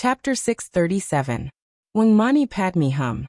Chapter 637. Wang Mani Padme Hum.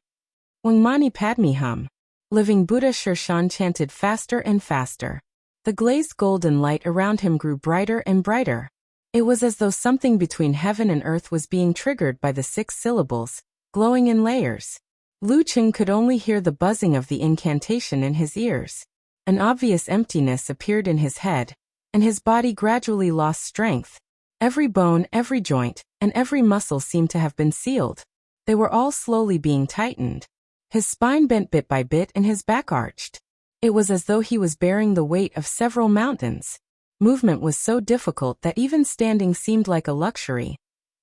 Wang Mani Padme Hum. Living Buddha Shershan chanted faster and faster. The glazed golden light around him grew brighter and brighter. It was as though something between heaven and earth was being triggered by the 6 syllables, glowing in layers. Lu Cheng could only hear the buzzing of the incantation in his ears. An obvious emptiness appeared in his head, and his body gradually lost strength. Every bone, every joint, and every muscle seemed to have been sealed. They were all slowly being tightened. His spine bent bit by bit and his back arched. It was as though he was bearing the weight of several mountains. Movement was so difficult that even standing seemed like a luxury.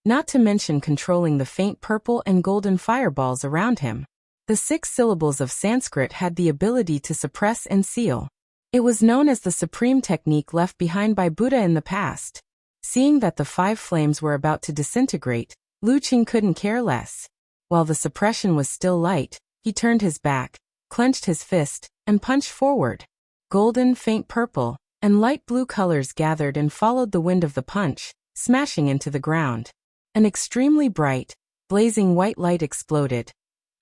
Not to mention controlling the faint purple and golden fireballs around him. The 6 syllables of Sanskrit had the ability to suppress and seal. It was known as the supreme technique left behind by Buddha in the past. Seeing that the 5 flames were about to disintegrate, Lu Cheng couldn't care less. While the suppression was still light, he turned his back, clenched his fist, and punched forward. Golden, faint purple, and light blue colors gathered and followed the wind of the punch, smashing into the ground. An extremely bright, blazing white light exploded,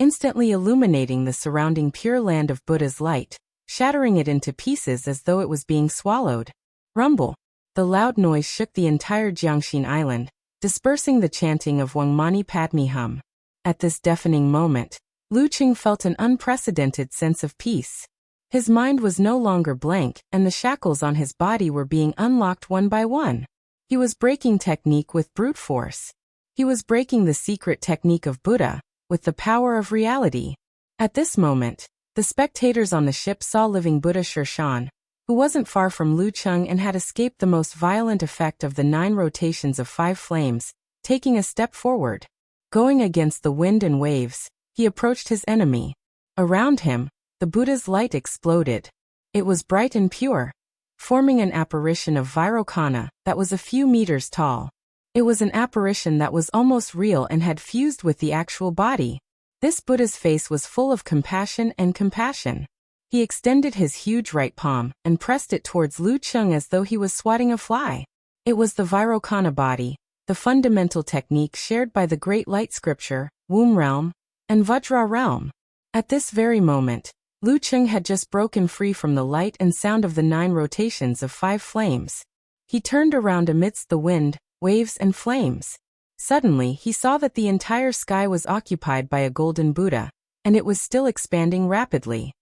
instantly illuminating the surrounding pure land of Buddha's light, shattering it into pieces as though it was being swallowed. Rumble. The loud noise shook the entire Jiangxin island, dispersing the chanting of Wang Mani Padme Hum. At this deafening moment, Lu Cheng felt an unprecedented sense of peace. His mind was no longer blank, and the shackles on his body were being unlocked one by one. He was breaking technique with brute force. He was breaking the secret technique of Buddha, with the power of reality. At this moment, the spectators on the ship saw living Buddha Shershan, who wasn't far from Lu Cheng and had escaped the most violent effect of the 9 rotations of 5 flames, taking a step forward. Going against the wind and waves, he approached his enemy. Around him, the Buddha's light exploded. It was bright and pure, forming an apparition of Vairocana that was a few meters tall. It was an apparition that was almost real and had fused with the actual body. This Buddha's face was full of compassion and compassion. He extended his huge right palm and pressed it towards Lu Cheng as though he was swatting a fly. It was the Vairocana body, the fundamental technique shared by the Great Light Scripture, Womb Realm, and Vajra Realm. At this very moment, Lu Cheng had just broken free from the light and sound of the 9 rotations of 5 flames. He turned around amidst the wind, waves and flames. Suddenly he saw that the entire sky was occupied by a golden Buddha, and it was still expanding rapidly.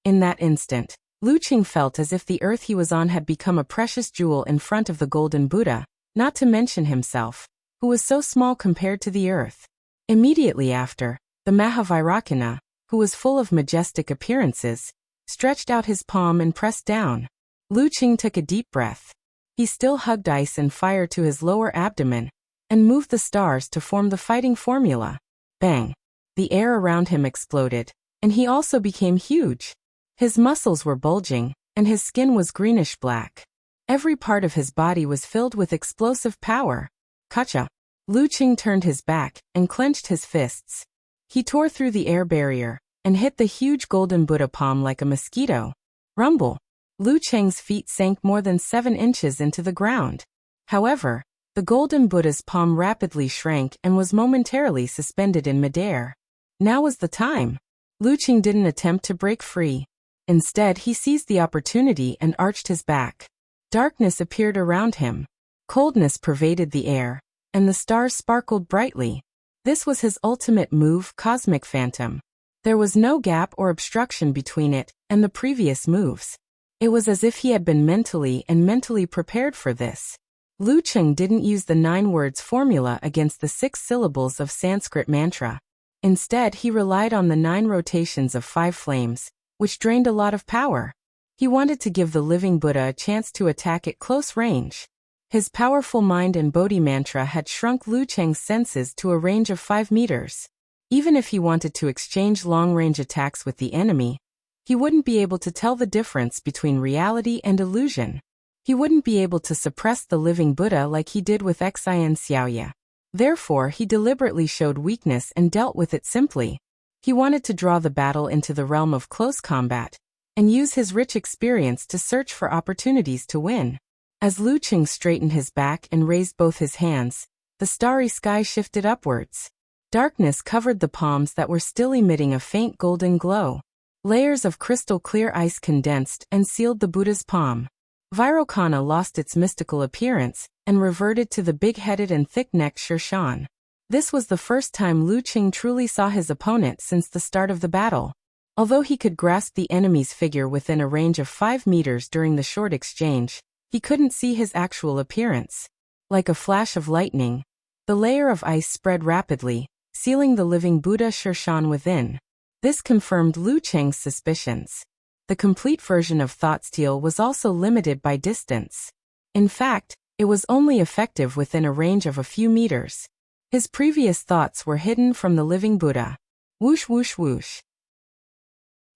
In that instant, Lu Cheng felt as if the earth he was on had become a precious jewel in front of the golden Buddha, not to mention himself, who was so small compared to the earth. Immediately after, the Mahavairocana, who was full of majestic appearances, stretched out his palm and pressed down. Lu Cheng took a deep breath. He still hugged ice and fire to his lower abdomen, and moved the stars to form the fighting formula. Bang! The air around him exploded, and he also became huge. His muscles were bulging, and his skin was greenish-black. Every part of his body was filled with explosive power. Kacha! Lu Cheng turned his back and clenched his fists. He tore through the air barrier and hit the huge golden Buddha palm like a mosquito. Rumble! Lu Cheng's feet sank more than 7 inches into the ground. However, the golden Buddha's palm rapidly shrank and was momentarily suspended in midair. Now was the time. Lu Cheng didn't attempt to break free. Instead, he seized the opportunity and arched his back. Darkness appeared around him. Coldness pervaded the air, and the stars sparkled brightly. This was his ultimate move, Cosmic Phantom. There was no gap or obstruction between it and the previous moves. It was as if he had been mentally prepared for this. Lu Cheng didn't use the 9 words formula against the 6 syllables of Sanskrit mantra. Instead, he relied on the 9 rotations of 5 flames, which drained a lot of power. He wanted to give the living Buddha a chance to attack at close range. His powerful mind and Bodhi mantra had shrunk Lu Cheng's senses to a range of 5 meters. Even if he wanted to exchange long-range attacks with the enemy, he wouldn't be able to tell the difference between reality and illusion. He wouldn't be able to suppress the living Buddha like he did with Xian Xiaoya. Therefore, he deliberately showed weakness and dealt with it simply. He wanted to draw the battle into the realm of close combat, and use his rich experience to search for opportunities to win. As Lu Cheng straightened his back and raised both his hands, The starry sky shifted upwards. Darkness covered the palms that were still emitting a faint golden glow. Layers of crystal-clear ice condensed and sealed the Buddha's palm. Vairocana lost its mystical appearance and reverted to the big-headed and thick-necked Sher Shan. This was the first time Lu Qing truly saw his opponent since the start of the battle. Although he could grasp the enemy's figure within a range of 5 meters during the short exchange, he couldn't see his actual appearance. Like a flash of lightning, the layer of ice spread rapidly, sealing the living Buddha Sher Shan within. This confirmed Lu Qing's suspicions. The complete version of Thought Steal was also limited by distance. In fact, it was only effective within a range of a few meters. His previous thoughts were hidden from the living Buddha. Whoosh whoosh whoosh.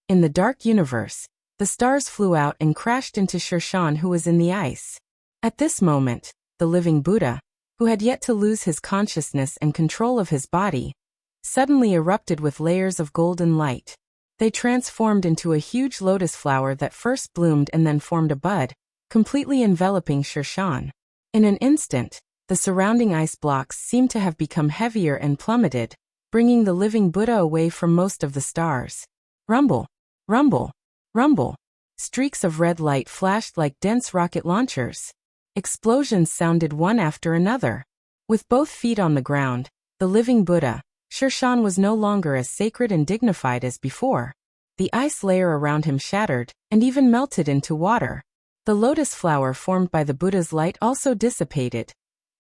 In the dark universe, the stars flew out and crashed into Sher Shan, who was in the ice. At this moment, the living Buddha, who had yet to lose his consciousness and control of his body, suddenly erupted with layers of golden light. They transformed into a huge lotus flower that first bloomed and then formed a bud, completely enveloping Sher Shan. In an instant, the surrounding ice blocks seemed to have become heavier and plummeted, bringing the living Buddha away from most of the stars. Rumble, rumble, rumble. Streaks of red light flashed like dense rocket launchers. Explosions sounded one after another. With both feet on the ground, the living Buddha, Sher Shan, was no longer as sacred and dignified as before. The ice layer around him shattered, and even melted into water. The lotus flower formed by the Buddha's light also dissipated,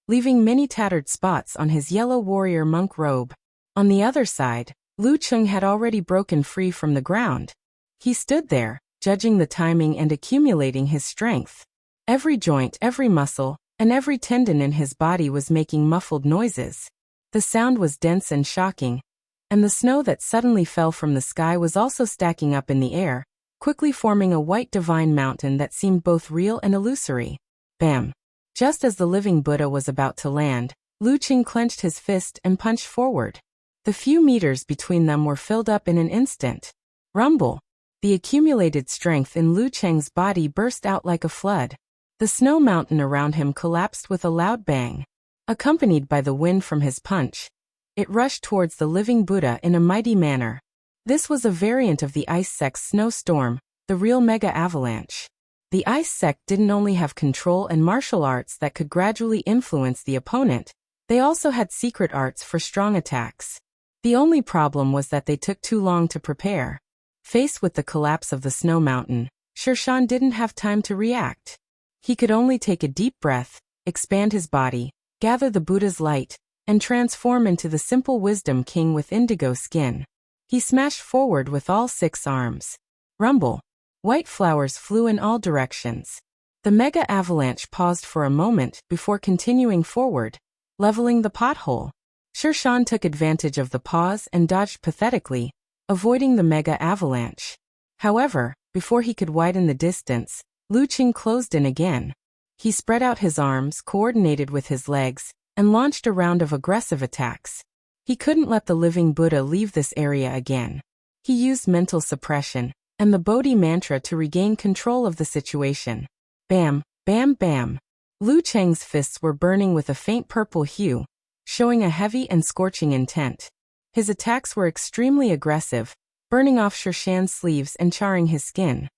leaving many tattered spots on his yellow warrior monk robe. On the other side, Lu Qing had already broken free from the ground. He stood there, judging the timing and accumulating his strength. Every joint, every muscle, and every tendon in his body was making muffled noises. The sound was dense and shocking, and the snow that suddenly fell from the sky was also stacking up in the air, quickly forming a white divine mountain that seemed both real and illusory. Bam! Just as the living Buddha was about to land, Lu Qing clenched his fist and punched forward. The few meters between them were filled up in an instant. Rumble! The accumulated strength in Lu Qing's body burst out like a flood. The snow mountain around him collapsed with a loud bang. Accompanied by the wind from his punch, it rushed towards the living Buddha in a mighty manner. This was a variant of the ice sect's snowstorm, the real mega avalanche. The ice sect didn't only have control and martial arts that could gradually influence the opponent, they also had secret arts for strong attacks. The only problem was that they took too long to prepare. Faced with the collapse of the snow mountain, Sher Shan didn't have time to react. He could only take a deep breath, expand his body, gather the Buddha's light, and transform into the simple wisdom king with indigo skin. He smashed forward with all 6 arms. Rumble! White flowers flew in all directions. The mega avalanche paused for a moment before continuing forward, leveling the pothole. Sher Shan took advantage of the pause and dodged pathetically, avoiding the mega avalanche. However, before he could widen the distance, Lu Qing closed in again. He spread out his arms, coordinated with his legs, and launched a round of aggressive attacks. He couldn't let the living Buddha leave this area again. He used mental suppression and the Bodhi mantra to regain control of the situation. Bam, bam, bam. Lu Qing's fists were burning with a faint purple hue, showing a heavy and scorching intent. His attacks were extremely aggressive, burning off Sher Shan's sleeves and charring his skin.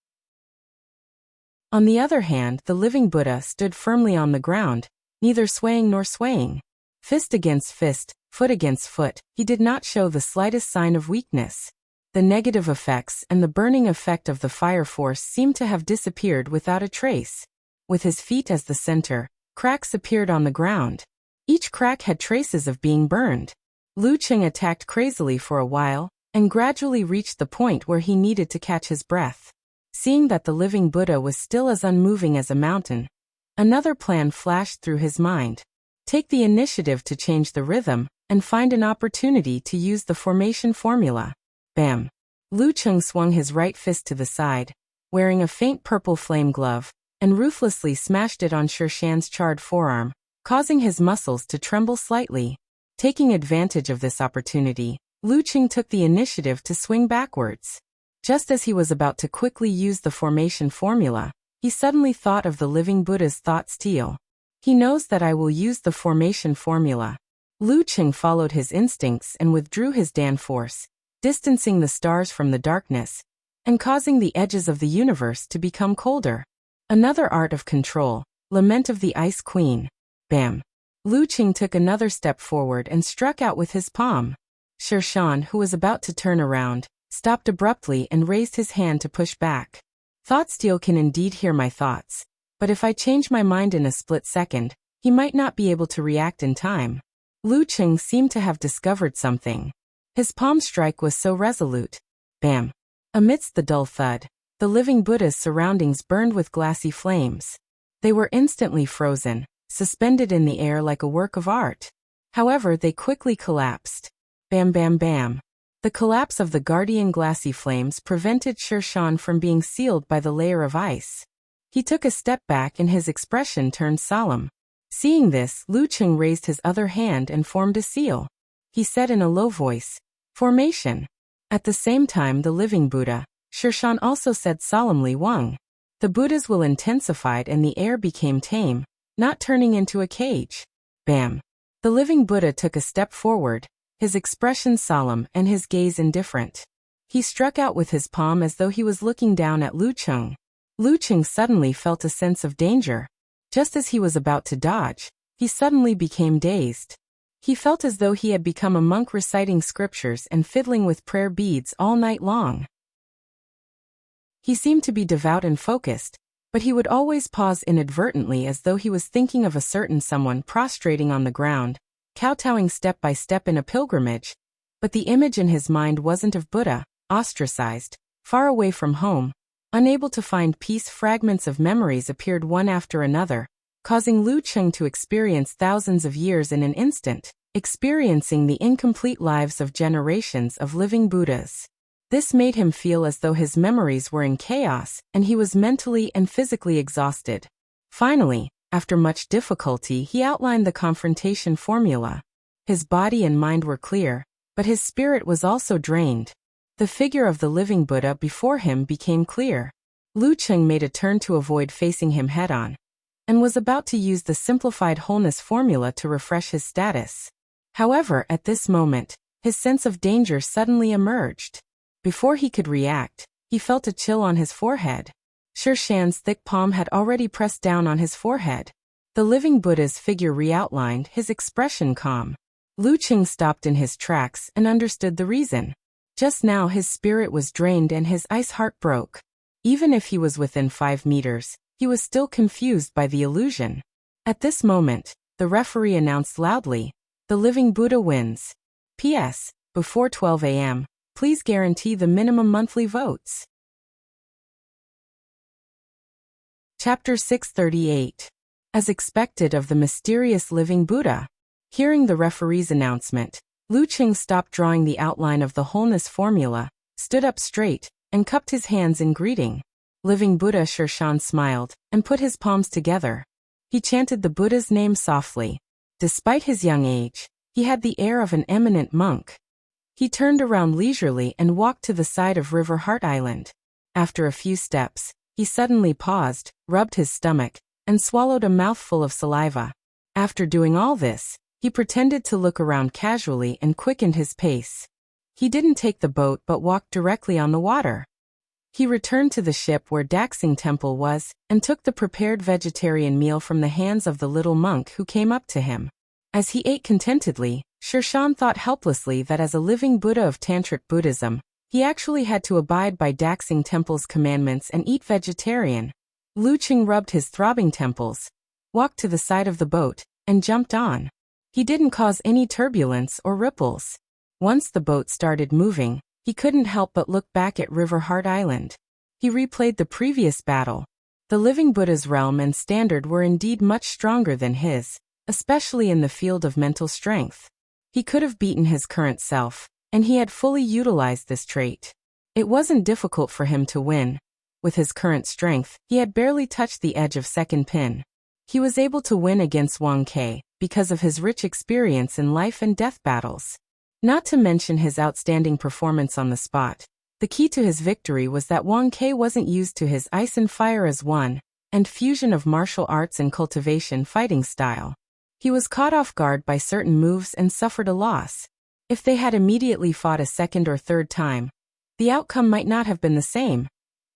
On the other hand, the living Buddha stood firmly on the ground, neither swaying nor swaying. Fist against fist, foot against foot, he did not show the slightest sign of weakness. The negative effects and the burning effect of the fire force seemed to have disappeared without a trace. With his feet as the center, cracks appeared on the ground. Each crack had traces of being burned. Lu Qing attacked crazily for a while, and gradually reached the point where he needed to catch his breath. Seeing that the living Buddha was still as unmoving as a mountain, another plan flashed through his mind. Take the initiative to change the rhythm, and find an opportunity to use the formation formula. Bam! Lu Qing swung his right fist to the side, wearing a faint purple flame glove, and ruthlessly smashed it on Sher Shan's charred forearm, causing his muscles to tremble slightly. Taking advantage of this opportunity, Lu Qing took the initiative to swing backwards. Just as he was about to quickly use the formation formula, he suddenly thought of the living Buddha's thought steal. He knows that I will use the formation formula. Lu Qing followed his instincts and withdrew his Dan force, distancing the stars from the darkness, and causing the edges of the universe to become colder. Another art of control, Lament of the Ice Queen. Bam! Lu Qing took another step forward and struck out with his palm. Sher Shan, who was about to turn around, stopped abruptly and raised his hand to push back. Thoughtsteel can indeed hear my thoughts, but if I change my mind in a split second, he might not be able to react in time. Lu Qing seemed to have discovered something. His palm strike was so resolute. Bam! Amidst the dull thud, the living Buddha's surroundings burned with glassy flames. They were instantly frozen, suspended in the air like a work of art. However, they quickly collapsed. Bam bam bam. The collapse of the guardian glassy flames prevented Sher Shan from being sealed by the layer of ice. He took a step back and his expression turned solemn. Seeing this, Lu Qing raised his other hand and formed a seal. He said in a low voice, "Formation." At the same time, the living Buddha, Sher Shan, also said solemnly, "Wang." The Buddhas will intensified and the air became tame, not turning into a cage. Bam! The living Buddha took a step forward, his expression solemn and his gaze indifferent. He struck out with his palm as though he was looking down at Lu Qing. Lu Qing suddenly felt a sense of danger. Just as he was about to dodge, he suddenly became dazed. He felt as though he had become a monk reciting scriptures and fiddling with prayer beads all night long. He seemed to be devout and focused, but he would always pause inadvertently as though he was thinking of a certain someone prostrating on the ground, kowtowing step by step in a pilgrimage. But the image in his mind wasn't of Buddha, ostracized, far away from home. Unable to find peace, fragments of memories appeared one after another, causing Lu Qing to experience thousands of years in an instant, experiencing the incomplete lives of generations of living Buddhas. This made him feel as though his memories were in chaos, and he was mentally and physically exhausted. Finally, after much difficulty, he outlined the confrontation formula. His body and mind were clear, but his spirit was also drained. The figure of the living Buddha before him became clear. Lu Qing made a turn to avoid facing him head-on, and was about to use the simplified wholeness formula to refresh his status. However, at this moment, his sense of danger suddenly emerged. Before he could react, he felt a chill on his forehead. Sher Shan's thick palm had already pressed down on his forehead. The living Buddha's figure re-outlined, his expression calm. Lu Qing stopped in his tracks and understood the reason. Just now his spirit was drained and his ice heart broke. Even if he was within 5 meters, he was still confused by the illusion. At this moment, the referee announced loudly, "The living Buddha wins. P.S. Before 12 a.m., please guarantee the minimum monthly votes." Chapter 638. As expected of the mysterious living Buddha. Hearing the referee's announcement, Lu Qing stopped drawing the outline of the wholeness formula, stood up straight, and cupped his hands in greeting. Living Buddha Sher Shan smiled, and put his palms together. He chanted the Buddha's name softly. Despite his young age, he had the air of an eminent monk. He turned around leisurely and walked to the side of River Heart Island. After a few steps, he suddenly paused, rubbed his stomach, and swallowed a mouthful of saliva. After doing all this, he pretended to look around casually and quickened his pace. He didn't take the boat but walked directly on the water. He returned to the ship where Daxing Temple was, and took the prepared vegetarian meal from the hands of the little monk who came up to him. As he ate contentedly, Sher Shan thought helplessly that as a living Buddha of Tantric Buddhism, he actually had to abide by Daxing Temple's commandments and eat vegetarian. Lu Qing rubbed his throbbing temples, walked to the side of the boat, and jumped on. He didn't cause any turbulence or ripples. Once the boat started moving, he couldn't help but look back at River Heart Island. He replayed the previous battle. The living Buddha's realm and standard were indeed much stronger than his, especially in the field of mental strength. He could have beaten his current self, and he had fully utilized this trait. It wasn't difficult for him to win. With his current strength, he had barely touched the edge of second pin. He was able to win against Wang Ke because of his rich experience in life and death battles. Not to mention his outstanding performance on the spot. The key to his victory was that Wang Ke wasn't used to his ice and fire as one, and fusion of martial arts and cultivation fighting style. He was caught off guard by certain moves and suffered a loss. If they had immediately fought a second or third time, the outcome might not have been the same.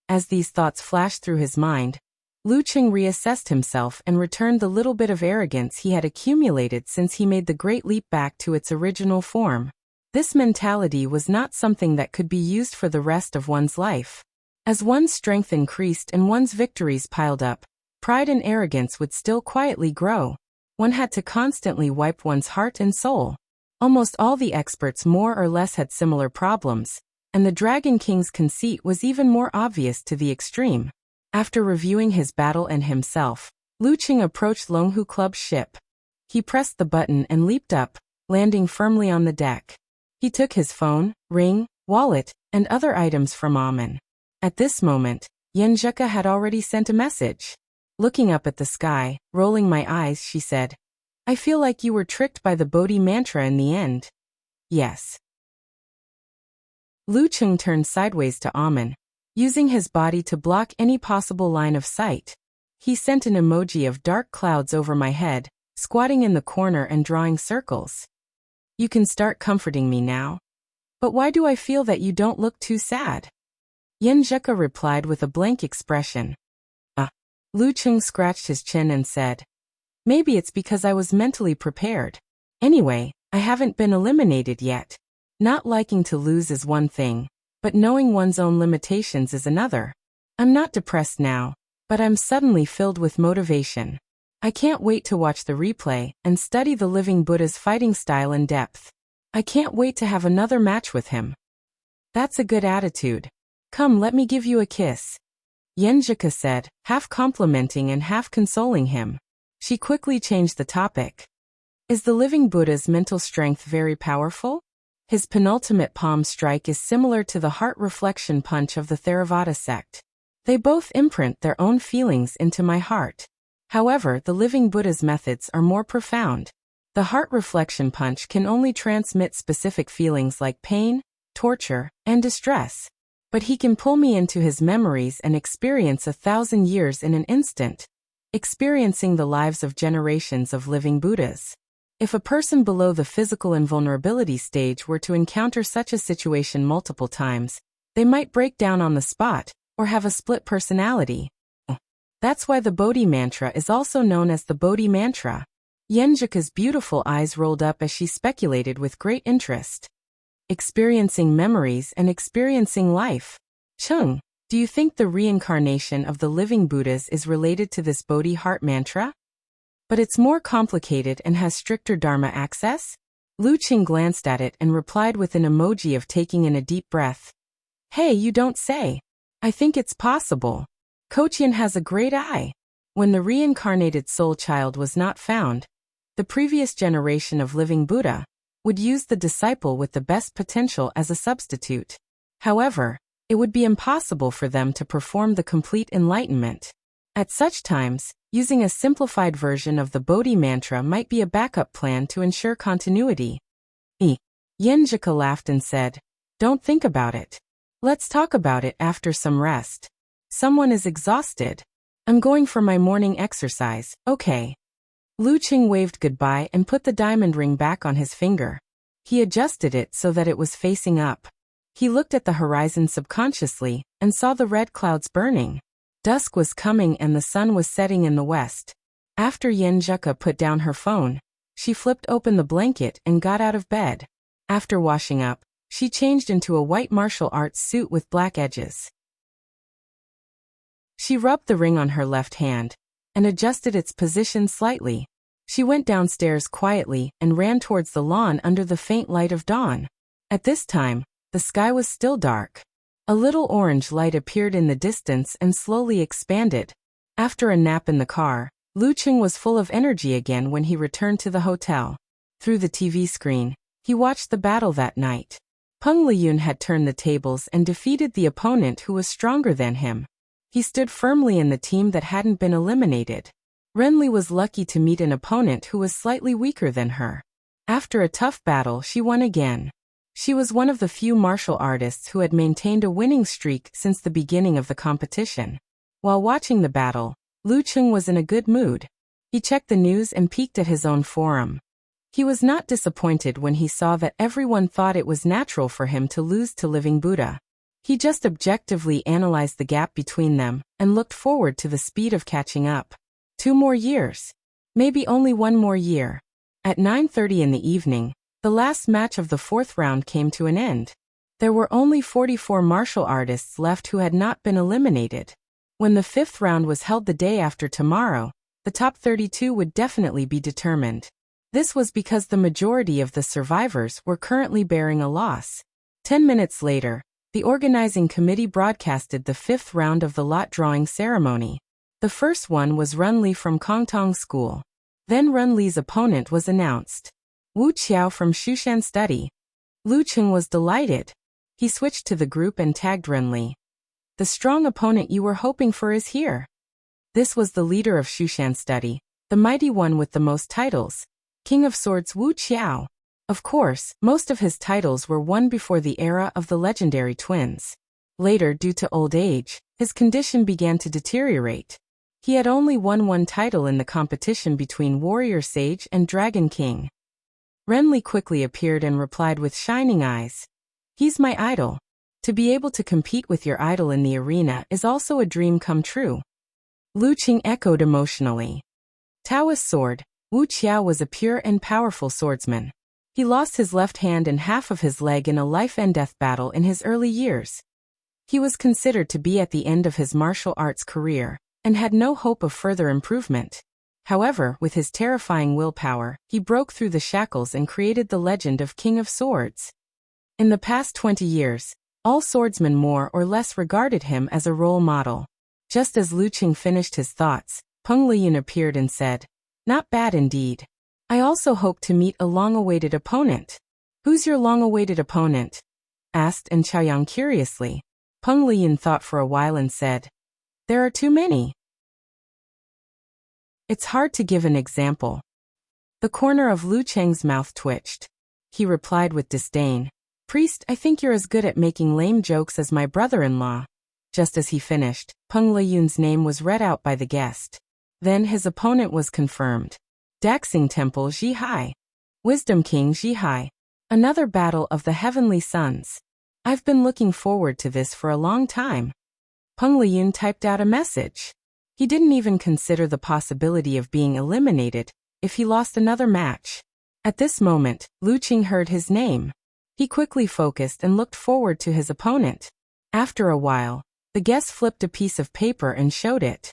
As these thoughts flashed through his mind, Lu Qing reassessed himself and returned the little bit of arrogance he had accumulated since he made the great leap back to its original form. This mentality was not something that could be used for the rest of one's life. As one's strength increased and one's victories piled up, pride and arrogance would still quietly grow. One had to constantly wipe one's heart and soul. Almost all the experts more or less had similar problems, and the Dragon King's conceit was even more obvious to the extreme. After reviewing his battle and himself, Lu Qing approached Longhu Club's ship. He pressed the button and leaped up, landing firmly on the deck. He took his phone, ring, wallet, and other items from Amen. At this moment, Yen Zheka had already sent a message. Looking up at the sky, rolling my eyes, she said, "I feel like you were tricked by the Bodhi mantra in the end." Yes. Lu Qing turned sideways to Amen, using his body to block any possible line of sight. He sent an emoji of dark clouds over my head, squatting in the corner and drawing circles. "You can start comforting me now. But why do I feel that you don't look too sad?" Yen Zheka replied with a blank expression. Lu Qing scratched his chin and said, "Maybe it's because I was mentally prepared. Anyway, I haven't been eliminated yet. Not liking to lose is one thing, but knowing one's own limitations is another. I'm not depressed now, but I'm suddenly filled with motivation. I can't wait to watch the replay and study the living Buddha's fighting style in depth. I can't wait to have another match with him." "That's a good attitude. Come, let me give you a kiss," Yen Zheka said, half complimenting and half consoling him. She quickly changed the topic. "Is the living Buddha's mental strength very powerful? His penultimate palm strike is similar to the heart reflection punch of the Theravada sect. They both imprint their own feelings into my heart. However, the living Buddha's methods are more profound. The heart reflection punch can only transmit specific feelings like pain, torture, and distress. But he can pull me into his memories and experience 1,000 years in an instant, experiencing the lives of generations of living Buddhas. If a person below the physical invulnerability stage were to encounter such a situation multiple times, they might break down on the spot, or have a split personality. That's why the Bodhi mantra is also known as the Bodhi mantra." Yen Zheka's beautiful eyes rolled up as she speculated with great interest. "Experiencing memories and experiencing life. Chung, do you think the reincarnation of the living Buddhas is related to this Bodhi heart mantra? But it's more complicated and has stricter Dharma access?" Lu Qing glanced at it and replied with an emoji of taking in a deep breath. "Hey, you don't say. I think it's possible. Kochian has a great eye. When the reincarnated soul child was not found, the previous generation of living Buddha would use the disciple with the best potential as a substitute. However, it would be impossible for them to perform the complete enlightenment. At such times, using a simplified version of the Bodhi mantra might be a backup plan to ensure continuity." Yen Zheka laughed and said, "Don't think about it. Let's talk about it after some rest. Someone is exhausted. I'm going for my morning exercise, okay?" Lu Qing waved goodbye and put the diamond ring back on his finger. He adjusted it so that it was facing up. He looked at the horizon subconsciously and saw the red clouds burning. Dusk was coming and the sun was setting in the west. After Yen Zheka put down her phone, she flipped open the blanket and got out of bed. After washing up, she changed into a white martial arts suit with black edges. She rubbed the ring on her left hand and adjusted its position slightly. She went downstairs quietly and ran towards the lawn under the faint light of dawn. At this time, the sky was still dark. A little orange light appeared in the distance and slowly expanded. After a nap in the car, Lu Qing was full of energy again when he returned to the hotel. Through the TV screen, he watched the battle that night. Peng Liyun had turned the tables and defeated the opponent who was stronger than him. He stood firmly in the team that hadn't been eliminated. Renli was lucky to meet an opponent who was slightly weaker than her. After a tough battle, she won again. She was one of the few martial artists who had maintained a winning streak since the beginning of the competition. While watching the battle, Lu Cheng was in a good mood. He checked the news and peeked at his own forum. He was not disappointed when he saw that everyone thought it was natural for him to lose to Living Buddha. He just objectively analyzed the gap between them and looked forward to the speed of catching up. 2 more years. Maybe only 1 more year. At 9:30 in the evening, the last match of the 4th round came to an end. There were only 44 martial artists left who had not been eliminated. When the 5th round was held the day after tomorrow, the top 32 would definitely be determined. This was because the majority of the survivors were currently bearing a loss. 10 minutes later, the organizing committee broadcasted the 5th round of the lot drawing ceremony. The first one was Run Li from Kongtong School. Then Run Li's opponent was announced. Wuxia from Shushan Study. Lu Cheng was delighted. He switched to the group and tagged Run Li. The strong opponent you were hoping for is here. This was the leader of Shushan Study, the mighty one with the most titles, King of Swords Wu Qiao. Of course, most of his titles were won before the era of the legendary twins. Later, due to old age, his condition began to deteriorate. He had only won 1 title in the competition between Warrior Sage and Dragon King. Ren Li quickly appeared and replied with shining eyes. He's my idol. To be able to compete with your idol in the arena is also a dream come true. Lu Cheng echoed emotionally. Taoist sword, Wu Qiao was a pure and powerful swordsman. He lost his left hand and half of his leg in a life-and-death battle in his early years. He was considered to be at the end of his martial arts career, and had no hope of further improvement. However, with his terrifying willpower, he broke through the shackles and created the legend of King of Swords. In the past 20 years, all swordsmen more or less regarded him as a role model. Just as Lu Cheng finished his thoughts, Peng Liyun appeared and said, "Not bad indeed. I also hope to meet a long-awaited opponent." "Who's your long-awaited opponent?" asked An Chaoyang curiously. Peng Liyun thought for a while and said, "There are too many. It's hard to give an example." The corner of Lu Cheng's mouth twitched. He replied with disdain, "Priest, I think you're as good at making lame jokes as my brother-in-law." Just as he finished, Peng Liyun's name was read out by the guest. Then his opponent was confirmed. Daxing Temple Zhihai. Wisdom King Zhihai. Another battle of the Heavenly Sons. I've been looking forward to this for a long time. Peng Liyun typed out a message. He didn't even consider the possibility of being eliminated if he lost another match. At this moment, Lu Cheng heard his name. He quickly focused and looked forward to his opponent. After a while, the guest flipped a piece of paper and showed it.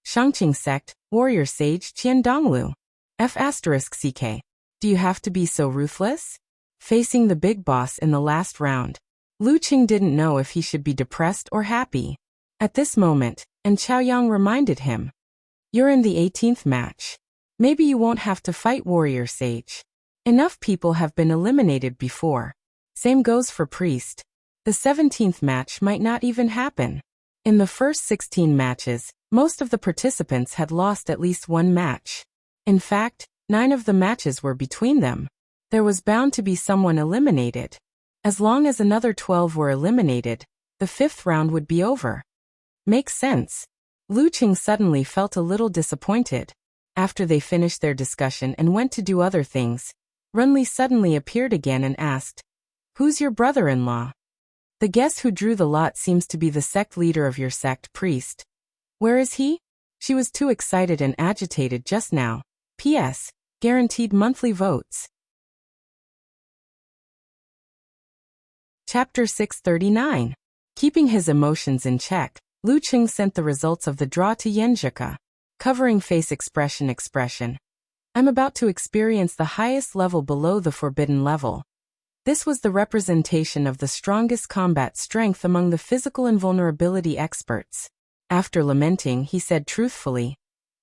Shangqing Sect, Warrior Sage Qian Donglu. F***CK. Do you have to be so ruthless? Facing the big boss in the last round, Lu Cheng didn't know if he should be depressed or happy. At this moment, An Chaoyang reminded him. You're in the 18th match. Maybe you won't have to fight Warrior Sage. Enough people have been eliminated before. Same goes for Priest. The 17th match might not even happen. In the first 16 matches, most of the participants had lost at least 1 match. In fact, 9 of the matches were between them. There was bound to be someone eliminated. As long as another 12 were eliminated, the 5th round would be over. Makes sense. Lu Cheng suddenly felt a little disappointed. After they finished their discussion and went to do other things, Run Li suddenly appeared again and asked, "Who's your brother-in-law?" "The guest who drew the lot seems to be the sect leader of your sect, Priest." "Where is he?" She was too excited and agitated just now. P.S. Guaranteed monthly votes. Chapter 639. Keeping his emotions in check, Lu Cheng sent the results of the draw to Yenjika. Covering face expression. I'm about to experience the highest level below the forbidden level. This was the representation of the strongest combat strength among the physical invulnerability experts. After lamenting, he said truthfully,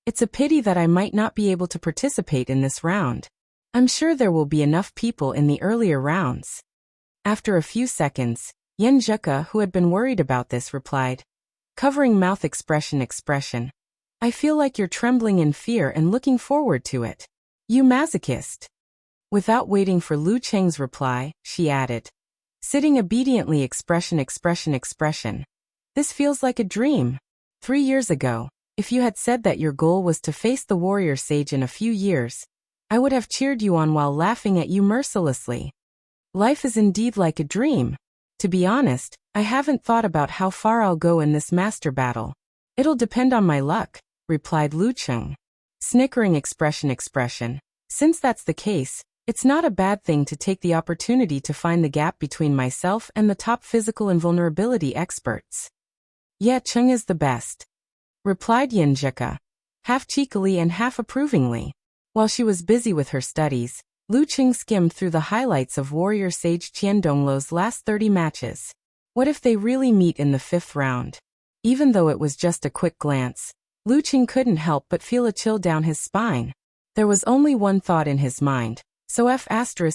"It's a pity that I might not be able to participate in this round. I'm sure there will be enough people in the earlier rounds." After a few seconds, Yen Zheka, who had been worried about this, replied, covering mouth expression. "I feel like you're trembling in fear and looking forward to it. You masochist." Without waiting for Lu Cheng's reply, she added, sitting obediently expression. "This feels like a dream. 3 years ago, If you had said that your goal was to face the warrior sage in a few years, I would have cheered you on while laughing at you mercilessly. Life is indeed like a dream. To be honest, I haven't thought about how far I'll go in this master battle. It'll depend on my luck, replied Lucheng. Snickering expression. Since that's the case, it's not a bad thing to take the opportunity to find the gap between myself and the top physical invulnerability experts. Yeah, Cheng is the best, replied Yin Zhika, half cheekily and half approvingly. While she was busy with her studies, Lucheng skimmed through the highlights of warrior sage Qian Dongluo's last 30 matches. What if they really meet in the 5th round? Even though it was just a quick glance, Lucheng couldn't help but feel a chill down his spine. There was only one thought in his mind: so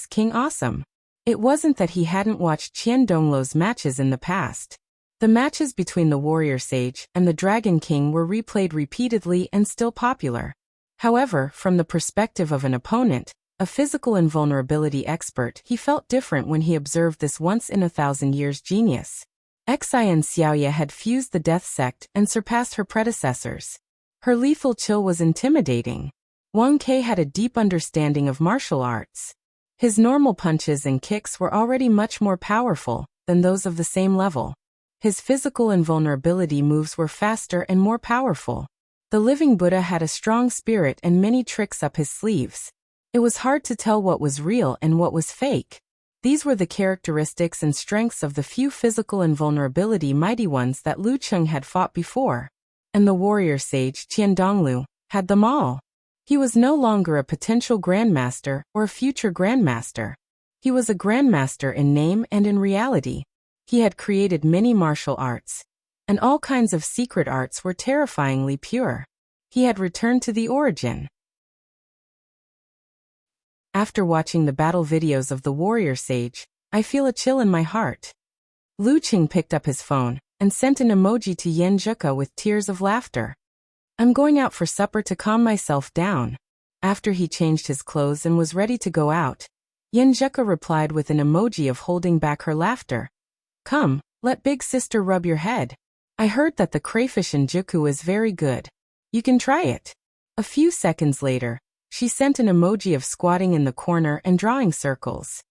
King awesome. It wasn't that he hadn't watched Qian Dongluo's matches in the past. The matches between the warrior sage and the Dragon King were replayed repeatedly and still popular. However, from the perspective of an opponent, a physical invulnerability expert, he felt different when he observed this once-in-a-thousand-years genius. Xian Xiaoye had fused the death sect and surpassed her predecessors. Her lethal chill was intimidating. Wang Ke had a deep understanding of martial arts. His normal punches and kicks were already much more powerful than those of the same level. His physical invulnerability moves were faster and more powerful. The living Buddha had a strong spirit and many tricks up his sleeves. It was hard to tell what was real and what was fake. These were the characteristics and strengths of the few physical invulnerability mighty ones that Lucheng had fought before. And the warrior sage Qian Donglu had them all. He was no longer a potential Grandmaster or a future Grandmaster. He was a Grandmaster in name and in reality. He had created many martial arts, and all kinds of secret arts were terrifyingly pure. He had returned to the origin. After watching the battle videos of the warrior sage, I feel a chill in my heart. Lucheng picked up his phone and sent an emoji to Yin Zhika with tears of laughter. I'm going out for supper to calm myself down. After he changed his clothes and was ready to go out, Yin Zhika replied with an emoji of holding back her laughter. Come, let big sister rub your head. I heard that the crayfish in Juku is very good. You can try it. A few seconds later, she sent an emoji of squatting in the corner and drawing circles.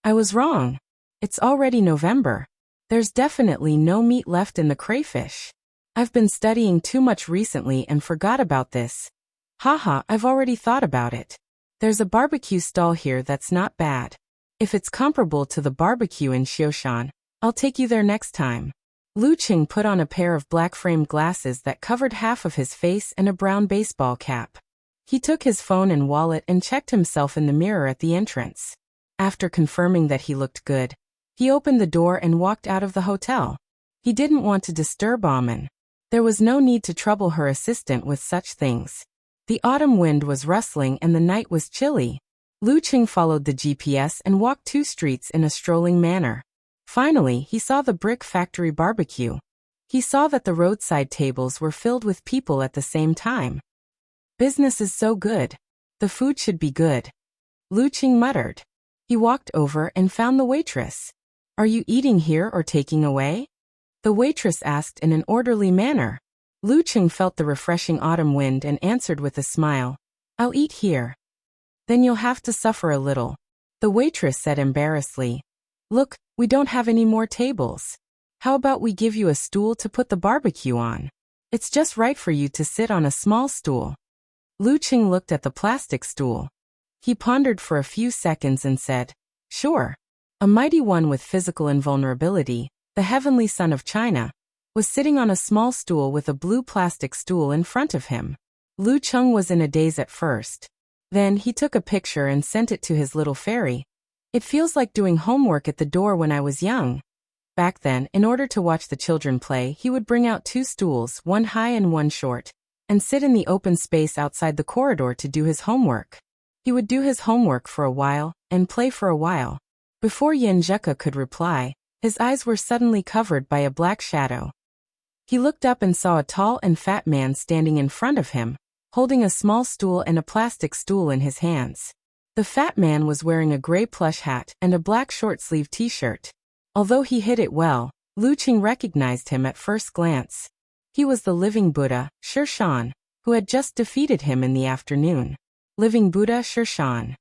I was wrong. It's already November. There's definitely no meat left in the crayfish. I've been studying too much recently and forgot about this. Haha, I've already thought about it. There's a barbecue stall here that's not bad. If it's comparable to the barbecue in Xioshan, I'll take you there next time. Lucheng put on a pair of black-framed glasses that covered half of his face and a brown baseball cap. He took his phone and wallet and checked himself in the mirror at the entrance. After confirming that he looked good, he opened the door and walked out of the hotel. He didn't want to disturb Amen. There was no need to trouble her assistant with such things. The autumn wind was rustling and the night was chilly. Lucheng followed the GPS and walked 2 streets in a strolling manner. Finally, he saw the brick factory barbecue. He saw that the roadside tables were filled with people at the same time. Business is so good. The food should be good, Lucheng muttered. He walked over and found the waitress. Are you eating here or taking away? The waitress asked in an orderly manner. Lucheng felt the refreshing autumn wind and answered with a smile. I'll eat here. Then you'll have to suffer a little, the waitress said embarrassedly. Look, we don't have any more tables. How about we give you a stool to put the barbecue on? It's just right for you to sit on a small stool. Lucheng looked at the plastic stool. He pondered for a few seconds and said, Sure. A mighty one with physical invulnerability, the heavenly son of China, was sitting on a small stool with a blue plastic stool in front of him. Lucheng was in a daze at first. Then he took a picture and sent it to his little fairy. It feels like doing homework at the door when I was young. Back then, in order to watch the children play, he would bring out 2 stools, one high and one short, and sit in the open space outside the corridor to do his homework. He would do his homework for a while, and play for a while. Before Yin Zheka could reply, his eyes were suddenly covered by a black shadow. He looked up and saw a tall and fat man standing in front of him, holding a small stool and a plastic stool in his hands. The fat man was wearing a gray plush hat and a black short-sleeved t-shirt. Although he hid it well, Lucheng recognized him at first glance. He was the living Buddha, Sher Shan, who had just defeated him in the afternoon. Living Buddha Sher Shan.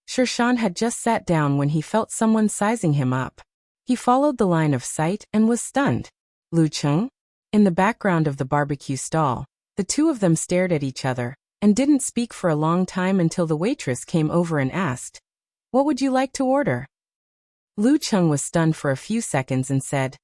Sher Shan had just sat down when he felt someone sizing him up. He followed the line of sight and was stunned. Lu Cheng? In the background of the barbecue stall, the two of them stared at each other and didn't speak for a long time until the waitress came over and asked, "What would you like to order?" Lu Cheng was stunned for a few seconds and said,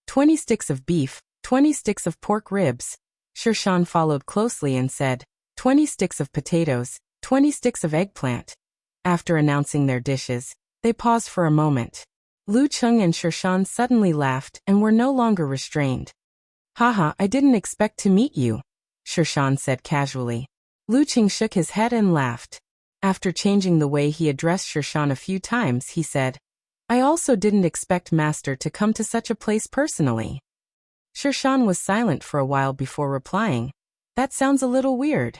20 sticks of beef, 20 sticks of pork ribs. Sher Shan followed closely and said, 20 sticks of potatoes, 20 sticks of eggplant. After announcing their dishes, they paused for a moment. Lu Cheng and Sher Shan suddenly laughed and were no longer restrained. "Haha, I didn't expect to meet you," Sher Shan said casually. Lu Cheng shook his head and laughed. After changing the way he addressed Sher Shan a few times, he said, "I also didn't expect Master to come to such a place personally." Sher Shan was silent for a while before replying, "That sounds a little weird."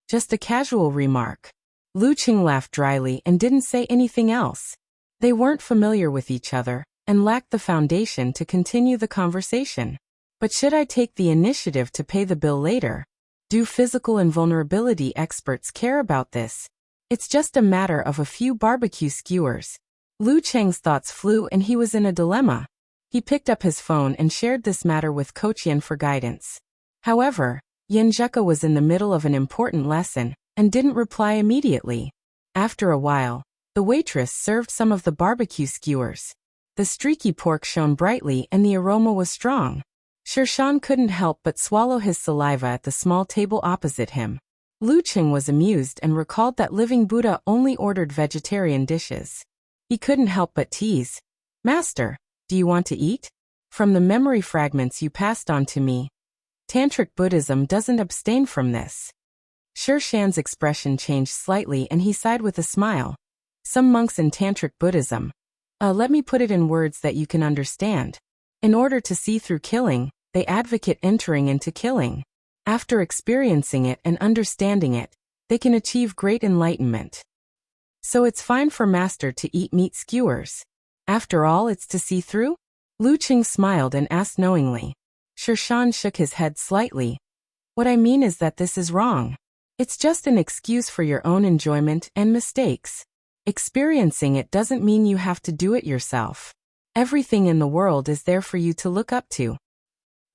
"Just a casual remark." Lu Cheng laughed dryly and didn't say anything else. They weren't familiar with each other and lacked the foundation to continue the conversation. But should I take the initiative to pay the bill later? Do physical invulnerability experts care about this? It's just a matter of a few barbecue skewers. Lu Cheng's thoughts flew and he was in a dilemma. He picked up his phone and shared this matter with Coach Yin for guidance. However, Yin Zheka was in the middle of an important lesson and didn't reply immediately. After a while, the waitress served some of the barbecue skewers. The streaky pork shone brightly and the aroma was strong. Sher Shan couldn't help but swallow his saliva at the small table opposite him. Lu Cheng was amused and recalled that Living Buddha only ordered vegetarian dishes. He couldn't help but tease, "Master, do you want to eat? From the memory fragments you passed on to me, Tantric Buddhism doesn't abstain from this." Sher Shan's expression changed slightly and he sighed with a smile. "Some monks in Tantric Buddhism. Let me put it in words that you can understand. In order to see through killing, they advocate entering into killing. After experiencing it and understanding it, they can achieve great enlightenment. So it's fine for Master to eat meat skewers. After all, it's to see through?" Lu Cheng smiled and asked knowingly. Sher Shan shook his head slightly. "What I mean is that this is wrong. It's just an excuse for your own enjoyment and mistakes. Experiencing it doesn't mean you have to do it yourself. Everything in the world is there for you to look up to."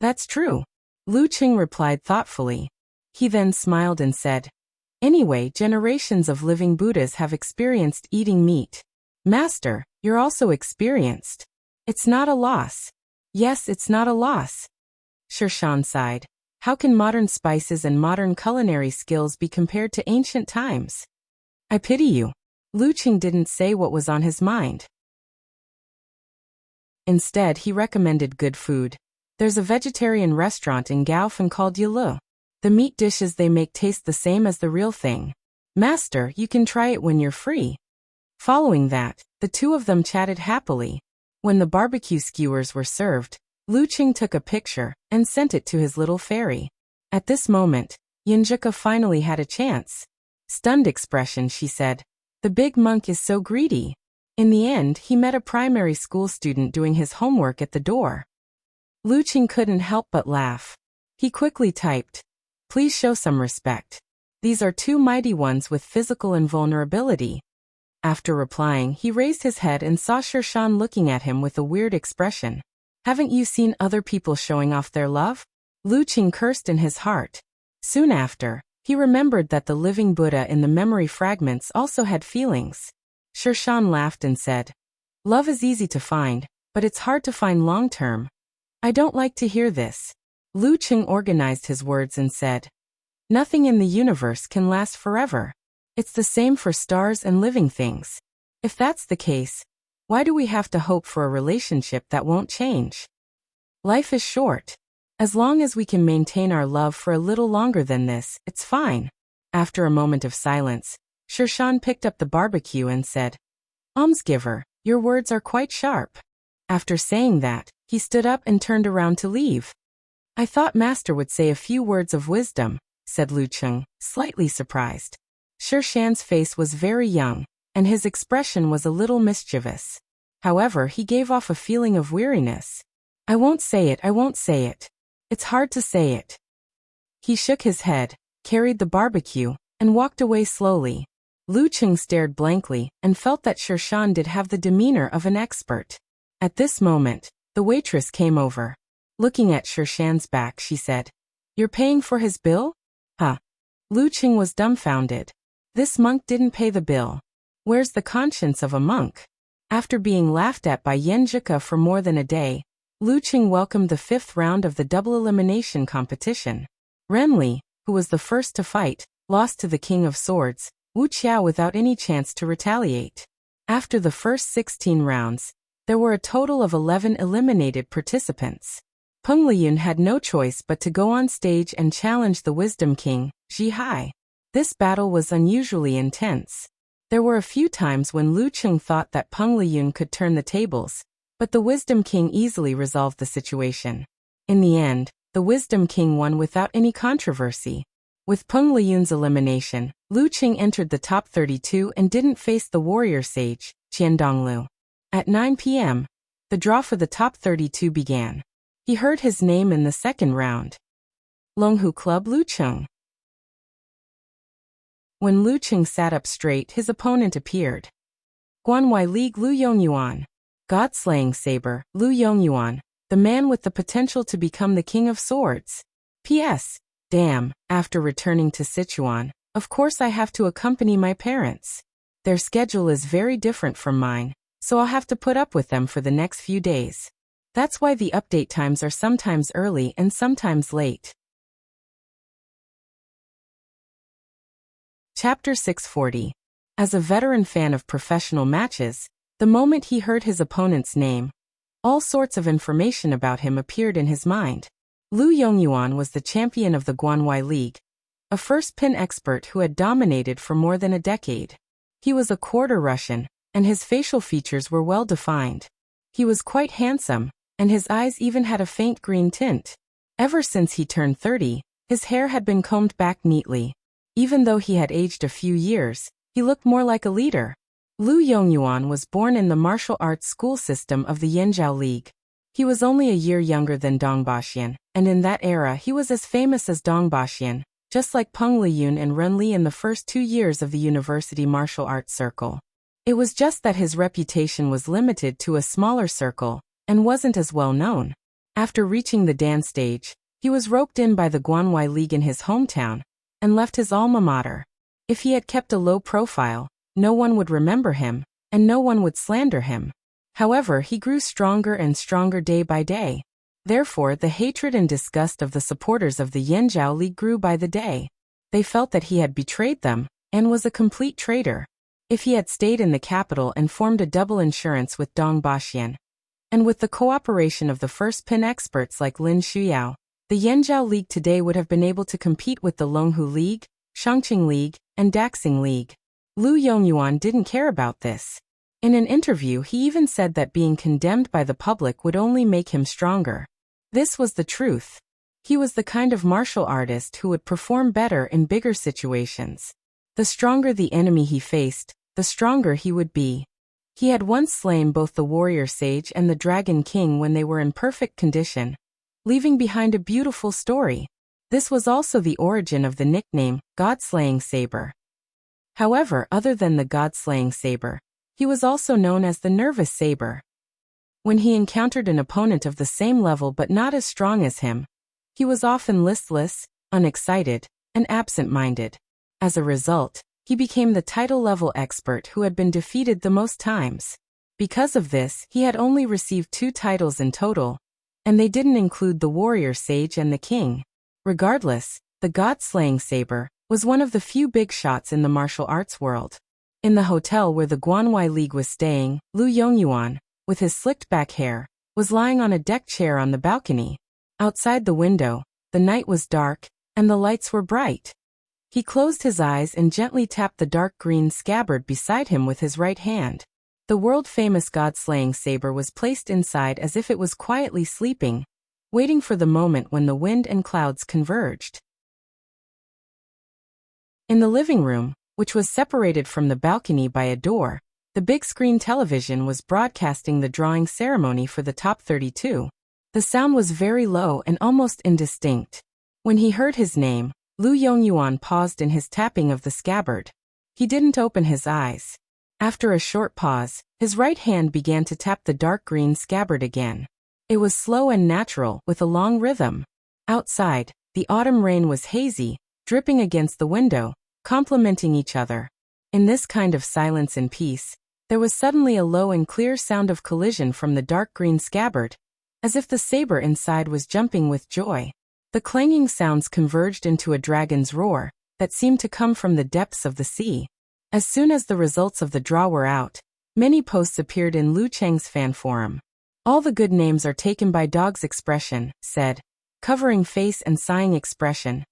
"That's true," Lu Cheng replied thoughtfully. He then smiled and said, "Anyway, generations of living Buddhas have experienced eating meat. Master, you're also experienced. It's not a loss." "Yes, it's not a loss." Sher Shan sighed. "How can modern spices and modern culinary skills be compared to ancient times?" "I pity you." Lu Cheng didn't say what was on his mind. Instead, he recommended good food. "There's a vegetarian restaurant in Gaofen called Yilu. The meat dishes they make taste the same as the real thing. Master, you can try it when you're free." Following that, the two of them chatted happily. When the barbecue skewers were served, Lu Cheng took a picture and sent it to his little fairy. At this moment, Yin Zheka finally had a chance. Stunned expression, she said, "The big monk is so greedy." In the end, he met a primary school student doing his homework at the door. Lu Cheng couldn't help but laugh. He quickly typed, "Please show some respect. These are two mighty ones with physical invulnerability." After replying, he raised his head and saw Sher Shan looking at him with a weird expression. "Haven't you seen other people showing off their love?" Lu Cheng cursed in his heart. Soon after, he remembered that the living Buddha in the memory fragments also had feelings. Sher Shan laughed and said, "Love is easy to find, but it's hard to find long-term." "I don't like to hear this." Lu Cheng organized his words and said, "Nothing in the universe can last forever. It's the same for stars and living things. If that's the case, why do we have to hope for a relationship that won't change? Life is short. As long as we can maintain our love for a little longer than this, it's fine." After a moment of silence, Sher Shan picked up the barbecue and said, "Almsgiver, your words are quite sharp." After saying that, he stood up and turned around to leave. "I thought Master would say a few words of wisdom," said Lu Cheng, slightly surprised. Sher Shan's face was very young, and his expression was a little mischievous. However, he gave off a feeling of weariness. I won't say it, I won't say it. It's hard to say it. He shook his head, carried the barbecue, and walked away slowly. Lu Cheng stared blankly and felt that Sher Shan did have the demeanor of an expert. At this moment, the waitress came over. Looking at Sher Shan's back, she said, "You're paying for his bill?" Huh. Lu Cheng was dumbfounded. This monk didn't pay the bill. Where's the conscience of a monk? After being laughed at by Yen Zhika for more than a day, Lu Cheng welcomed the 5th round of the double elimination competition. Renli, who was the first to fight, lost to the King of Swords, Wuxia, without any chance to retaliate. After the first 16 rounds, there were a total of 11 eliminated participants. Peng Liyun had no choice but to go on stage and challenge the Wisdom King, Ji Hai. This battle was unusually intense. There were a few times when Lu Cheng thought that Peng Liyun could turn the tables, but the Wisdom King easily resolved the situation. In the end, the Wisdom King won without any controversy. With Peng Liyun's elimination, Lu Cheng entered the top 32 and didn't face the warrior sage, Qian Donglu. At 9 p.m., the draw for the top 32 began. He heard his name in the second round. Longhu Club Lu Cheng. When Lu Cheng sat up straight, his opponent appeared. Guanwai League Lu Yongyuan. God-slaying saber, Lu Yongyuan, the man with the potential to become the King of Swords. P.S. Damn, after returning to Sichuan, of course I have to accompany my parents. Their schedule is very different from mine, so I'll have to put up with them for the next few days. That's why the update times are sometimes early and sometimes late. Chapter 640. As a veteran fan of professional matches, the moment he heard his opponent's name, all sorts of information about him appeared in his mind. Lu Yongyuan was the champion of the Guanwai League, a first pin expert who had dominated for more than a decade. He was a quarter Russian, and his facial features were well defined. He was quite handsome, and his eyes even had a faint green tint. Ever since he turned 30, his hair had been combed back neatly. Even though he had aged a few years, he looked more like a leader. Lu Yongyuan was born in the martial arts school system of the Yanzhou League. He was only a year younger than Dong Baxian, and in that era he was as famous as Dong Baxian, just like Peng Liyun and Ren Li in the first 2 years of the university martial arts circle. It was just that his reputation was limited to a smaller circle, and wasn't as well known. After reaching the dance stage, he was roped in by the Guanwai League in his hometown, and left his alma mater. If he had kept a low profile, no one would remember him, and no one would slander him. However, he grew stronger and stronger day by day. Therefore, the hatred and disgust of the supporters of the Yanzhou League grew by the day. They felt that he had betrayed them, and was a complete traitor. If he had stayed in the capital and formed a double insurance with Dong Baxian, and with the cooperation of the first pin experts like Lin Shuyao, the Yanzhou League today would have been able to compete with the Longhu League, Shangqing League, and Daxing League. Lu Yongyuan didn't care about this. In an interview, he even said that being condemned by the public would only make him stronger. This was the truth. He was the kind of martial artist who would perform better in bigger situations. The stronger the enemy he faced, the stronger he would be. He had once slain both the warrior sage and the dragon king when they were in perfect condition, leaving behind a beautiful story. This was also the origin of the nickname, God-slaying saber. However, other than the God-slaying saber, he was also known as the nervous saber. When he encountered an opponent of the same level but not as strong as him, he was often listless, unexcited, and absent-minded. As a result, he became the title-level expert who had been defeated the most times. Because of this, he had only received 2 titles in total, and they didn't include the warrior sage and the king. Regardless, the God-slaying saber was one of the few big shots in the martial arts world. In the hotel where the Guanwai League was staying, Lu Yongyuan, with his slicked-back hair, was lying on a deck chair on the balcony. Outside the window, the night was dark, and the lights were bright. He closed his eyes and gently tapped the dark green scabbard beside him with his right hand. The world-famous God-slaying saber was placed inside as if it was quietly sleeping, waiting for the moment when the wind and clouds converged. In the living room, which was separated from the balcony by a door, the big-screen television was broadcasting the drawing ceremony for the top 32. The sound was very low and almost indistinct. When he heard his name, Lu Yongyuan paused in his tapping of the scabbard. He didn't open his eyes. After a short pause, his right hand began to tap the dark green scabbard again. It was slow and natural, with a long rhythm. Outside, the autumn rain was hazy, dripping against the window, complementing each other. In this kind of silence and peace, there was suddenly a low and clear sound of collision from the dark green scabbard, as if the saber inside was jumping with joy. The clanging sounds converged into a dragon's roar that seemed to come from the depths of the sea. As soon as the results of the draw were out, many posts appeared in Lu Cheng's fan forum. "All the good names are taken by Dog's expression," said, covering face and sighing expression.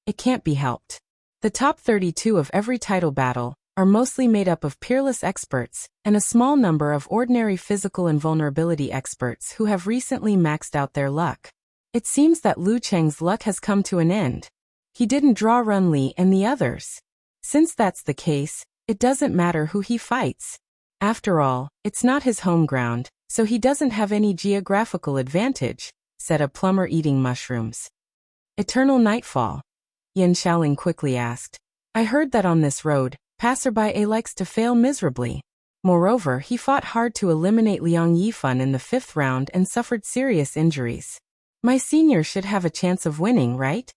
"It can't be helped." The top 32 of every title battle are mostly made up of peerless experts and a small number of ordinary physical invulnerability experts who have recently maxed out their luck. It seems that Lu Cheng's luck has come to an end. He didn't draw Run Li and the others. Since that's the case, it doesn't matter who he fights. After all, it's not his home ground, so he doesn't have any geographical advantage, said a plumber eating mushrooms. Eternal nightfall? Yin Shaoling quickly asked. I heard that on this road, passerby A likes to fail miserably. Moreover, he fought hard to eliminate Liang Yifan in the 5th round and suffered serious injuries. My senior should have a chance of winning, right?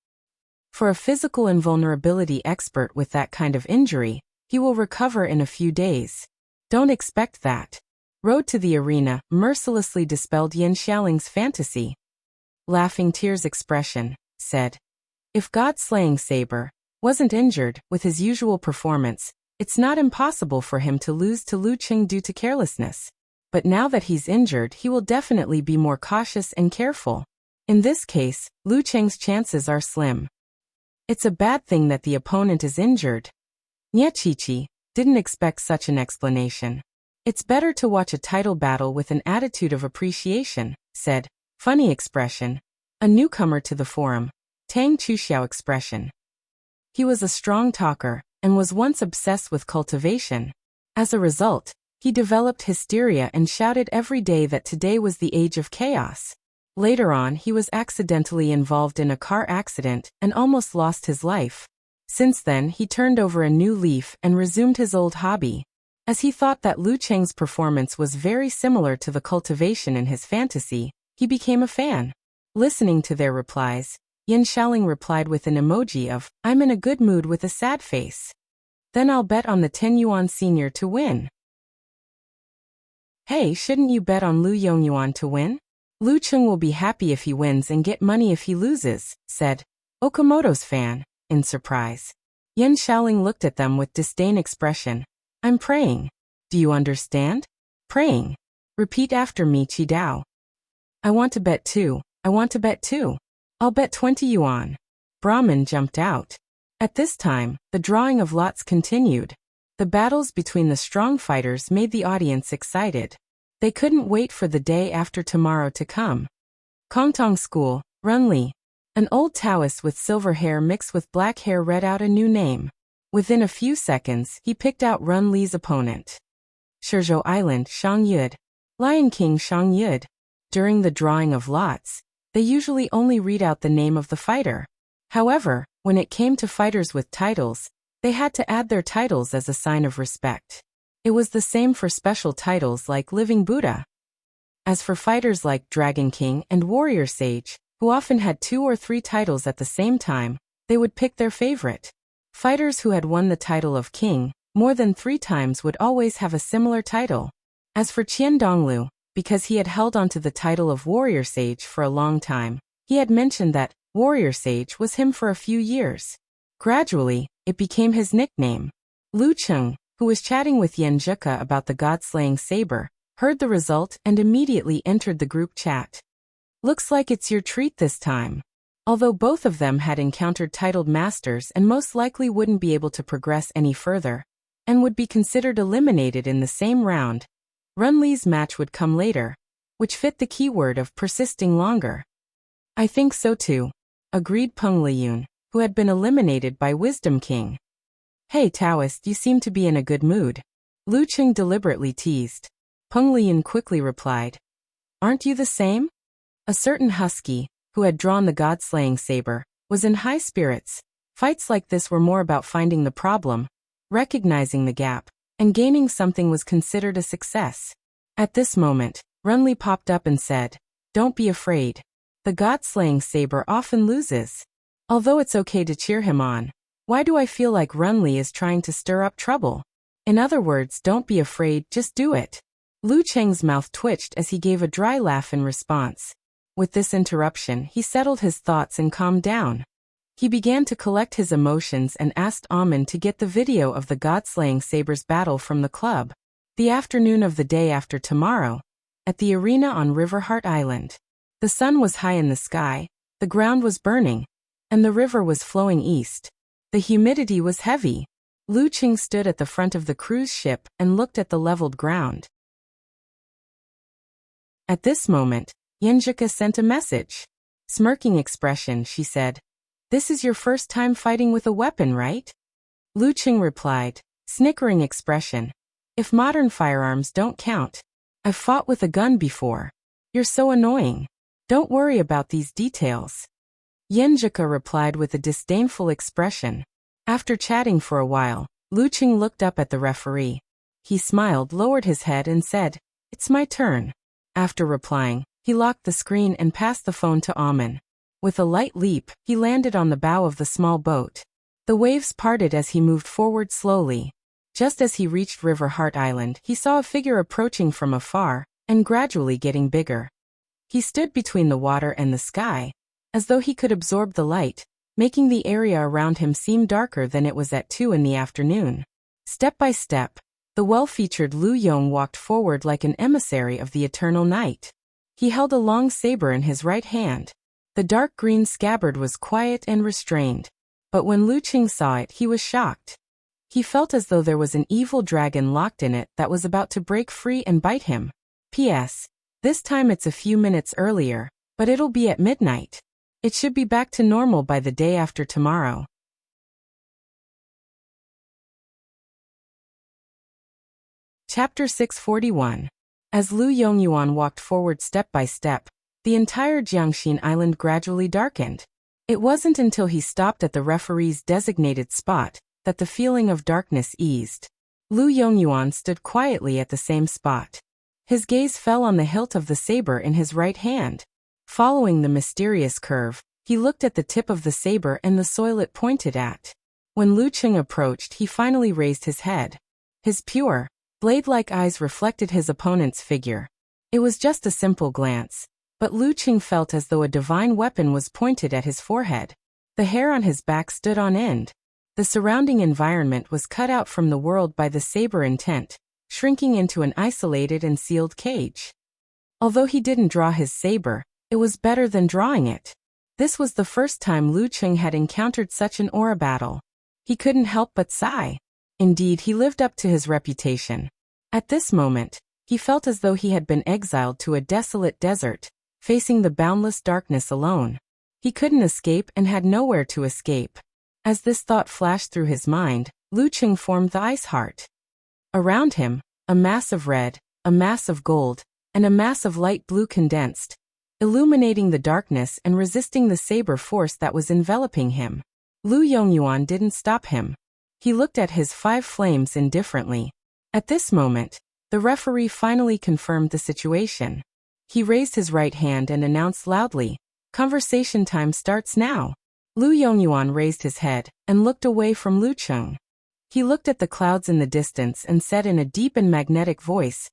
For a physical invulnerability expert with that kind of injury, he will recover in a few days. Don't expect that. Road to the arena mercilessly dispelled Yin Xiaoling's fantasy. Laughing tears expression, said. If God-slaying Saber wasn't injured with his usual performance, it's not impossible for him to lose to Lu Cheng due to carelessness. But now that he's injured, he will definitely be more cautious and careful. In this case, Lu Cheng's chances are slim. It's a bad thing that the opponent is injured. Niechichi didn't expect such an explanation. It's better to watch a title battle with an attitude of appreciation, said, funny expression, a newcomer to the forum, Tang Chuxiao expression. He was a strong talker and was once obsessed with cultivation. As a result, he developed hysteria and shouted every day that today was the age of chaos. Later on, he was accidentally involved in a car accident and almost lost his life. Since then, he turned over a new leaf and resumed his old hobby. As he thought that Lu Cheng's performance was very similar to the cultivation in his fantasy, he became a fan. Listening to their replies, Yin Shaoling replied with an emoji of, I'm in a good mood with a sad face. Then I'll bet on the 10 yuan senior to win. Hey, shouldn't you bet on Lu Yongyuan to win? Lu Cheng will be happy if he wins and get money if he loses, said Okamoto's fan, in surprise. Yin Shaoling looked at them with disdain expression. I'm praying. Do you understand? Praying. Repeat after me, Qidao. I want to bet too. I want to bet too. I'll bet 20 yuan. Brahmin jumped out. At this time, the drawing of lots continued. The battles between the strong fighters made the audience excited. They couldn't wait for the day after tomorrow to come. Kongtong School, Run Li. An old Taoist with silver hair mixed with black hair read out a new name. Within a few seconds, he picked out Run Li's opponent. Shizhou Island, Shang Yud. Lion King Shang Yud. During the drawing of lots, they usually only read out the name of the fighter. However, when it came to fighters with titles, they had to add their titles as a sign of respect. It was the same for special titles like Living Buddha. As for fighters like Dragon King and Warrior Sage, who often had 2 or 3 titles at the same time, they would pick their favorite. Fighters who had won the title of King more than 3 times would always have a similar title. As for Qian Donglu, because he had held onto the title of Warrior Sage for a long time, he had mentioned that Warrior Sage was him for a few years. Gradually, it became his nickname. Lu Cheng, who was chatting with Yen Zhika about the god-slaying saber, heard the result and immediately entered the group chat. Looks like it's your treat this time. Although both of them had encountered titled masters and most likely wouldn't be able to progress any further, and would be considered eliminated in the same round, Run Li's match would come later, which fit the keyword of persisting longer. I think so too, agreed Peng Liyun, who had been eliminated by Wisdom King. Hey Taoist, you seem to be in a good mood. Lu Cheng deliberately teased. Peng Liyun quickly replied. Aren't you the same? A certain husky, who had drawn the god-slaying saber, was in high spirits. Fights like this were more about finding the problem, recognizing the gap, and gaining something was considered a success. At this moment, Runli popped up and said, "Don't be afraid. The god-slaying saber often loses. Although it's okay to cheer him on, why do I feel like Runli is trying to stir up trouble? In other words, don't be afraid, just do it." Lu Cheng's mouth twitched as he gave a dry laugh in response. With this interruption, he settled his thoughts and calmed down. He began to collect his emotions and asked Amin to get the video of the god-slaying saber's battle from the club. The afternoon of the day after tomorrow, at the arena on Riverheart Island. The sun was high in the sky, the ground was burning, and the river was flowing east. The humidity was heavy. Lu Cheng stood at the front of the cruise ship and looked at the leveled ground. At this moment, Yenjika sent a message. Smirking expression, she said, "This is your first time fighting with a weapon, right?" Lu Cheng replied, snickering expression, "If modern firearms don't count. I've fought with a gun before. You're so annoying. Don't worry about these details." Yenjika replied with a disdainful expression. After chatting for a while, Lu Cheng looked up at the referee. He smiled, lowered his head and said, "It's my turn." After replying, he locked the screen and passed the phone to Amin. With a light leap, he landed on the bow of the small boat. The waves parted as he moved forward slowly. Just as he reached Riverheart Island, he saw a figure approaching from afar, and gradually getting bigger. He stood between the water and the sky, as though he could absorb the light, making the area around him seem darker than it was at 2 in the afternoon. Step by step, the well-featured Lu Yong walked forward like an emissary of the eternal night. He held a long saber in his right hand. The dark green scabbard was quiet and restrained, but when Lu Cheng saw it, he was shocked. He felt as though there was an evil dragon locked in it that was about to break free and bite him. P.S. This time it's a few minutes earlier, but it'll be at midnight. It should be back to normal by the day after tomorrow. Chapter 641. As Lu Yongyuan walked forward step by step, the entire Jiangxin Island gradually darkened. It wasn't until he stopped at the referee's designated spot that the feeling of darkness eased. Lu Yongyuan stood quietly at the same spot. His gaze fell on the hilt of the saber in his right hand. Following the mysterious curve, he looked at the tip of the saber and the soil it pointed at. When Lu Cheng approached, he finally raised his head. His pure, blade-like eyes reflected his opponent's figure. It was just a simple glance, but Lu Cheng felt as though a divine weapon was pointed at his forehead. The hair on his back stood on end. The surrounding environment was cut out from the world by the saber intent, shrinking into an isolated and sealed cage. Although he didn't draw his saber, it was better than drawing it. This was the first time Lu Cheng had encountered such an aura battle. He couldn't help but sigh. Indeed, he lived up to his reputation. At this moment, he felt as though he had been exiled to a desolate desert, facing the boundless darkness alone. He couldn't escape and had nowhere to escape. As this thought flashed through his mind, Lu Cheng formed the ice heart. Around him, a mass of red, a mass of gold, and a mass of light blue condensed, illuminating the darkness and resisting the saber force that was enveloping him. Lu Yongyuan didn't stop him. He looked at his 5 flames indifferently. At this moment, the referee finally confirmed the situation. He raised his right hand and announced loudly, "Conversation time starts now." Lu Yongyuan raised his head and looked away from Lu Cheng. He looked at the clouds in the distance and said in a deep and magnetic voice,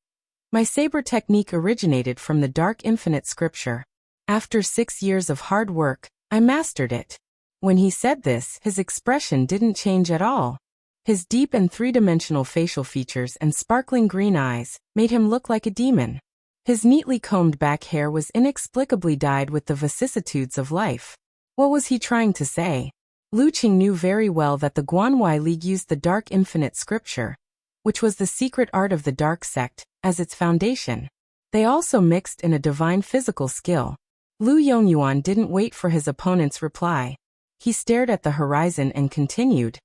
"My saber technique originated from the dark infinite scripture. After 6 years of hard work, I mastered it." When he said this, his expression didn't change at all. His deep and three-dimensional facial features and sparkling green eyes made him look like a demon. His neatly combed back hair was inexplicably dyed with the vicissitudes of life. What was he trying to say? Lu Cheng knew very well that the Guanwei League used the dark infinite scripture, which was the secret art of the dark sect, as its foundation. They also mixed in a divine physical skill. Lu Yongyuan didn't wait for his opponent's reply. He stared at the horizon and continued,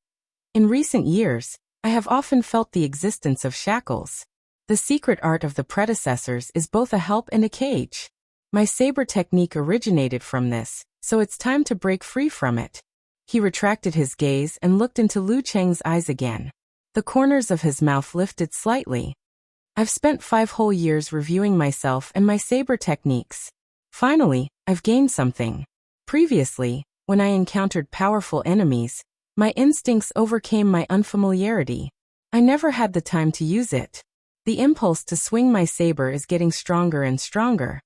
"In recent years, I have often felt the existence of shackles. The secret art of the predecessors is both a help and a cage. My saber technique originated from this, so it's time to break free from it. He retracted his gaze and looked into Lu Cheng's eyes again. The corners of his mouth lifted slightly. I've spent 5 whole years reviewing myself and my saber techniques. Finally, I've gained something. Previously, when I encountered powerful enemies, my instincts overcame my unfamiliarity. I never had the time to use it. The impulse to swing my saber is getting stronger and stronger.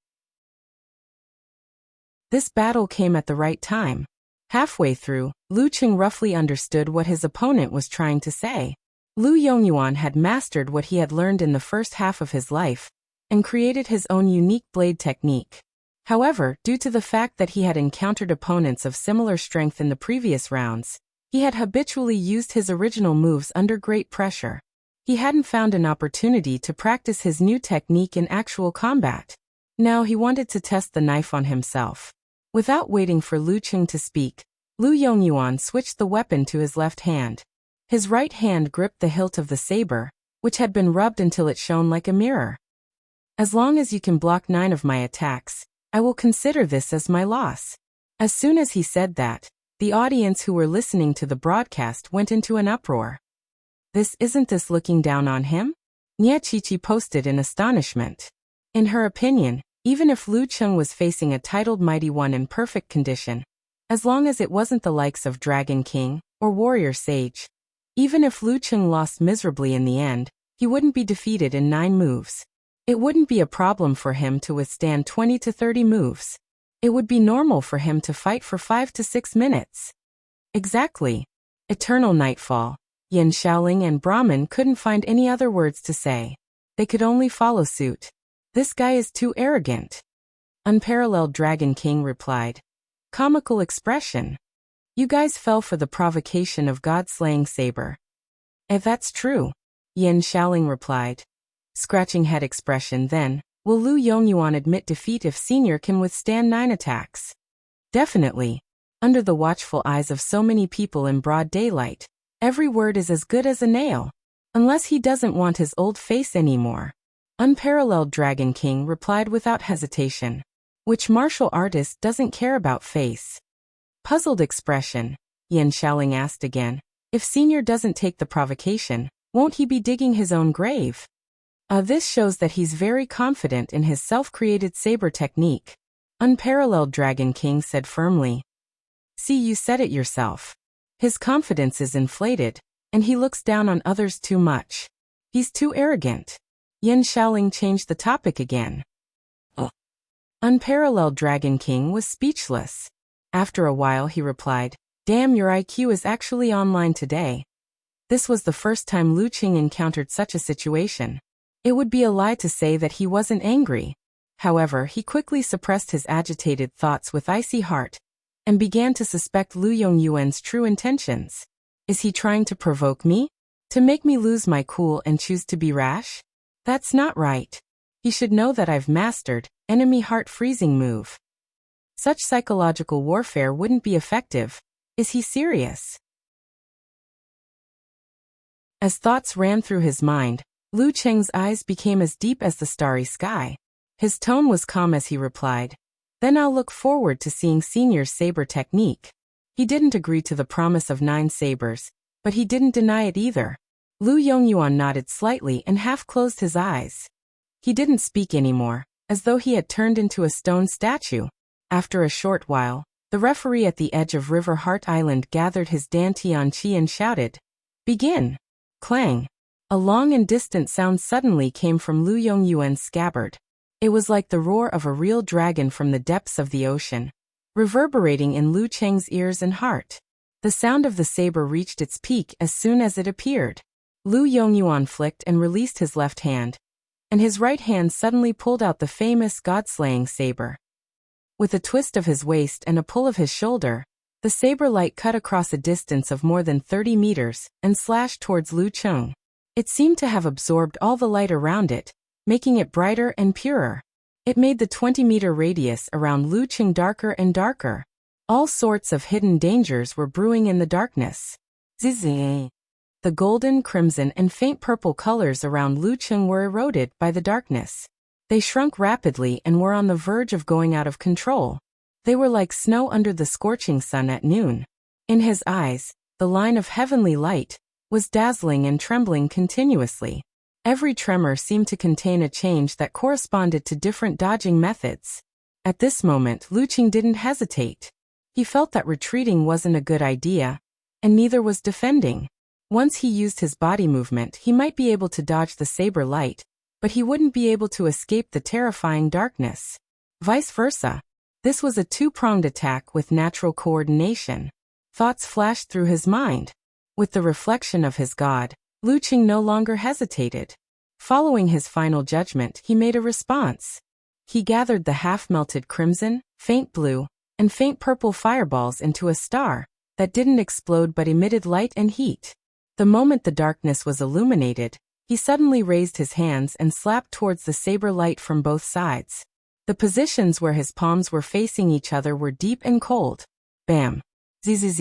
This battle came at the right time. Halfway through, Lu Cheng roughly understood what his opponent was trying to say. Lu Yongyuan had mastered what he had learned in the first half of his life, and created his own unique blade technique. However, due to the fact that he had encountered opponents of similar strength in the previous rounds, he had habitually used his original moves under great pressure. He hadn't found an opportunity to practice his new technique in actual combat. Now he wanted to test the knife on himself. Without waiting for Lu Cheng to speak, Lu Yongyuan switched the weapon to his left hand. His right hand gripped the hilt of the saber, which had been rubbed until it shone like a mirror. As long as you can block 9 of my attacks, I will consider this as my loss. As soon as he said that, the audience who were listening to the broadcast went into an uproar. Isn't this looking down on him? Nia Qiqi posted in astonishment. In her opinion, even if Lu Cheng was facing a titled Mighty One in perfect condition, as long as it wasn't the likes of Dragon King or Warrior Sage, even if Lu Cheng lost miserably in the end, he wouldn't be defeated in 9 moves. It wouldn't be a problem for him to withstand 20 to 30 moves. It would be normal for him to fight for 5 to 6 minutes. Exactly. Eternal Nightfall. Yin Shaoling and Brahmin couldn't find any other words to say. They could only follow suit. This guy is too arrogant. Unparalleled Dragon King replied. Comical expression. You guys fell for the provocation of God-slaying saber. If that's true, Yin Shaoling replied. Scratching head expression then, will Lu Yongyuan admit defeat if senior can withstand 9 attacks? Definitely. Under the watchful eyes of so many people in broad daylight, every word is as good as a nail. Unless he doesn't want his old face anymore. Unparalleled Dragon King replied without hesitation. Which martial artist doesn't care about face? Puzzled expression, Yin Shaoling asked again. If senior doesn't take the provocation, won't he be digging his own grave? This shows that he's very confident in his self-created saber technique. Unparalleled Dragon King said firmly. See, you said it yourself. His confidence is inflated, and he looks down on others too much. He's too arrogant. Yin Shaoling changed the topic again. Unparalleled Dragon King was speechless. After a while he replied, Damn, your IQ is actually online today. This was the first time Lu Cheng encountered such a situation. It would be a lie to say that he wasn't angry. However, he quickly suppressed his agitated thoughts with icy heart, and began to suspect Lu Yongyuan's true intentions. Is he trying to provoke me? To make me lose my cool and choose to be rash? That's not right. He should know that I've mastered enemy heart freezing move. Such psychological warfare wouldn't be effective. Is he serious? As thoughts ran through his mind, Lu Cheng's eyes became as deep as the starry sky. His tone was calm as he replied, Then I'll look forward to seeing senior's saber technique. He didn't agree to the promise of 9 sabers, but he didn't deny it either. Lu Yongyuan nodded slightly and half closed his eyes. He didn't speak anymore, as though he had turned into a stone statue. After a short while, the referee at the edge of River Heart Island gathered his Dantian Qi and shouted, Begin! Clang! A long and distant sound suddenly came from Lu Yongyuan's scabbard. It was like the roar of a real dragon from the depths of the ocean, reverberating in Lu Cheng's ears and heart. The sound of the saber reached its peak as soon as it appeared. Lu Yongyuan flicked and released his left hand, and his right hand suddenly pulled out the famous god-slaying saber. With a twist of his waist and a pull of his shoulder, the saber light cut across a distance of more than 30 meters and slashed towards Lu Cheng. It seemed to have absorbed all the light around it, making it brighter and purer. It made the 20-meter radius around Lu Cheng darker and darker. All sorts of hidden dangers were brewing in the darkness. Zzzz. The golden, crimson, and faint purple colors around Lu Cheng were eroded by the darkness. They shrunk rapidly and were on the verge of going out of control. They were like snow under the scorching sun at noon. In his eyes, the line of heavenly light was dazzling and trembling continuously. Every tremor seemed to contain a change that corresponded to different dodging methods. At this moment, Luqing didn't hesitate. He felt that retreating wasn't a good idea, and neither was defending. Once he used his body movement, he might be able to dodge the saber light, but he wouldn't be able to escape the terrifying darkness. Vice versa. This was a two-pronged attack with natural coordination. Thoughts flashed through his mind. With the reflection of his god, Luqing no longer hesitated. Following his final judgment, he made a response. He gathered the half-melted crimson, faint blue, and faint purple fireballs into a star that didn't explode but emitted light and heat. The moment the darkness was illuminated, he suddenly raised his hands and slapped towards the saber light from both sides. The positions where his palms were facing each other were deep and cold. Bam! Zzz.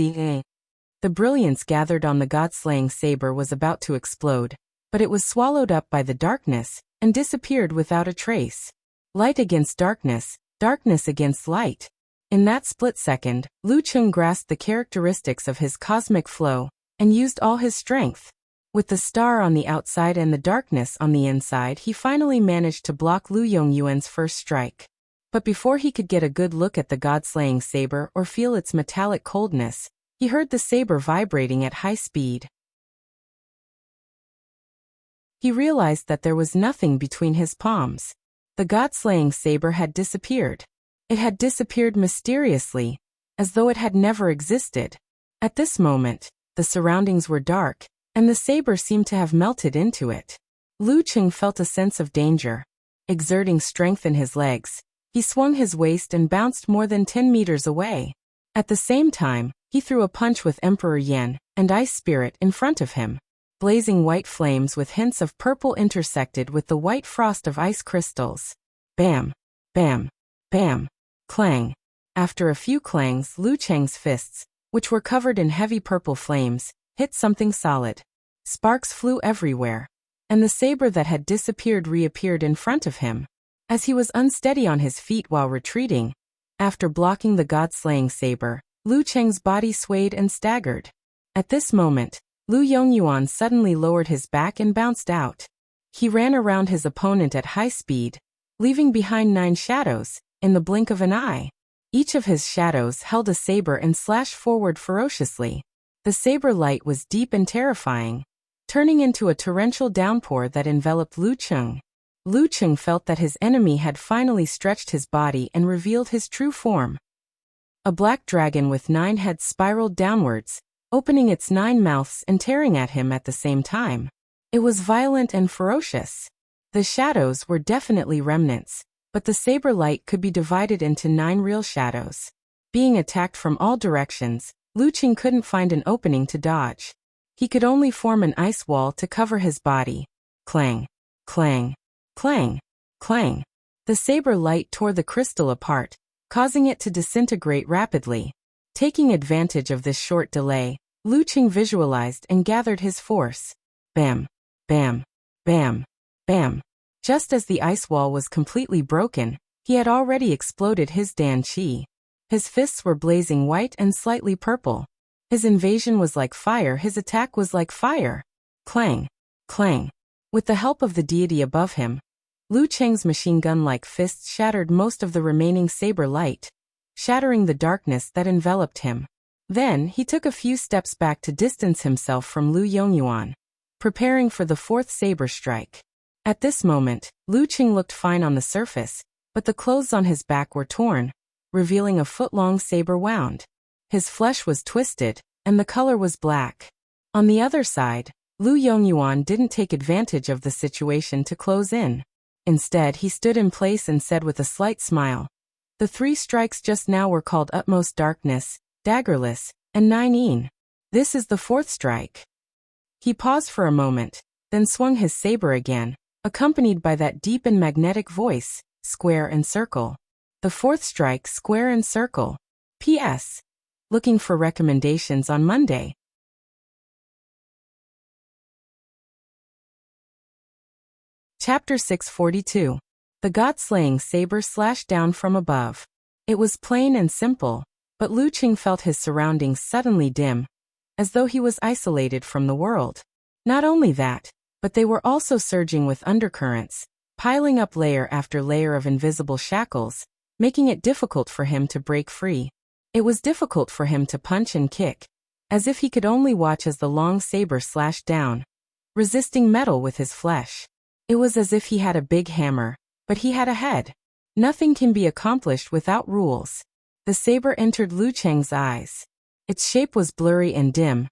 The brilliance gathered on the god-slaying saber was about to explode, but it was swallowed up by the darkness and disappeared without a trace. Light against darkness, darkness against light. In that split second, Luqing grasped the characteristics of his cosmic flow and used all his strength. With the star on the outside and the darkness on the inside, he finally managed to block Lu Yongyuan's first strike. But before he could get a good look at the god-slaying saber or feel its metallic coldness, he heard the saber vibrating at high speed. He realized that there was nothing between his palms. The god-slaying saber had disappeared. It had disappeared mysteriously, as though it had never existed. At this moment, the surroundings were dark, and the saber seemed to have melted into it. Luqing felt a sense of danger. Exerting strength in his legs, he swung his waist and bounced more than 10 meters away. At the same time, he threw a punch with Emperor Yan and Ice Spirit in front of him. Blazing white flames with hints of purple intersected with the white frost of ice crystals. Bam! Bam! Bam! Clang! After a few clangs, Luqing's fists, which were covered in heavy purple flames, hit something solid. Sparks flew everywhere, and the saber that had disappeared reappeared in front of him. As he was unsteady on his feet while retreating, after blocking the god-slaying saber, Luqing's body swayed and staggered. At this moment, Lu Yongyuan suddenly lowered his back and bounced out. He ran around his opponent at high speed, leaving behind 9 shadows, in the blink of an eye. Each of his shadows held a saber and slashed forward ferociously. The saber light was deep and terrifying, turning into a torrential downpour that enveloped Luqing. Luqing felt that his enemy had finally stretched his body and revealed his true form. A black dragon with 9 heads spiraled downwards, opening its 9 mouths and tearing at him at the same time. It was violent and ferocious. The shadows were definitely remnants, but the saber light could be divided into 9 real shadows. Being attacked from all directions, Luqing couldn't find an opening to dodge. He could only form an ice wall to cover his body. Clang! Clang! Clang! Clang! The saber light tore the crystal apart, causing it to disintegrate rapidly. Taking advantage of this short delay, Luqing visualized and gathered his force. Bam! Bam! Bam! Bam! Just as the ice wall was completely broken, he had already exploded his Dan Qi. His fists were blazing white and slightly purple. His invasion was like fire, his attack was like fire. Clang! Clang! With the help of the deity above him, Luqing's machine gun-like fists shattered most of the remaining saber light, shattering the darkness that enveloped him. Then, he took a few steps back to distance himself from Lu Yongyuan, preparing for the 4th saber strike. At this moment, Luqing looked fine on the surface, but the clothes on his back were torn, revealing a foot-long saber wound. His flesh was twisted, and the color was black. On the other side, Lu Yongyuan didn't take advantage of the situation to close in. Instead, he stood in place and said with a slight smile, "The 3 strikes just now were called Utmost Darkness, Daggerless, and 9-een. This is the 4th strike." He paused for a moment, then swung his saber again, accompanied by that deep and magnetic voice, "Square and circle." The 4th strike, square and circle. P.S. Looking for recommendations on Monday. Chapter 642. The god-slaying saber slashed down from above. It was plain and simple, but Lu Qing felt his surroundings suddenly dim, as though he was isolated from the world. Not only that, but they were also surging with undercurrents, piling up layer after layer of invisible shackles, making it difficult for him to break free. It was difficult for him to punch and kick, as if he could only watch as the long saber slashed down, resisting metal with his flesh. It was as if he had a big hammer, but he had a head. Nothing can be accomplished without rules. The saber entered Lu Cheng's eyes. Its shape was blurry and dim,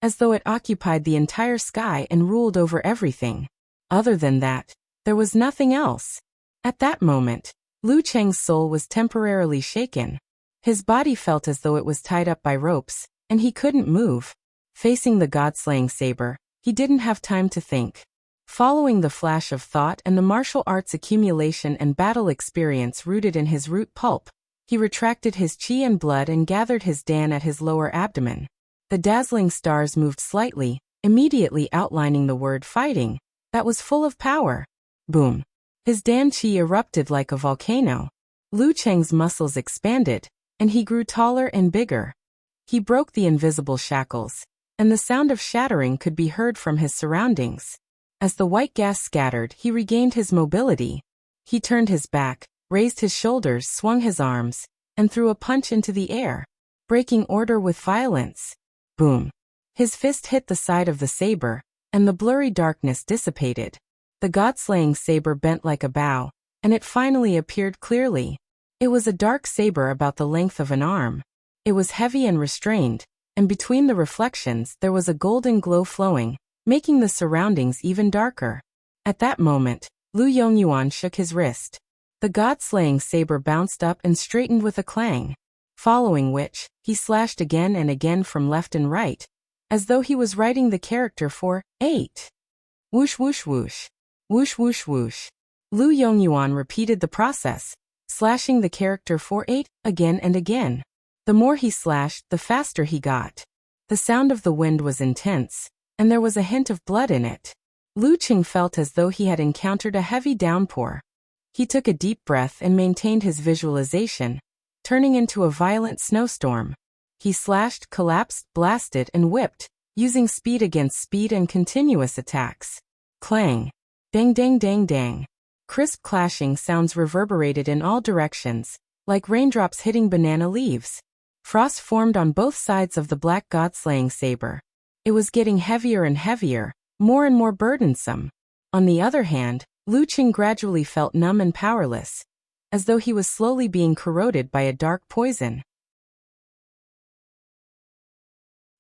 as though it occupied the entire sky and ruled over everything. Other than that, there was nothing else. At that moment, Lu Cheng's soul was temporarily shaken. His body felt as though it was tied up by ropes, and he couldn't move. Facing the god-slaying saber, he didn't have time to think. Following the flash of thought and the martial arts accumulation and battle experience rooted in his root pulp, he retracted his qi and blood and gathered his dan at his lower abdomen. The dazzling stars moved slightly, immediately outlining the word fighting, that was full of power. Boom. His dan qi erupted like a volcano. Lu Cheng's muscles expanded, and he grew taller and bigger. He broke the invisible shackles, and the sound of shattering could be heard from his surroundings. As the white gas scattered, he regained his mobility. He turned his back, raised his shoulders, swung his arms, and threw a punch into the air, breaking order with violence. Boom. His fist hit the side of the saber, and the blurry darkness dissipated. The god-slaying saber bent like a bow, and it finally appeared clearly. It was a dark saber about the length of an arm. It was heavy and restrained, and between the reflections there was a golden glow flowing, making the surroundings even darker. At that moment, Lu Yongyuan shook his wrist. The god-slaying saber bounced up and straightened with a clang, following which, he slashed again and again from left and right, as though he was writing the character for 8. Whoosh whoosh whoosh. Whoosh whoosh whoosh. Lu Yongyuan repeated the process, slashing the character for 8 again and again. The more he slashed, the faster he got. The sound of the wind was intense, and there was a hint of blood in it. Lu Qing felt as though he had encountered a heavy downpour. He took a deep breath and maintained his visualization, turning into a violent snowstorm. He slashed, collapsed, blasted, and whipped, using speed against speed and continuous attacks. Clang. Dang dang dang dang. Crisp clashing sounds reverberated in all directions, like raindrops hitting banana leaves. Frost formed on both sides of the black god-slaying saber. It was getting heavier and heavier, more and more burdensome. On the other hand, Lu Qing gradually felt numb and powerless, as though he was slowly being corroded by a dark poison.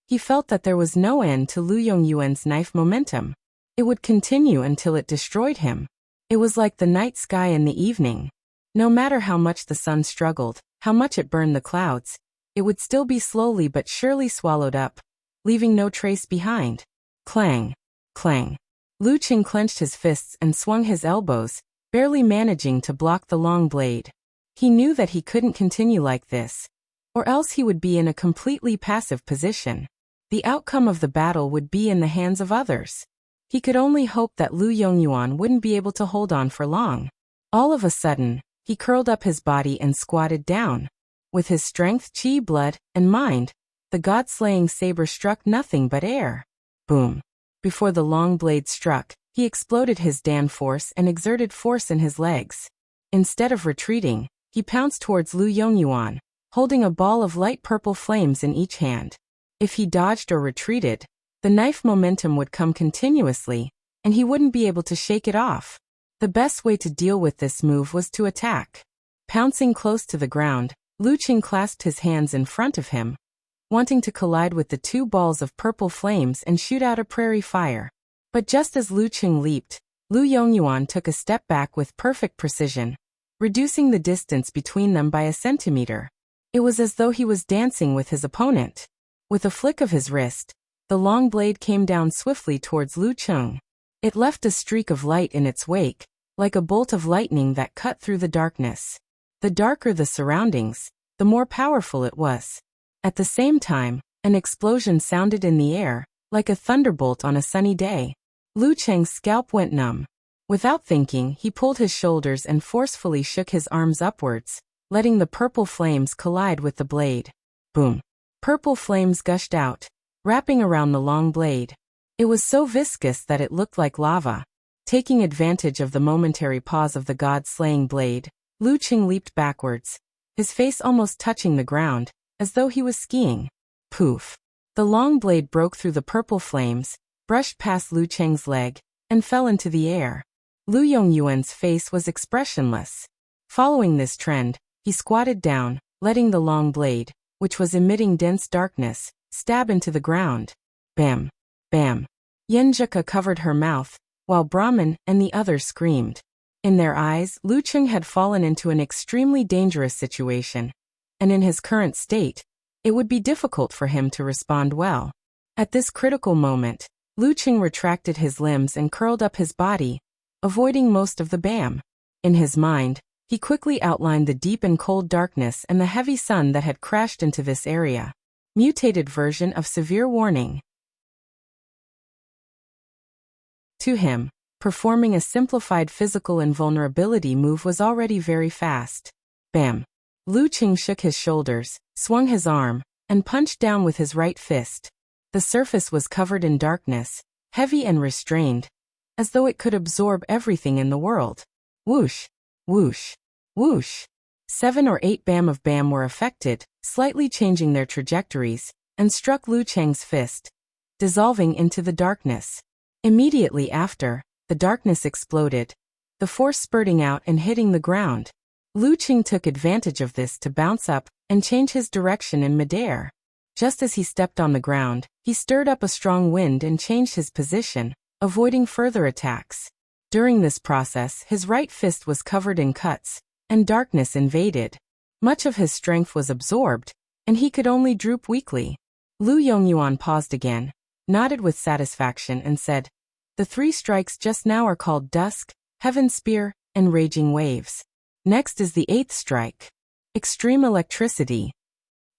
He felt that there was no end to Lu Yongyuan's knife momentum. It would continue until it destroyed him. It was like the night sky in the evening. No matter how much the sun struggled, how much it burned the clouds, it would still be slowly but surely swallowed up, leaving no trace behind. Clang. Clang. Lu Qing clenched his fists and swung his elbows, barely managing to block the long blade. He knew that he couldn't continue like this, or else he would be in a completely passive position. The outcome of the battle would be in the hands of others. He could only hope that Lu Yongyuan wouldn't be able to hold on for long. All of a sudden, he curled up his body and squatted down. With his strength, qi, blood, and mind, the god-slaying saber struck nothing but air. Boom. Before the long blade struck, he exploded his dan force and exerted force in his legs. Instead of retreating, he pounced towards Lu Yongyuan, holding a ball of light purple flames in each hand. If he dodged or retreated, the knife momentum would come continuously, and he wouldn't be able to shake it off. The best way to deal with this move was to attack. Pouncing close to the ground, Lu Qing clasped his hands in front of him, wanting to collide with the two balls of purple flames and shoot out a prairie fire. But just as Lu Qing leaped, Lu Yongyuan took a step back with perfect precision, reducing the distance between them by a centimeter. It was as though he was dancing with his opponent. With a flick of his wrist, the long blade came down swiftly towards Lu Qing. It left a streak of light in its wake, like a bolt of lightning that cut through the darkness. The darker the surroundings, the more powerful it was. At the same time, an explosion sounded in the air, like a thunderbolt on a sunny day. Lu Cheng's scalp went numb. Without thinking, he pulled his shoulders and forcefully shook his arms upwards, letting the purple flames collide with the blade. Boom! Purple flames gushed out, wrapping around the long blade. It was so viscous that it looked like lava. Taking advantage of the momentary pause of the god-slaying blade, Lu Qing leaped backwards, his face almost touching the ground, as though he was skiing. Poof! The long blade broke through the purple flames, brushed past Lu Cheng's leg, and fell into the air. Lu Yongyuan's face was expressionless. Following this trend, he squatted down, letting the long blade, which was emitting dense darkness, stab into the ground. Bam! Bam! Yenjika covered her mouth, while Brahman and the others screamed. In their eyes, Lu Cheng had fallen into an extremely dangerous situation, and in his current state, it would be difficult for him to respond well. At this critical moment, Lu Cheng retracted his limbs and curled up his body, avoiding most of the bam. In his mind, he quickly outlined the deep and cold darkness and the heavy sun that had crashed into this area. Mutated version of severe warning. To him, performing a simplified physical invulnerability move was already very fast. Bam! Lu Qing shook his shoulders, swung his arm, and punched down with his right fist. The surface was covered in darkness, heavy and restrained, as though it could absorb everything in the world. Whoosh! Whoosh! Whoosh! 7 or 8 bam of bam were affected, slightly changing their trajectories, and struck Lu Cheng's fist, dissolving into the darkness. Immediately after, the darkness exploded, the force spurting out and hitting the ground. Lu Qing took advantage of this to bounce up and change his direction in midair. Just as he stepped on the ground, he stirred up a strong wind and changed his position, avoiding further attacks. During this process, his right fist was covered in cuts, and darkness invaded. Much of his strength was absorbed, and he could only droop weakly. Lu Yongyuan paused again, nodded with satisfaction and said, "The 3 strikes just now are called Dusk, Heaven Spear, and Raging Waves. Next is the 8th strike. Extreme Electricity."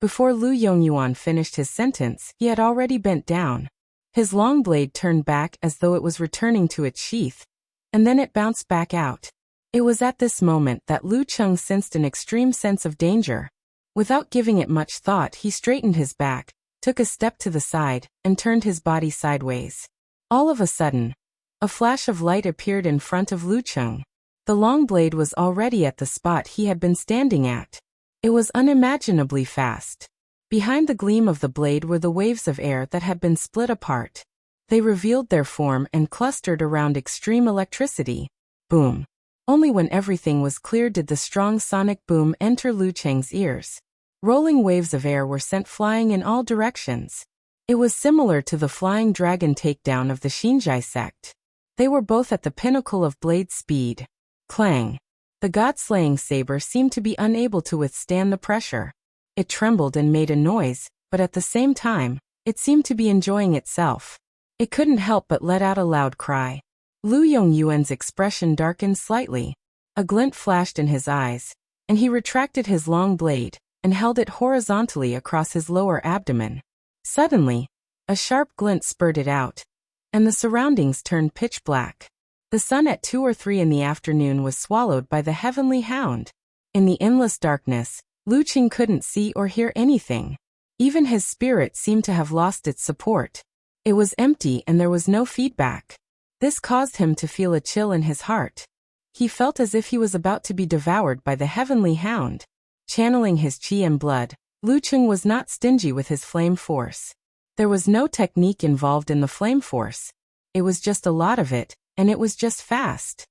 Before Lu Yongyuan finished his sentence, he had already bent down. His long blade turned back as though it was returning to its sheath, and then it bounced back out. It was at this moment that Lu Cheng sensed an extreme sense of danger. Without giving it much thought, he straightened his back, took a step to the side, and turned his body sideways. All of a sudden, a flash of light appeared in front of Lu Cheng. The long blade was already at the spot he had been standing at. It was unimaginably fast. Behind the gleam of the blade were the waves of air that had been split apart. They revealed their form and clustered around extreme electricity. Boom! Only when everything was clear did the strong sonic boom enter Lu Cheng's ears. Rolling waves of air were sent flying in all directions. It was similar to the flying dragon takedown of the Xinjai sect. They were both at the pinnacle of blade speed. Clang! The god-slaying saber seemed to be unable to withstand the pressure. It trembled and made a noise, but at the same time, it seemed to be enjoying itself. It couldn't help but let out a loud cry. Lu Yongyuan's expression darkened slightly. A glint flashed in his eyes, and he retracted his long blade and held it horizontally across his lower abdomen. Suddenly, a sharp glint spurted out, and the surroundings turned pitch black. The sun at 2 or 3 in the afternoon was swallowed by the heavenly hound. In the endless darkness, Lu Qing couldn't see or hear anything. Even his spirit seemed to have lost its support. It was empty and there was no feedback. This caused him to feel a chill in his heart. He felt as if he was about to be devoured by the heavenly hound. Channeling his qi and blood, Lu Qing was not stingy with his flame force. There was no technique involved in the flame force. It was just a lot of it, and it was just fast.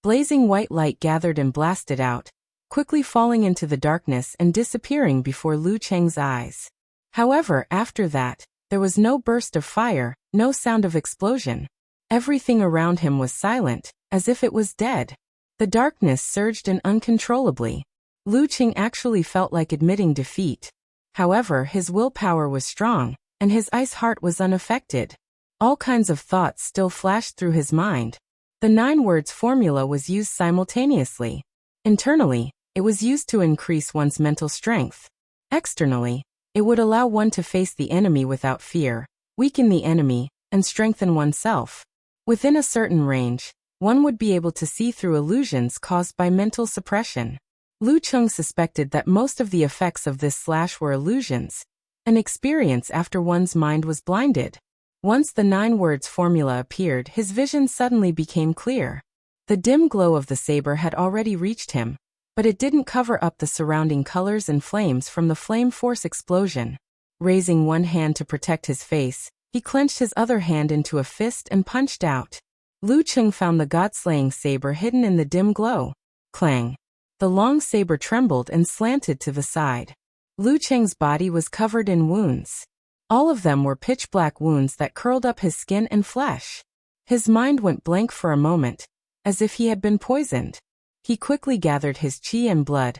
Blazing white light gathered and blasted out, quickly falling into the darkness and disappearing before Lu Cheng's eyes. However, after that, there was no burst of fire, no sound of explosion. Everything around him was silent, as if it was dead. The darkness surged in uncontrollably. Lu Qing actually felt like admitting defeat. However, his willpower was strong, and his ice heart was unaffected. All kinds of thoughts still flashed through his mind. The 9 words formula was used simultaneously. Internally, it was used to increase one's mental strength. Externally, it would allow one to face the enemy without fear, weaken the enemy, and strengthen oneself. Within a certain range, one would be able to see through illusions caused by mental suppression. Lu Cheng suspected that most of the effects of this slash were illusions, an experience after one's mind was blinded. Once the 9 words formula appeared, his vision suddenly became clear. The dim glow of the saber had already reached him, but it didn't cover up the surrounding colors and flames from the flame force explosion. Raising one hand to protect his face, he clenched his other hand into a fist and punched out. Lu Cheng found the god-slaying saber hidden in the dim glow. Clang! The long saber trembled and slanted to the side. Lu Cheng's body was covered in wounds. All of them were pitch-black wounds that curled up his skin and flesh. His mind went blank for a moment, as if he had been poisoned. He quickly gathered his qi and blood,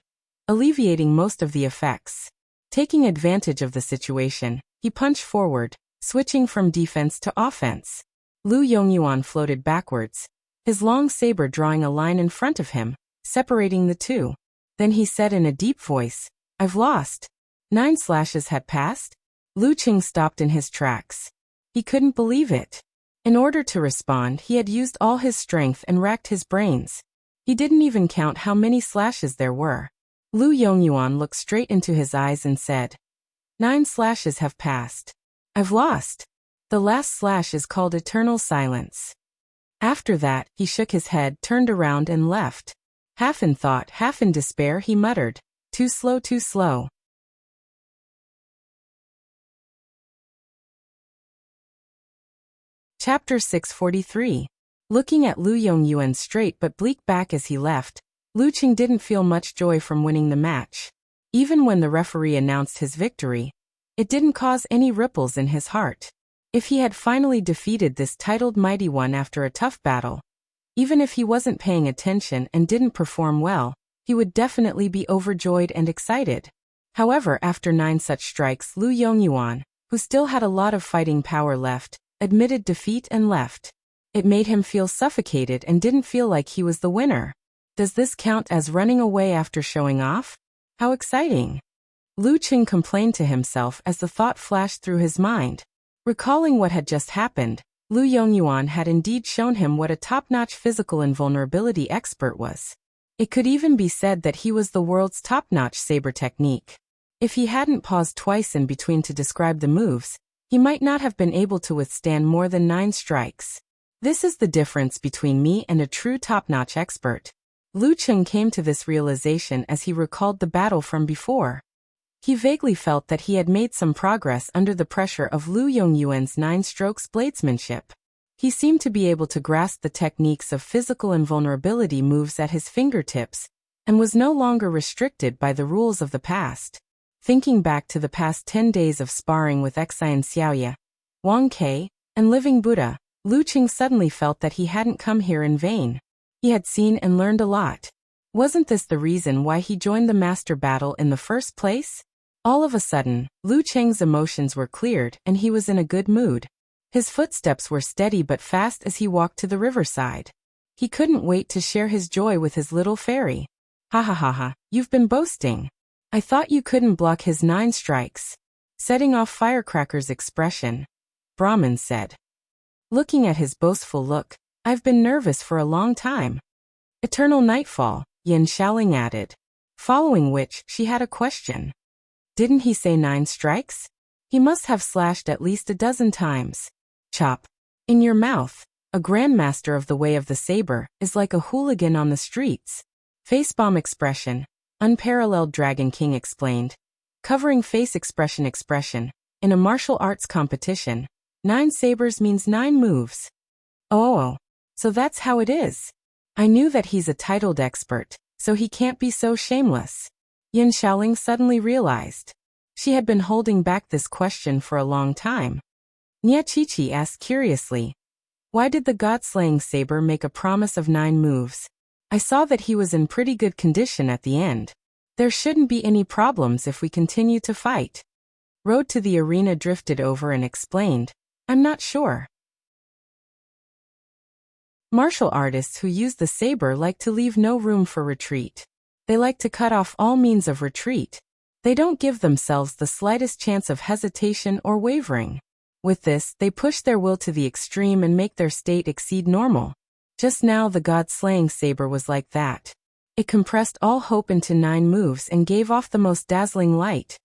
alleviating most of the effects. Taking advantage of the situation, he punched forward, switching from defense to offense. Lu Yongyuan floated backwards, his long saber drawing a line in front of him, separating the two. Then he said in a deep voice, "I've lost." 9 slashes had passed? Lu Cheng stopped in his tracks. He couldn't believe it. In order to respond, he had used all his strength and racked his brains. He didn't even count how many slashes there were. Lu Yongyuan looked straight into his eyes and said, "9 slashes have passed. I've lost. The last slash is called Eternal Silence." After that, he shook his head, turned around and left. Half in thought, half in despair, he muttered, "Too slow, too slow." Chapter 643. Looking at Lu Yongyuan's straight but bleak back as he left, Lu Cheng didn't feel much joy from winning the match. Even when the referee announced his victory, it didn't cause any ripples in his heart. If he had finally defeated this titled mighty one after a tough battle, even if he wasn't paying attention and didn't perform well, he would definitely be overjoyed and excited. However, after 9 such strikes, Lu Yongyuan, who still had a lot of fighting power left, admitted defeat and left. It made him feel suffocated and didn't feel like he was the winner. Does this count as running away after showing off? How exciting! Lu Cheng complained to himself as the thought flashed through his mind. Recalling what had just happened, Lu Yongyuan had indeed shown him what a top-notch physical invulnerability expert was. It could even be said that he was the world's top-notch saber technique. If he hadn't paused twice in between to describe the moves, he might not have been able to withstand more than 9 strikes. This is the difference between me and a true top-notch expert. Lu Cheng came to this realization as he recalled the battle from before. He vaguely felt that he had made some progress under the pressure of Lu Yongyuan's 9 strokes bladesmanship. He seemed to be able to grasp the techniques of physical invulnerability moves at his fingertips, and was no longer restricted by the rules of the past. Thinking back to the past 10 days of sparring with Xian Xiaoye, Wang Ke, and Living Buddha, Lu Cheng suddenly felt that he hadn't come here in vain. He had seen and learned a lot. Wasn't this the reason why he joined the master battle in the first place? All of a sudden, Lu Cheng's emotions were cleared and he was in a good mood. His footsteps were steady but fast as he walked to the riverside. He couldn't wait to share his joy with his little fairy. "Ha ha ha ha, you've been boasting. I thought you couldn't block his 9 strikes." Setting off firecrackers expression, Brahman said. Looking at his boastful look, "I've been nervous for a long time." "Eternal nightfall," Yin Shaoling added. Following which, she had a question. Didn't he say 9 strikes? He must have slashed at least a dozen times. Chop. In your mouth. A grandmaster of the way of the saber is like a hooligan on the streets. Facebomb expression. Unparalleled Dragon King explained. Covering face expression. In a martial arts competition, 9 sabers means 9 moves. Oh, so that's how it is. I knew that he's a titled expert, so he can't be so shameless. Yin Shaoling suddenly realized. She had been holding back this question for a long time. Nia Chichi asked curiously, "Why did the god-slaying saber make a promise of 9 moves? I saw that he was in pretty good condition at the end. There shouldn't be any problems if we continue to fight." Road to the arena drifted over and explained, "I'm not sure." Martial artists who use the saber like to leave no room for retreat. They like to cut off all means of retreat. They don't give themselves the slightest chance of hesitation or wavering. With this, they push their will to the extreme and make their state exceed normal. Just now the god-slaying saber was like that. It compressed all hope into 9 moves and gave off the most dazzling light.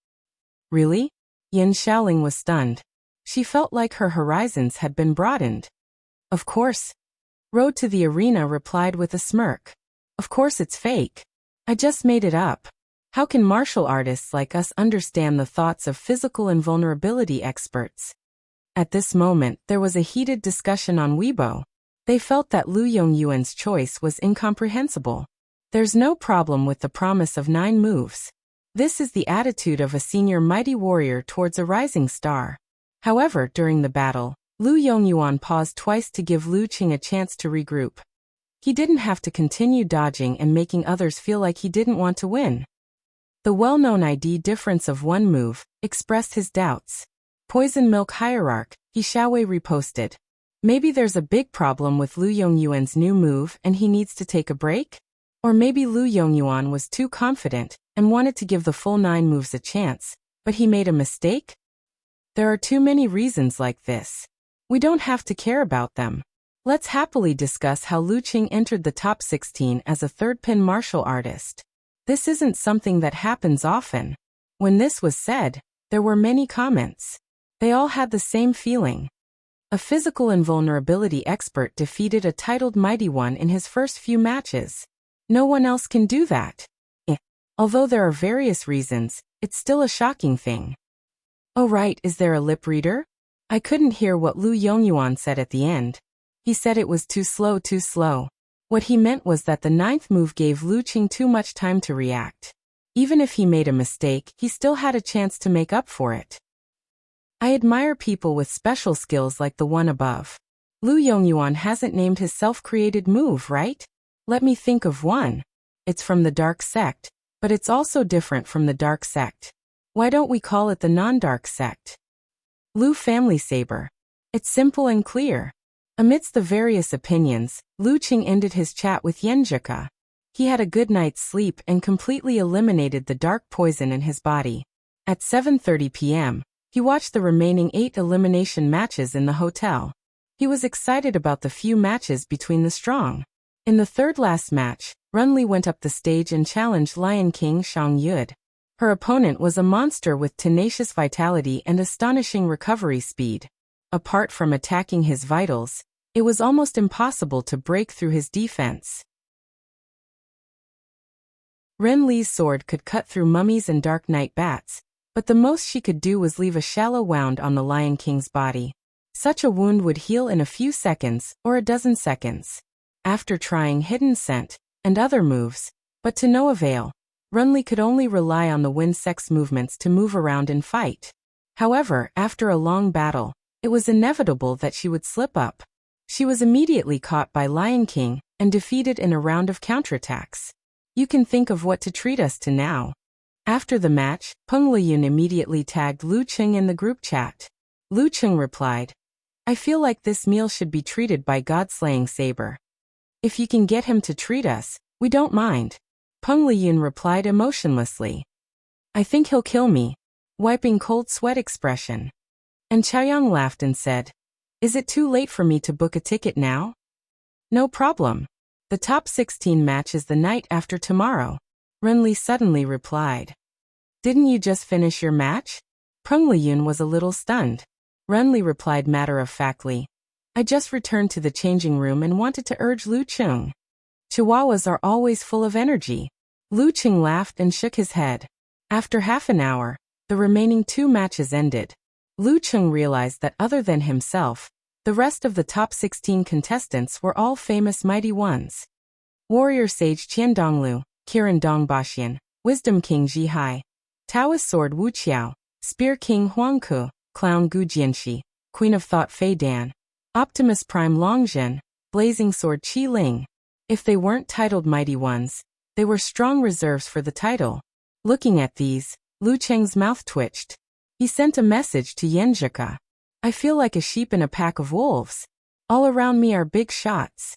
Really? Yin Xiaoling was stunned. She felt like her horizons had been broadened. Of course. Road to the Arena replied with a smirk. Of course it's fake. I just made it up. How can martial artists like us understand the thoughts of physical invulnerability experts? At this moment, there was a heated discussion on Weibo. They felt that Lu Yongyuan's choice was incomprehensible. There's no problem with the promise of 9 moves. This is the attitude of a senior mighty warrior towards a rising star. However, during the battle, Lu Yongyuan paused twice to give Lu Qing a chance to regroup. He didn't have to continue dodging and making others feel like he didn't want to win. The well-known ID difference of 1 move expressed his doubts. Poison Milk Hierarch, He Xiaowei reposted. Maybe there's a big problem with Lu Yongyuan's new move and he needs to take a break? Or maybe Lu Yongyuan was too confident and wanted to give the full 9 moves a chance, but he made a mistake? There are too many reasons like this. We don't have to care about them. Let's happily discuss how Lu Qing entered the top 16 as a third-pin martial artist. This isn't something that happens often. When this was said, there were many comments. They all had the same feeling. A physical invulnerability expert defeated a titled mighty one in his first few matches. No one else can do that. Although there are various reasons, it's still a shocking thing. Oh right, is there a lip reader? I couldn't hear what Lu Yongyuan said at the end. He said it was too slow. What he meant was that the 9th move gave Lu Qing too much time to react. Even if he made a mistake, he still had a chance to make up for it. I admire people with special skills like the one above. Lu Yongyuan hasn't named his self-created move, right? Let me think of one. It's from the Dark Sect, but it's also different from the Dark Sect. Why don't we call it the non-Dark Sect? Lu Family Saber. It's simple and clear. Amidst the various opinions, Lu Qing ended his chat with Yenjika. He had a good night's sleep and completely eliminated the dark poison in his body. At 7:30 p.m., he watched the remaining 8 elimination matches in the hotel. He was excited about the few matches between the strong. In the third last match, Runli went up the stage and challenged Lion King Shang Yud. Her opponent was a monster with tenacious vitality and astonishing recovery speed. Apart from attacking his vitals, it was almost impossible to break through his defense. Ren Li's sword could cut through mummies and dark night bats, but the most she could do was leave a shallow wound on the Lion King's body. Such a wound would heal in a few seconds or a dozen seconds. After trying Hidden Scent and other moves, but to no avail, Runli could only rely on the wind sex movements to move around and fight. However, after a long battle, it was inevitable that she would slip up. She was immediately caught by Lion King and defeated in a round of counterattacks. You can think of what to treat us to now. After the match, Peng Liyun immediately tagged Lu Qing in the group chat. Lu Qing replied, I feel like this meal should be treated by God-slaying saber. If you can get him to treat us, we don't mind. Peng Liyun replied emotionlessly. I think he'll kill me. Wiping cold sweat expression. And Chaoyang laughed and said, Is it too late for me to book a ticket now? No problem. The top 16 match is the night after tomorrow. Renli suddenly replied. Didn't you just finish your match? Peng Liyun was a little stunned. Renli replied matter-of-factly. I just returned to the changing room and wanted to urge Lu Qing. Chihuahuas are always full of energy. Lu Qing laughed and shook his head. After half an hour, the remaining 2 matches ended. Lu Qing realized that other than himself, the rest of the top 16 contestants were all famous mighty ones. Warrior Sage Qian Donglu, Kiran Dongbaxian, Wisdom King Zhihai, Taoist Sword Wuxiao, Spear King Huangku, Clown Gu Jianxi, Queen of Thought Fei Dan, Optimus Prime Longjin, Blazing Sword Qi Ling. If they weren't titled mighty ones, they were strong reserves for the title. Looking at these, Lu Cheng's mouth twitched. He sent a message to Yenjika. I feel like a sheep in a pack of wolves. All around me are big shots.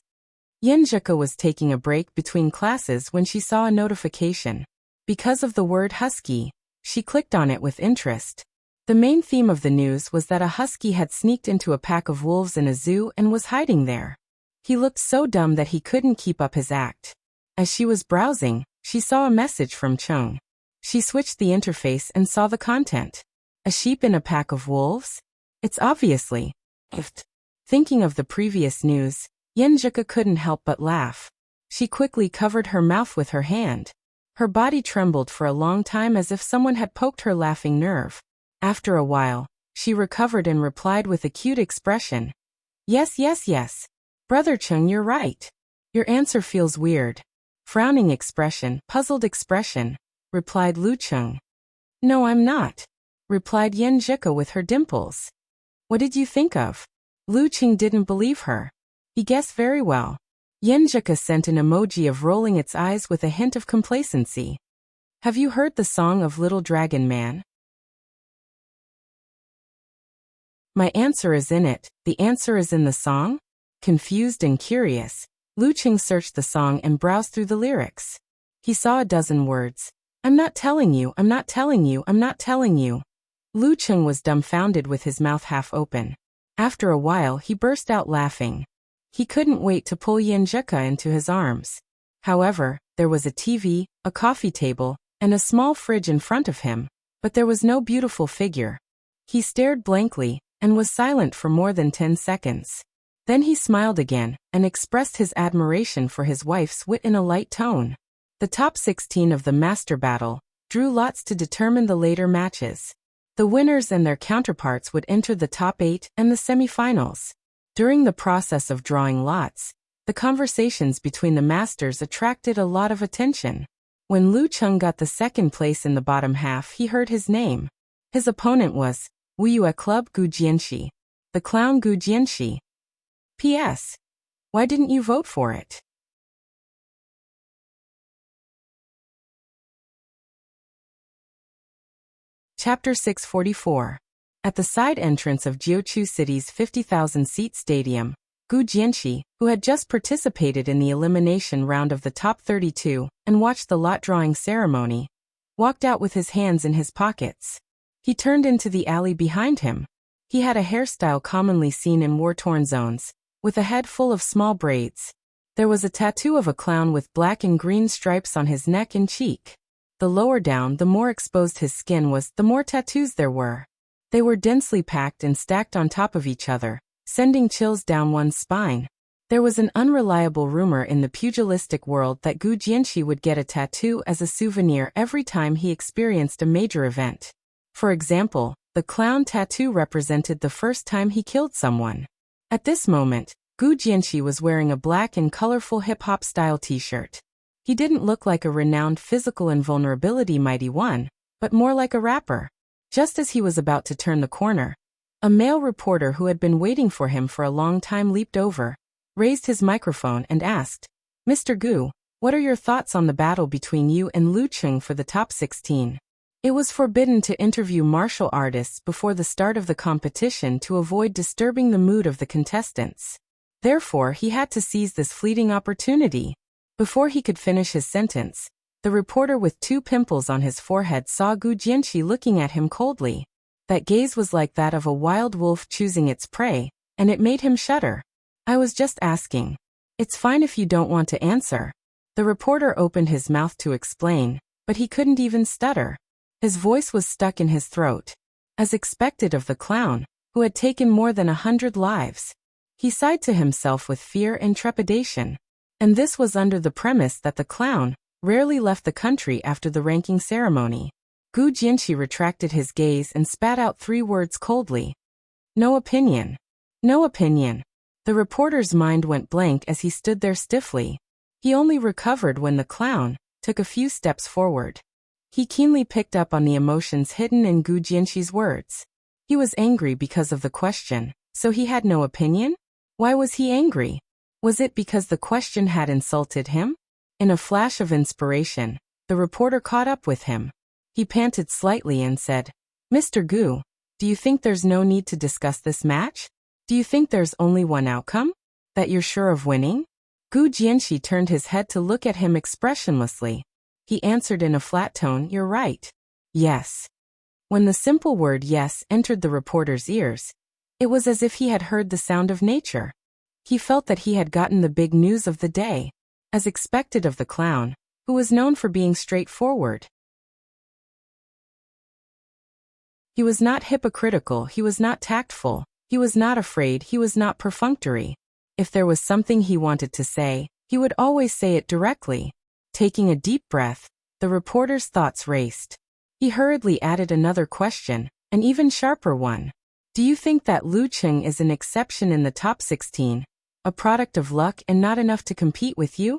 Yenjika was taking a break between classes when she saw a notification. Because of the word husky, she clicked on it with interest. The main theme of the news was that a husky had sneaked into a pack of wolves in a zoo and was hiding there. He looked so dumb that he couldn't keep up his act. As she was browsing, she saw a message from Chung. She switched the interface and saw the content. A sheep in a pack of wolves? It's obviously IFT. Thinking of the previous news, Yenjika couldn't help but laugh. She quickly covered her mouth with her hand. Her body trembled for a long time as if someone had poked her laughing nerve. After a while, she recovered and replied with a cute expression. Yes, yes, yes. Brother Chung, you're right. Your answer feels weird. Frowning expression, puzzled expression, replied Lu Chung. No, I'm not, replied Yenjika with her dimples. What did you think of? Lu Chung didn't believe her. He guessed very well. Yenjika sent an emoji of rolling its eyes with a hint of complacency. Have you heard the song of Little Dragon Man? My answer is in it. The answer is in the song? Confused and curious, Lu Chung searched the song and browsed through the lyrics. He saw a dozen words. I'm not telling you, I'm not telling you, I'm not telling you. Lu Chung was dumbfounded with his mouth half open. After a while he burst out laughing. He couldn't wait to pull Yenjika into his arms. However, there was a TV, a coffee table, and a small fridge in front of him, but there was no beautiful figure. He stared blankly, and was silent for more than 10 seconds. Then he smiled again, and expressed his admiration for his wife's wit in a light tone. The top 16 of the Master Battle drew lots to determine the later matches. The winners and their counterparts would enter the top 8 and the semifinals. During the process of drawing lots, the conversations between the masters attracted a lot of attention. When Lu Chung got the second place in the bottom half, he heard his name. His opponent was Wuxia Club Gu Jianxi, the clown Gu Jianxi. P.S. Why didn't you vote for it? Chapter 644. At the side entrance of Jiuqiu City's 50,000-seat stadium, Gu Jianxi, who had just participated in the elimination round of the top 32 and watched the lot-drawing ceremony, walked out with his hands in his pockets. He turned into the alley behind him. He had a hairstyle commonly seen in war-torn zones, with a head full of small braids. There was a tattoo of a clown with black and green stripes on his neck and cheek. The lower down, the more exposed his skin was, the more tattoos there were. They were densely packed and stacked on top of each other, sending chills down one's spine. There was an unreliable rumor in the pugilistic world that Gu Jianxi would get a tattoo as a souvenir every time he experienced a major event. For example, the clown tattoo represented the first time he killed someone. At this moment, Gu Jianxi was wearing a black and colorful hip-hop style t-shirt. He didn't look like a renowned physical invulnerability mighty one, but more like a rapper. Just as he was about to turn the corner, a male reporter who had been waiting for him for a long time leaped over, raised his microphone and asked, Mr. Gu, what are your thoughts on the battle between you and Lu Chung for the top 16? It was forbidden to interview martial artists before the start of the competition to avoid disturbing the mood of the contestants. Therefore, he had to seize this fleeting opportunity. Before he could finish his sentence, the reporter with 2 pimples on his forehead saw Gu Jianxi looking at him coldly. That gaze was like that of a wild wolf choosing its prey, and it made him shudder. I was just asking. It's fine if you don't want to answer. The reporter opened his mouth to explain, but he couldn't even stutter. His voice was stuck in his throat. As expected of the clown, who had taken more than 100 lives. He sighed to himself with fear and trepidation. And this was under the premise that the clown rarely left the country after the ranking ceremony. Gu Jianxi retracted his gaze and spat out 3 words coldly. No opinion. No opinion. The reporter's mind went blank as he stood there stiffly. He only recovered when the clown took a few steps forward. He keenly picked up on the emotions hidden in Gu Jianxi's words. He was angry because of the question, so he had no opinion? Why was he angry? Was it because the question had insulted him? In a flash of inspiration, the reporter caught up with him. He panted slightly and said, Mr. Gu, do you think there's no need to discuss this match? Do you think there's only one outcome? That you're sure of winning? Gu Jianxi turned his head to look at him expressionlessly. He answered in a flat tone, You're right. Yes. When the simple word yes entered the reporter's ears, it was as if he had heard the sound of nature. He felt that he had gotten the big news of the day, as expected of the clown, who was known for being straightforward. He was not hypocritical, he was not tactful, he was not afraid, he was not perfunctory. If there was something he wanted to say, he would always say it directly. Taking a deep breath, the reporter's thoughts raced. He hurriedly added another question, an even sharper one. Do you think that Lu Cheng is an exception in the top 16, a product of luck and not enough to compete with you?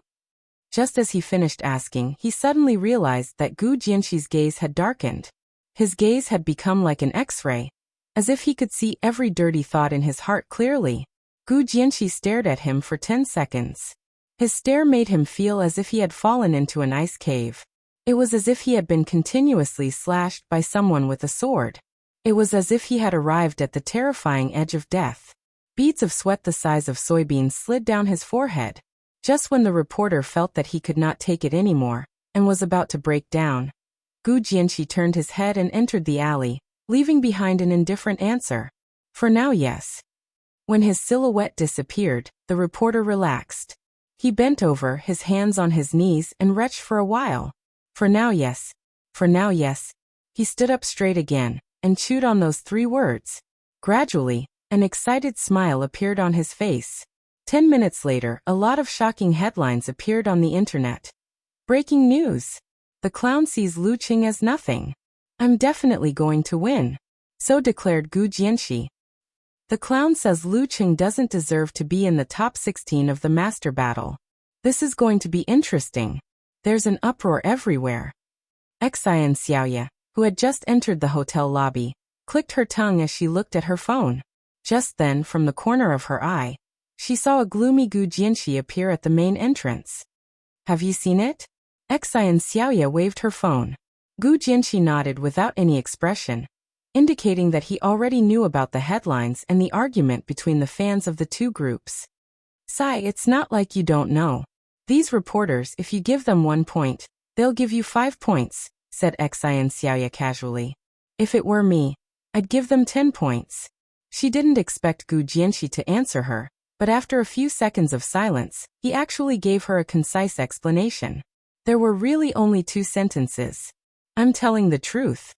Just as he finished asking, he suddenly realized that Gu Jianxi's gaze had darkened. His gaze had become like an X-ray, as if he could see every dirty thought in his heart clearly. Gu Jianxi stared at him for 10 seconds. His stare made him feel as if he had fallen into an ice cave. It was as if he had been continuously slashed by someone with a sword. It was as if he had arrived at the terrifying edge of death. Beads of sweat the size of soybeans slid down his forehead. Just when the reporter felt that he could not take it anymore, and was about to break down, Gu Jianxi turned his head and entered the alley, leaving behind an indifferent answer. For now, yes. When his silhouette disappeared, the reporter relaxed. He bent over, his hands on his knees, and retched for a while. For now, yes. For now, yes. He stood up straight again, and chewed on those 3 words. Gradually, an excited smile appeared on his face. 10 minutes later, a lot of shocking headlines appeared on the internet. Breaking news. The clown sees Lu Cheng as nothing. I'm definitely going to win. So declared Gu Jianxi. The clown says Lu Cheng doesn't deserve to be in the top 16 of the master battle. This is going to be interesting. There's an uproar everywhere. Xian Xiaoya, who had just entered the hotel lobby, clicked her tongue as she looked at her phone. Just then, from the corner of her eye, she saw a gloomy Gu Jianxi appear at the main entrance. Have you seen it? Xian Xiaoya waved her phone. Gu Jianxi nodded without any expression, indicating that he already knew about the headlines and the argument between the fans of the 2 groups. Sai, it's not like you don't know. These reporters, if you give them 1 point, they'll give you 5 points, said Xian Xiaoya casually. If it were me, I'd give them 10 points. She didn't expect Gu Jianxi to answer her, but after a few seconds of silence, he actually gave her a concise explanation. There were really only 2 sentences. I'm telling the truth.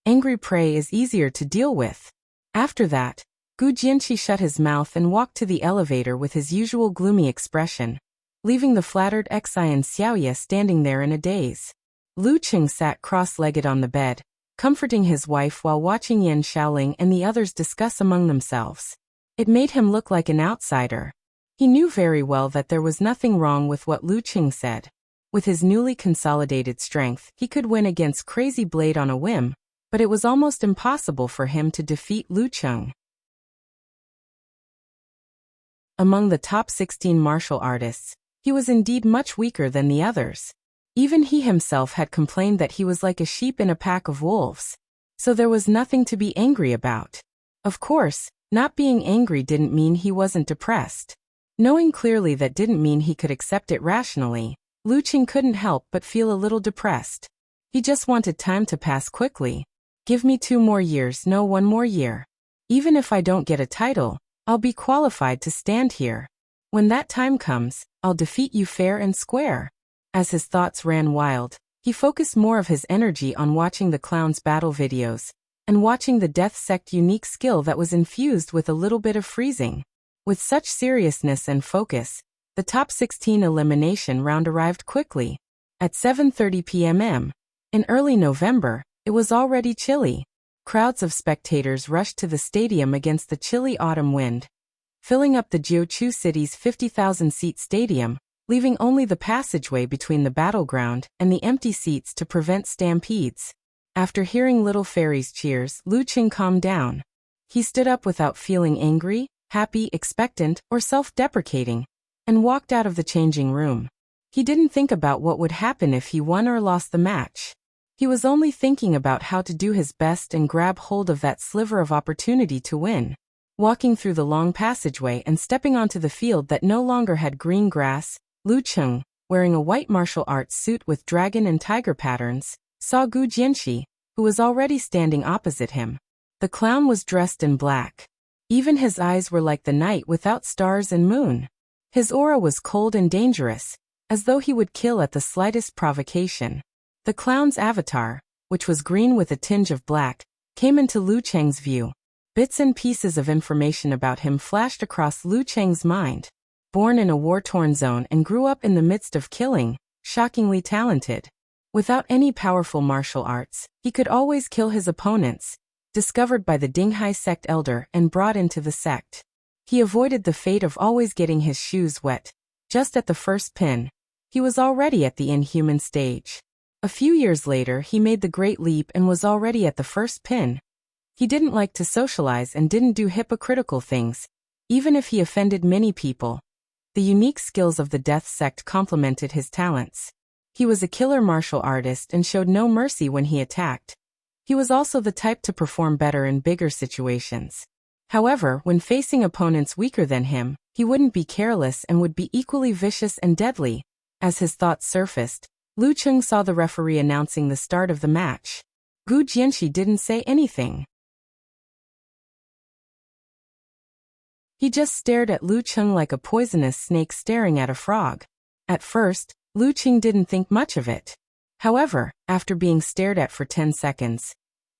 Angry prey is easier to deal with. After that, Gu Jianxi shut his mouth and walked to the elevator with his usual gloomy expression, leaving the flattered Xian Xiaoya standing there in a daze. Lu Cheng sat cross-legged on the bed, comforting his wife while watching Yan Xiaoling and the others discuss among themselves. It made him look like an outsider. He knew very well that there was nothing wrong with what Lu Cheng said. With his newly consolidated strength, he could win against Crazy Blade on a whim, but it was almost impossible for him to defeat Lu Cheng. Among the top 16 martial artists, he was indeed much weaker than the others. Even he himself had complained that he was like a sheep in a pack of wolves. So there was nothing to be angry about. Of course, not being angry didn't mean he wasn't depressed. Knowing clearly that didn't mean he could accept it rationally. Lu Cheng couldn't help but feel a little depressed. He just wanted time to pass quickly. Give me 2 more years, no 1 more year. Even if I don't get a title, I'll be qualified to stand here. When that time comes, I'll defeat you fair and square. As his thoughts ran wild, he focused more of his energy on watching the clown's battle videos, and watching the Death Sect unique skill that was infused with a little bit of freezing. With such seriousness and focus, the top 16 elimination round arrived quickly. At 7:30 p.m. in early November, it was already chilly. Crowds of spectators rushed to the stadium against the chilly autumn wind, filling up the Jiuqiu city's 50,000-seat stadium, leaving only the passageway between the battleground and the empty seats to prevent stampedes. After hearing Little Fairy's cheers, Lu Cheng calmed down. He stood up without feeling angry, happy, expectant, or self-deprecating, and walked out of the changing room. He didn't think about what would happen if he won or lost the match. He was only thinking about how to do his best and grab hold of that sliver of opportunity to win. Walking through the long passageway and stepping onto the field that no longer had green grass, Lu Cheng, wearing a white martial arts suit with dragon and tiger patterns, saw Gu Jianxi, who who was already standing opposite him. The clown was dressed in black. Even his eyes were like the night without stars and moon. His aura was cold and dangerous, as though he would kill at the slightest provocation. The clown's avatar, which was green with a tinge of black, came into Lu Cheng's view. Bits and pieces of information about him flashed across Lu Cheng's mind. Born in a war-torn zone and grew up in the midst of killing, shockingly talented. Without any powerful martial arts, he could always kill his opponents. Discovered by the Dinghai sect elder and brought into the sect. He avoided the fate of always getting his shoes wet. Just at the first pin, he was already at the inhuman stage. A few years later he made the great leap and was already at the first pin. He didn't like to socialize and didn't do hypocritical things, even if he offended many people. The unique skills of the death sect complemented his talents. He was a killer martial artist and showed no mercy when he attacked. He was also the type to perform better in bigger situations. However, when facing opponents weaker than him, he wouldn't be careless and would be equally vicious and deadly. As his thoughts surfaced, Lu Cheng saw the referee announcing the start of the match. Gu Jianxi didn't say anything. He just stared at Lu Cheng like a poisonous snake staring at a frog. At first, Lu Cheng didn't think much of it. However, after being stared at for 10 seconds,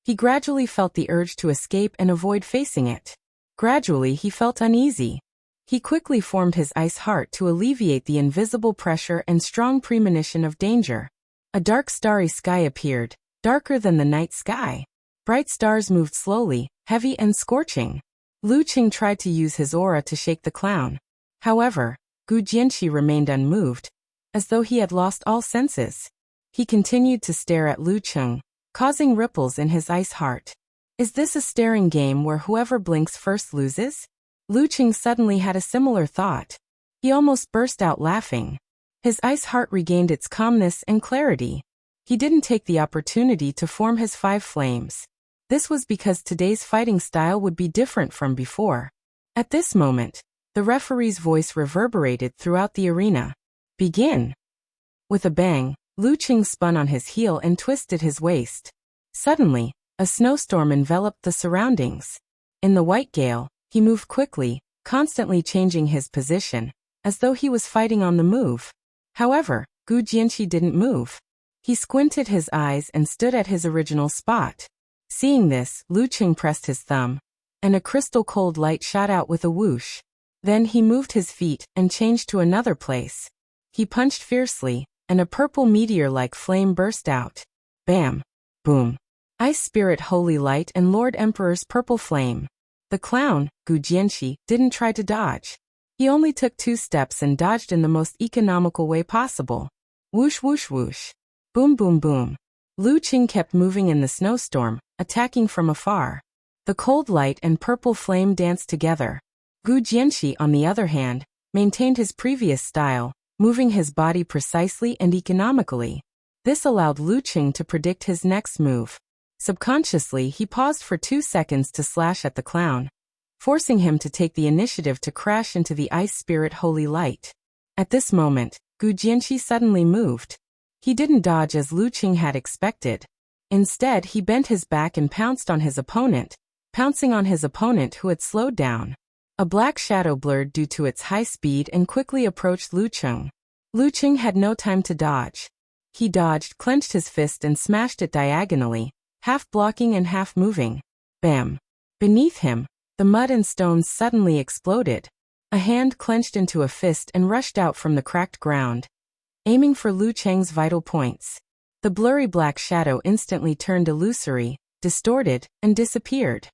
he gradually felt the urge to escape and avoid facing it. Gradually he felt uneasy. He quickly formed his ice heart to alleviate the invisible pressure and strong premonition of danger. A dark starry sky appeared, darker than the night sky. Bright stars moved slowly, heavy and scorching. Lu Cheng tried to use his aura to shake the clown. However, Gu Jianxi remained unmoved, as though he had lost all senses. He continued to stare at Lu Cheng, causing ripples in his ice heart. Is this a staring game where whoever blinks first loses? Lu Cheng suddenly had a similar thought. He almost burst out laughing. His ice heart regained its calmness and clarity. He didn't take the opportunity to form his 5 flames. This was because today's fighting style would be different from before. At this moment, the referee's voice reverberated throughout the arena. Begin! With a bang, Lu Cheng spun on his heel and twisted his waist. Suddenly, a snowstorm enveloped the surroundings. In the white gale, he moved quickly, constantly changing his position, as though he was fighting on the move. However, Gu Jianxi didn't move. He squinted his eyes and stood at his original spot. Seeing this, Lu Cheng pressed his thumb, and a crystal-cold light shot out with a whoosh. Then he moved his feet and changed to another place. He punched fiercely, and a purple meteor-like flame burst out. Bam! Boom! Ice Spirit Holy Light and Lord Emperor's Purple Flame. The clown, Gu Jianxi, didn't try to dodge. He only took 2 steps and dodged in the most economical way possible. Whoosh whoosh whoosh. Boom boom boom. Lu Cheng kept moving in the snowstorm, attacking from afar. The cold light and purple flame danced together. Gu Jianxi, on the other hand, maintained his previous style, moving his body precisely and economically. This allowed Lu Cheng to predict his next move. Subconsciously, he paused for 2 seconds to slash at the clown, forcing him to take the initiative to crash into the Ice Spirit Holy Light. At this moment, Gu Jianxi suddenly moved. He didn't dodge as Lu Cheng had expected. Instead, he bent his back and pounced on his opponent, pouncing on his opponent who had slowed down. A black shadow blurred due to its high speed and quickly approached Lu Cheng. Lu Cheng had no time to dodge. He dodged, clenched his fist and smashed it diagonally, half blocking and half moving. Bam! Beneath him, the mud and stones suddenly exploded. A hand clenched into a fist and rushed out from the cracked ground, aiming for Lu Cheng's vital points. The blurry black shadow instantly turned illusory, distorted, and disappeared.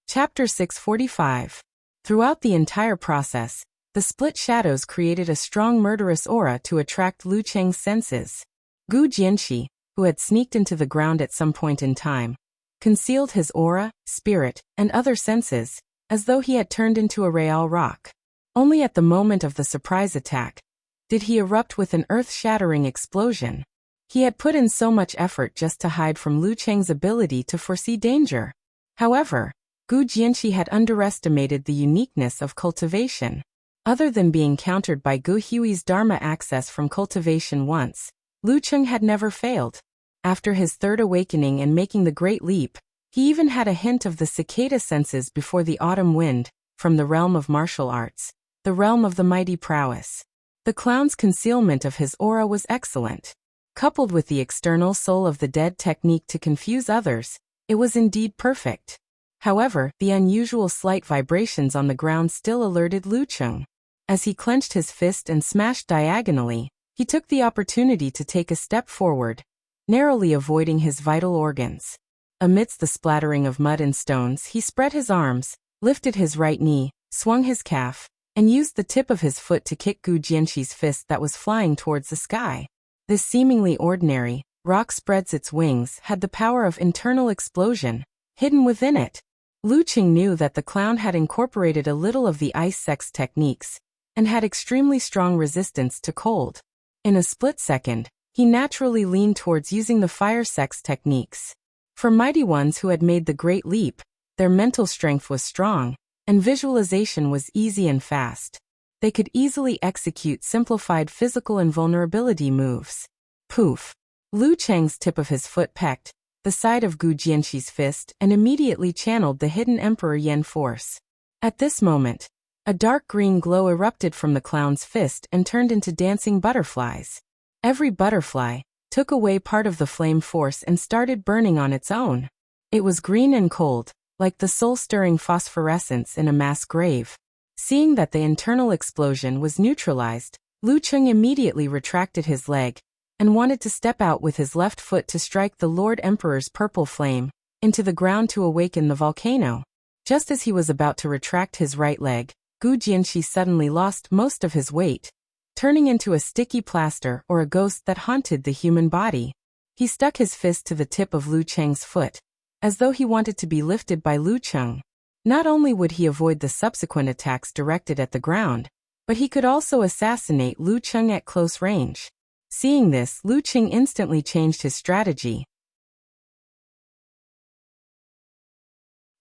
Chapter 645. Throughout the entire process, the split shadows created a strong murderous aura to attract Lu Cheng's senses. Gu Jianxi, who had sneaked into the ground at some point in time, concealed his aura, spirit, and other senses, as though he had turned into a real rock. Only at the moment of the surprise attack did he erupt with an earth-shattering explosion. He had put in so much effort just to hide from Lu Cheng's ability to foresee danger. However, Gu Jianxi had underestimated the uniqueness of cultivation. Other than being countered by Gu Hui's Dharma access from cultivation once, Lu Cheng had never failed. After his third awakening and making the Great Leap, he even had a hint of the cicada senses before the autumn wind, from the realm of martial arts, the realm of the mighty prowess. The clown's concealment of his aura was excellent. Coupled with the external soul of the dead technique to confuse others, it was indeed perfect. However, the unusual slight vibrations on the ground still alerted Lu Cheng. As he clenched his fist and smashed diagonally, he took the opportunity to take a step forward, narrowly avoiding his vital organs. Amidst the splattering of mud and stones, he spread his arms, lifted his right knee, swung his calf, and used the tip of his foot to kick Gu Jianxi's fist that was flying towards the sky. This seemingly ordinary, rock spreads its wings, had the power of internal explosion, hidden within it. Lu Cheng knew that the clown had incorporated a little of the ice sex techniques, and had extremely strong resistance to cold. In a split second, he naturally leaned towards using the fire sex techniques. For mighty ones who had made the Great Leap, their mental strength was strong, and visualization was easy and fast. They could easily execute simplified physical invulnerability moves. Poof! Lu Cheng's tip of his foot pecked the side of Gu Jianxi's fist and immediately channeled the hidden Emperor Yen force. At this moment, a dark green glow erupted from the clown's fist and turned into dancing butterflies. Every butterfly took away part of the flame force and started burning on its own. It was green and cold, like the soul-stirring phosphorescence in a mass grave. Seeing that the internal explosion was neutralized, Lu Cheng immediately retracted his leg and wanted to step out with his left foot to strike the Lord Emperor's purple flame into the ground to awaken the volcano. Just as he was about to retract his right leg, Gu Jianxi suddenly lost most of his weight, turning into a sticky plaster or a ghost that haunted the human body. He stuck his fist to the tip of Lu Cheng's foot, as though he wanted to be lifted by Lu Cheng. Not only would he avoid the subsequent attacks directed at the ground, but he could also assassinate Lu Cheng at close range. Seeing this, Lu Cheng instantly changed his strategy.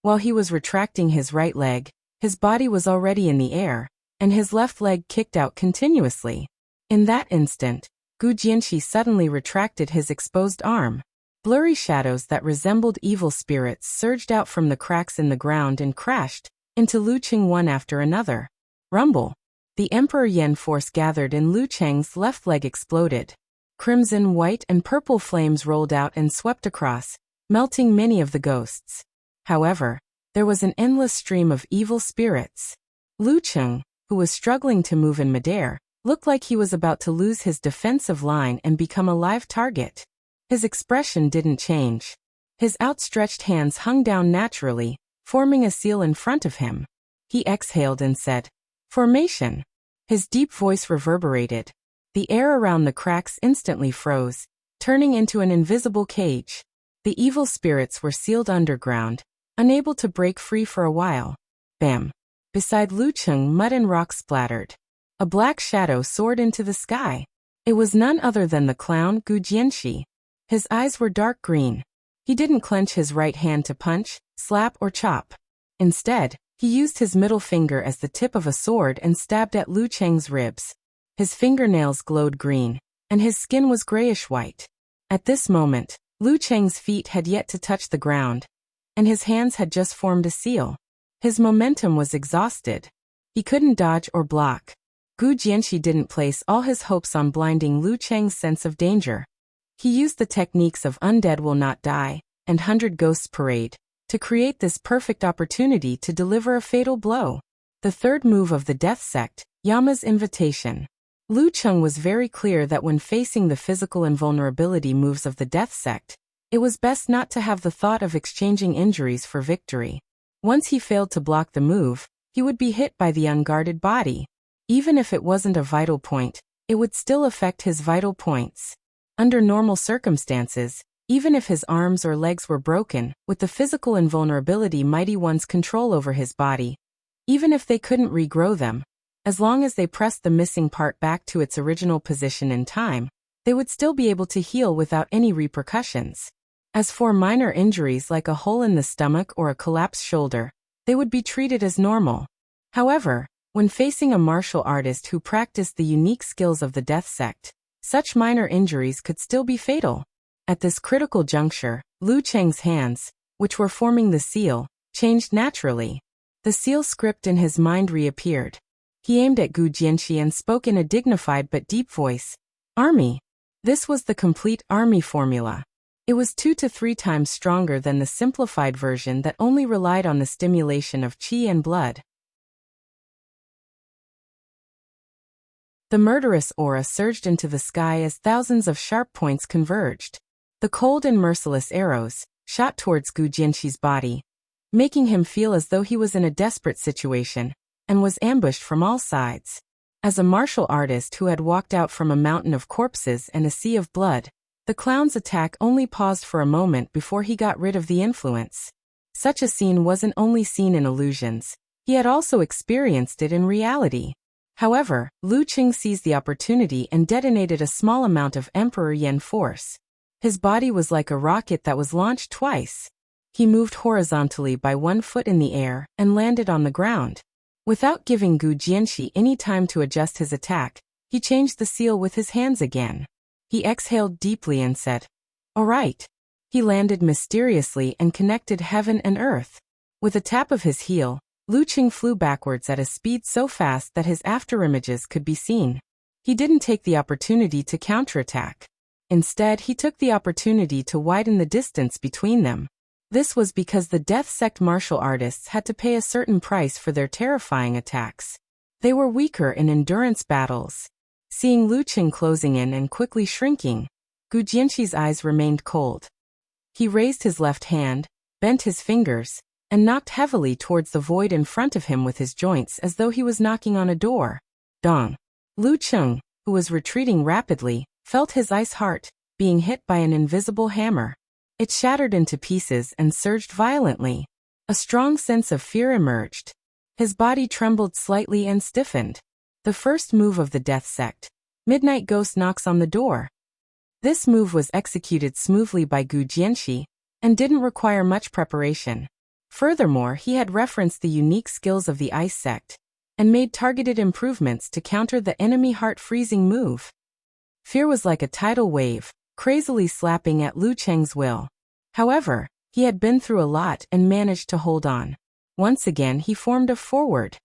While he was retracting his right leg, his body was already in the air, and his left leg kicked out continuously. In that instant, Gu Jianxi suddenly retracted his exposed arm. Blurry shadows that resembled evil spirits surged out from the cracks in the ground and crashed into Lu Cheng one after another. Rumble! The Emperor Yen force gathered in Lu Cheng's left leg exploded. Crimson, white, and purple flames rolled out and swept across, melting many of the ghosts. However, there was an endless stream of evil spirits. Lu Cheng, who was struggling to move in midair, looked like he was about to lose his defensive line and become a live target. His expression didn't change. His outstretched hands hung down naturally, forming a seal in front of him. He exhaled and said, "Formation." His deep voice reverberated. The air around the cracks instantly froze, turning into an invisible cage. The evil spirits were sealed underground, unable to break free for a while. Bam! Beside Lu Cheng, mud and rock splattered. A black shadow soared into the sky. It was none other than the clown Gu Jianxi. His eyes were dark green. He didn't clench his right hand to punch, slap, or chop. Instead, he used his middle finger as the tip of a sword and stabbed at Lu Cheng's ribs. His fingernails glowed green, and his skin was grayish-white. At this moment, Lu Cheng's feet had yet to touch the ground, and his hands had just formed a seal. His momentum was exhausted. He couldn't dodge or block. Gu Jianxi didn't place all his hopes on blinding Lu Cheng's sense of danger. He used the techniques of Undead Will Not Die and 100 Ghosts Parade to create this perfect opportunity to deliver a fatal blow. The third move of the Death Sect, Yama's Invitation. Lu Cheng was very clear that when facing the physical invulnerability moves of the Death Sect, it was best not to have the thought of exchanging injuries for victory. Once he failed to block the move, he would be hit by the unguarded body. Even if it wasn't a vital point, it would still affect his vital points. Under normal circumstances, even if his arms or legs were broken, with the physical invulnerability Mighty One's control over his body, even if they couldn't regrow them, as long as they pressed the missing part back to its original position in time, they would still be able to heal without any repercussions. As for minor injuries like a hole in the stomach or a collapsed shoulder, they would be treated as normal. However, When facing a martial artist who practiced the unique skills of the death sect, such minor injuries could still be fatal. At this critical juncture, Lu Cheng's hands, which were forming the seal, changed naturally. The seal script in his mind reappeared. He aimed at Gu Jianxi and spoke in a dignified but deep voice. Army. This was the complete army formula. It was 2 to 3 times stronger than the simplified version that only relied on the stimulation of qi and blood. The murderous aura surged into the sky as thousands of sharp points converged. The cold and merciless arrows shot towards Gu Jianxi's body, making him feel as though he was in a desperate situation and was ambushed from all sides. As a martial artist who had walked out from a mountain of corpses and a sea of blood, the clown's attack only paused for a moment before he got rid of the influence. Such a scene wasn't only seen in illusions, he had also experienced it in reality. However, Lu Cheng seized the opportunity and detonated a small amount of Emperor Yen force. His body was like a rocket that was launched twice. He moved horizontally by 1 foot in the air and landed on the ground. Without giving Gu Jianxi any time to adjust his attack, he changed the seal with his hands again. He exhaled deeply and said, "All right." He landed mysteriously and connected heaven and earth. With a tap of his heel, Lu Cheng flew backwards at a speed so fast that his afterimages could be seen. He didn't take the opportunity to counterattack. Instead, he took the opportunity to widen the distance between them. This was because the Death Sect martial artists had to pay a certain price for their terrifying attacks. They were weaker in endurance battles. Seeing Lu Cheng closing in and quickly shrinking, Gu Jianxi's eyes remained cold. He raised his left hand, bent his fingers, and knocked heavily towards the void in front of him with his joints as though he was knocking on a door. Dong! Lu Cheng, who was retreating rapidly, felt his ice heart being hit by an invisible hammer. It shattered into pieces and surged violently. A strong sense of fear emerged. His body trembled slightly and stiffened. The first move of the Death Sect. Midnight Ghost knocks on the door. This move was executed smoothly by Gu Jianxi and didn't require much preparation. Furthermore, he had referenced the unique skills of the Ice Sect and made targeted improvements to counter the enemy heart-freezing move. Fear was like a tidal wave, crazily slapping at Lu Cheng's will. However, he had been through a lot and managed to hold on. Once again he formed a forward.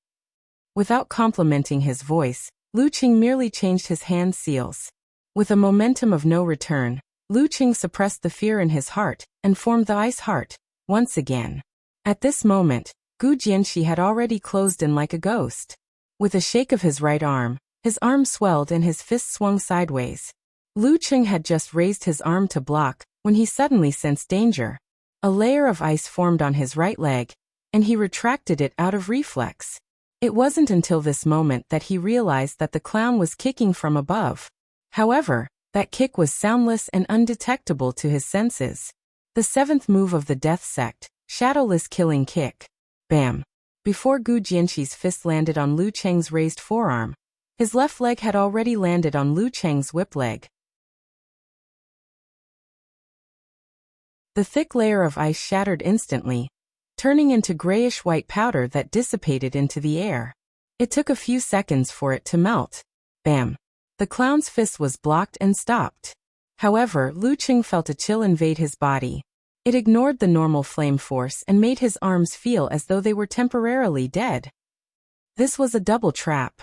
Without complimenting his voice, Lu Cheng merely changed his hand seals. With a momentum of no return, Lu Cheng suppressed the fear in his heart and formed the ice heart, once again. At this moment, Gu Jianxi had already closed in like a ghost. With a shake of his right arm, his arm swelled and his fist swung sideways. Lu Cheng had just raised his arm to block when he suddenly sensed danger. A layer of ice formed on his right leg, and he retracted it out of reflex. It wasn't until this moment that he realized that the clown was kicking from above. However, that kick was soundless and undetectable to his senses. The 7th move of the Death Sect, Shadowless Killing Kick. Bam! Before Gu Jianxi's fist landed on Lu Cheng's raised forearm, his left leg had already landed on Lu Cheng's whip leg. The thick layer of ice shattered instantly, turning into grayish-white powder that dissipated into the air. It took a few seconds for it to melt. Bam! The clown's fist was blocked and stopped. However, Lu Cheng felt a chill invade his body. It ignored the normal flame force and made his arms feel as though they were temporarily dead. This was a double trap.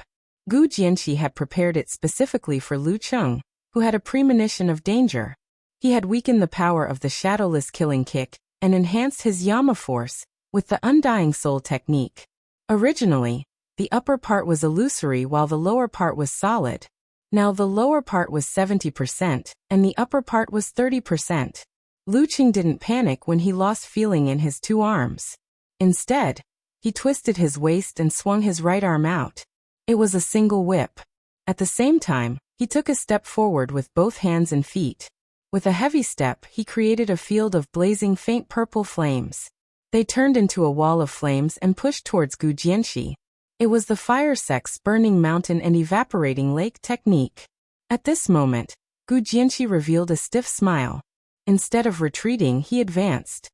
Gu Jianxi had prepared it specifically for Lu Cheng, who had a premonition of danger. He had weakened the power of the Shadowless Killing Kick and enhanced his Yama force with the Undying Soul technique. Originally, the upper part was illusory while the lower part was solid. Now the lower part was 70% and the upper part was 30%. Lu Cheng didn't panic when he lost feeling in his 2 arms. Instead, he twisted his waist and swung his right arm out. It was a single whip. At the same time, he took a step forward with both hands and feet. With a heavy step, he created a field of blazing faint purple flames. They turned into a wall of flames and pushed towards Gu Jianxi. It was the fire sect's burning mountain and evaporating lake technique. At this moment, Gu Jianxi revealed a stiff smile. Instead of retreating, he advanced.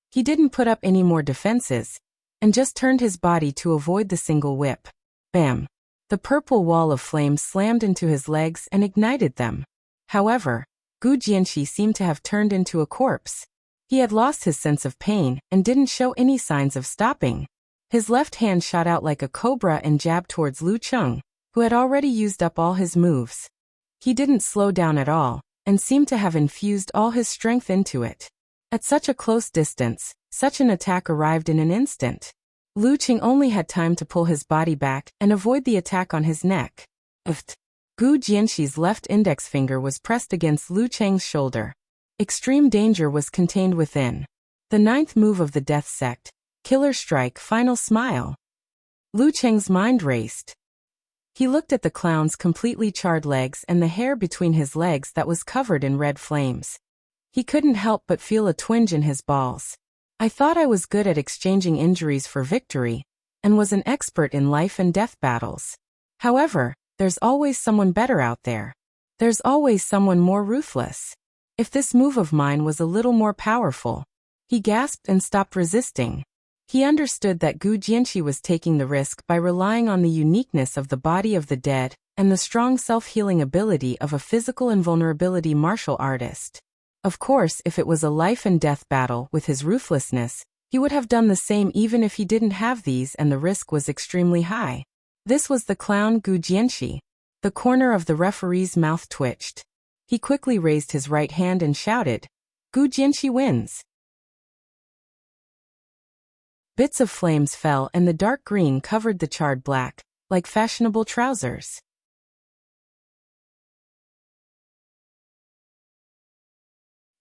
He didn't put up any more defenses, and just turned his body to avoid the single whip. Bam! The purple wall of flames slammed into his legs and ignited them. However, Gu Jianqi seemed to have turned into a corpse. He had lost his sense of pain and didn't show any signs of stopping. His left hand shot out like a cobra and jabbed towards Lu Cheng, who had already used up all his moves. He didn't slow down at all, and seemed to have infused all his strength into it. At such a close distance, such an attack arrived in an instant. Lu Cheng only had time to pull his body back and avoid the attack on his neck. Gu Jianqi's left index finger was pressed against Lu Cheng's shoulder. Extreme danger was contained within. The ninth move of the Death Sect, Killer Strike, Final Smile. Lu Cheng's mind raced. He looked at the clown's completely charred legs and the hair between his legs that was covered in red flames. He couldn't help but feel a twinge in his balls. I thought I was good at exchanging injuries for victory, and was an expert in life and death battles. However, there's always someone better out there. There's always someone more ruthless. If this move of mine was a little more powerful. He gasped and stopped resisting. He understood that Gu Jianqi was taking the risk by relying on the uniqueness of the body of the dead and the strong self-healing ability of a physical invulnerability martial artist. Of course, if it was a life and death battle with his ruthlessness, he would have done the same even if he didn't have these and the risk was extremely high. This was the clown Gu Jianqi. The corner of the referee's mouth twitched. He quickly raised his right hand and shouted, "Gu Jianqi wins!" Bits of flames fell and the dark green covered the charred black, like fashionable trousers.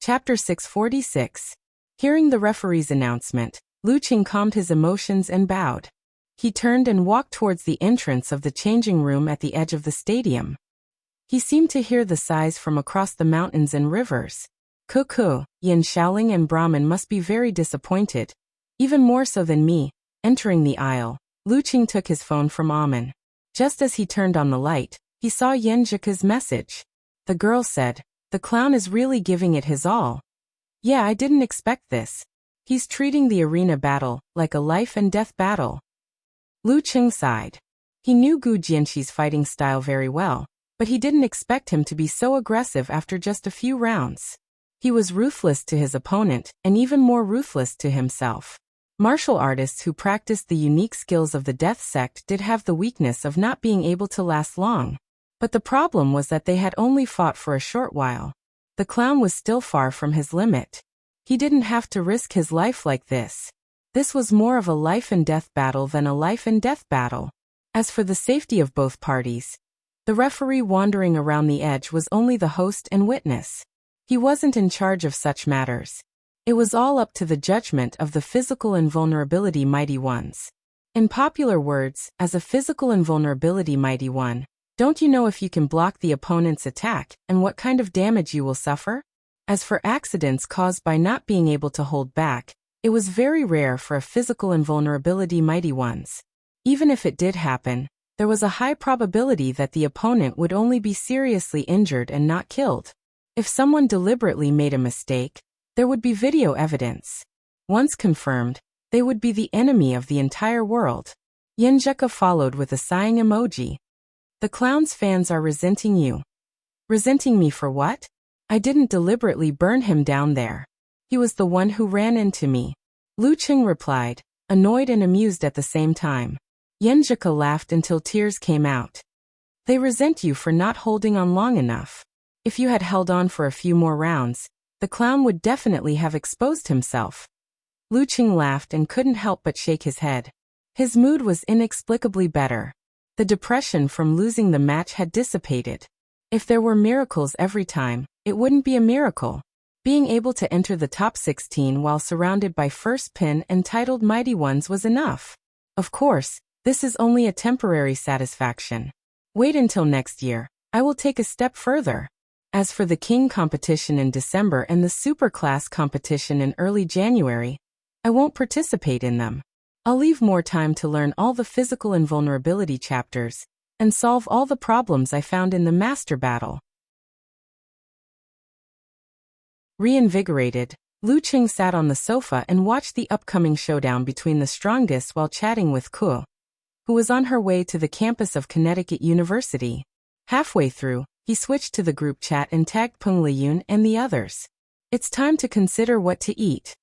Chapter 646. Hearing the referee's announcement, Lu Cheng calmed his emotions and bowed. He turned and walked towards the entrance of the changing room at the edge of the stadium. He seemed to hear the sighs from across the mountains and rivers. Cuckoo, Yin Shaoling and Brahmin must be very disappointed. Even more so than me. Entering the aisle, Lu Cheng took his phone from Amen. Just as he turned on the light, he saw Yen Zhika's message. The girl said, "The clown is really giving it his all. Yeah, I didn't expect this. He's treating the arena battle like a life and death battle." Lu Cheng sighed. He knew Gu Jianqi's fighting style very well, but he didn't expect him to be so aggressive after just a few rounds. He was ruthless to his opponent and even more ruthless to himself. Martial artists who practiced the unique skills of the Death Sect did have the weakness of not being able to last long. But the problem was that they had only fought for a short while. The clown was still far from his limit. He didn't have to risk his life like this. This was more of a life and death battle than a life and death battle. As for the safety of both parties, the referee wandering around the edge was only the host and witness. He wasn't in charge of such matters. It was all up to the judgment of the physical invulnerability mighty ones. In popular words, as a physical invulnerability mighty one, don't you know if you can block the opponent's attack and what kind of damage you will suffer? As for accidents caused by not being able to hold back, it was very rare for a physical invulnerability mighty ones. Even if it did happen, there was a high probability that the opponent would only be seriously injured and not killed. If someone deliberately made a mistake, there would be video evidence. Once confirmed, they would be the enemy of the entire world. Yenjeka followed with a sighing emoji. The clown's fans are resenting you. Resenting me for what? I didn't deliberately burn him down there. He was the one who ran into me. Lu Cheng replied, annoyed and amused at the same time. Yenjeka laughed until tears came out. They resent you for not holding on long enough. If you had held on for a few more rounds, the clown would definitely have exposed himself. Lu Cheng laughed and couldn't help but shake his head. His mood was inexplicably better. The depression from losing the match had dissipated. If there were miracles every time, it wouldn't be a miracle. Being able to enter the top 16 while surrounded by first pin and titled mighty ones was enough. Of course, this is only a temporary satisfaction. Wait until next year. I will take a step further. As for the King competition in December and the Superclass competition in early January, I won't participate in them. I'll leave more time to learn all the physical invulnerability chapters and solve all the problems I found in the Master Battle. Reinvigorated, Lu Cheng sat on the sofa and watched the upcoming showdown between the strongest while chatting with Ku. who was on her way to the campus of Connecticut University. Halfway through, he switched to the group chat and tagged Peng Liyun and the others. It's time to consider what to eat.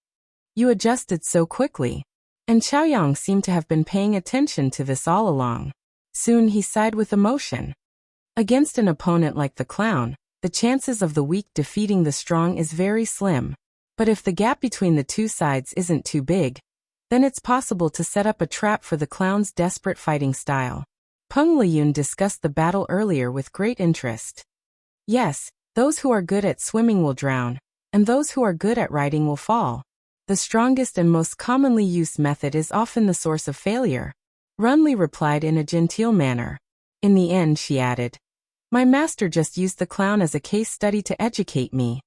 You adjusted so quickly. And Chaoyang seemed to have been paying attention to this all along. Soon he sighed with emotion. Against an opponent like the clown, the chances of the weak defeating the strong is very slim. But if the gap between the two sides isn't too big, then it's possible to set up a trap for the clown's desperate fighting style. Peng Liyun discussed the battle earlier with great interest. Yes, those who are good at swimming will drown, and those who are good at riding will fall. The strongest and most commonly used method is often the source of failure. Runli replied in a genteel manner. In the end, she added, my master just used the clown as a case study to educate me.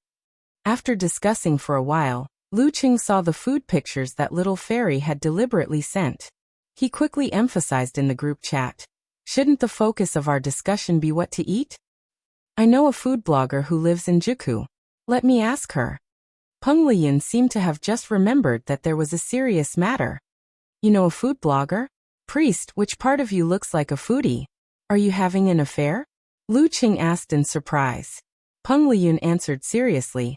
After discussing for a while, Lu Qing saw the food pictures that little fairy had deliberately sent. He quickly emphasized in the group chat. Shouldn't the focus of our discussion be what to eat? I know a food blogger who lives in Juku. Let me ask her. Peng Liyun seemed to have just remembered that there was a serious matter. You know a food blogger? Priest, which part of you looks like a foodie? Are you having an affair? Lu Qing asked in surprise. Peng Liyun answered seriously.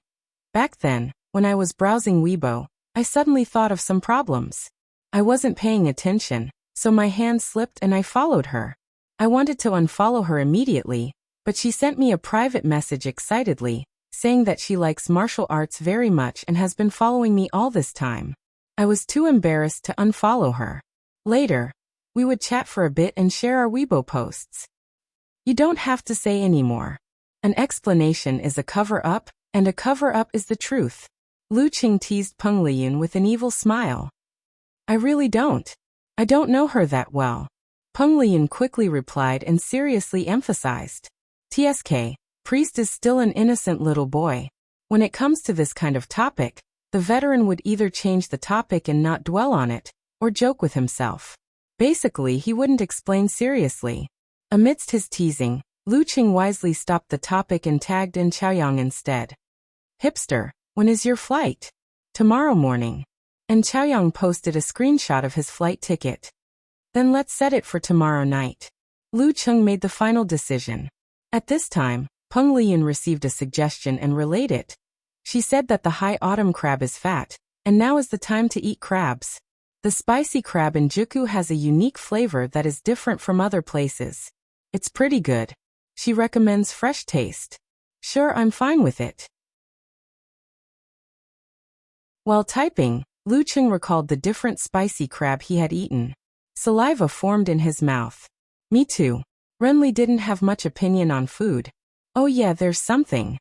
Back then, when I was browsing Weibo, I suddenly thought of some problems. I wasn't paying attention, so my hand slipped and I followed her. I wanted to unfollow her immediately, but she sent me a private message excitedly, saying that she likes martial arts very much and has been following me all this time. I was too embarrassed to unfollow her. Later, we would chat for a bit and share our Weibo posts. You don't have to say any more. An explanation is a cover-up, and a cover-up is the truth. Lu Qing teased Peng Liyun with an evil smile. I really don't. I don't know her that well. Peng Liyun quickly replied and seriously emphasized. TSK, priest is still an innocent little boy. When it comes to this kind of topic, the veteran would either change the topic and not dwell on it, or joke with himself. Basically, he wouldn't explain seriously. Amidst his teasing, Lu Qing wisely stopped the topic and tagged in Chaoyang instead. Hipster, when is your flight? Tomorrow morning. And Chaoyang posted a screenshot of his flight ticket. Then let's set it for tomorrow night. Lu Qing made the final decision. At this time, Peng Liyun received a suggestion and relayed it. She said that the high autumn crab is fat, and now is the time to eat crabs. The spicy crab in Juku has a unique flavor that is different from other places. It's pretty good. She recommends fresh taste. Sure, I'm fine with it. While typing, Lu Qing recalled the different spicy crab he had eaten. Saliva formed in his mouth. Me too. Renli didn't have much opinion on food. Oh yeah, there's something.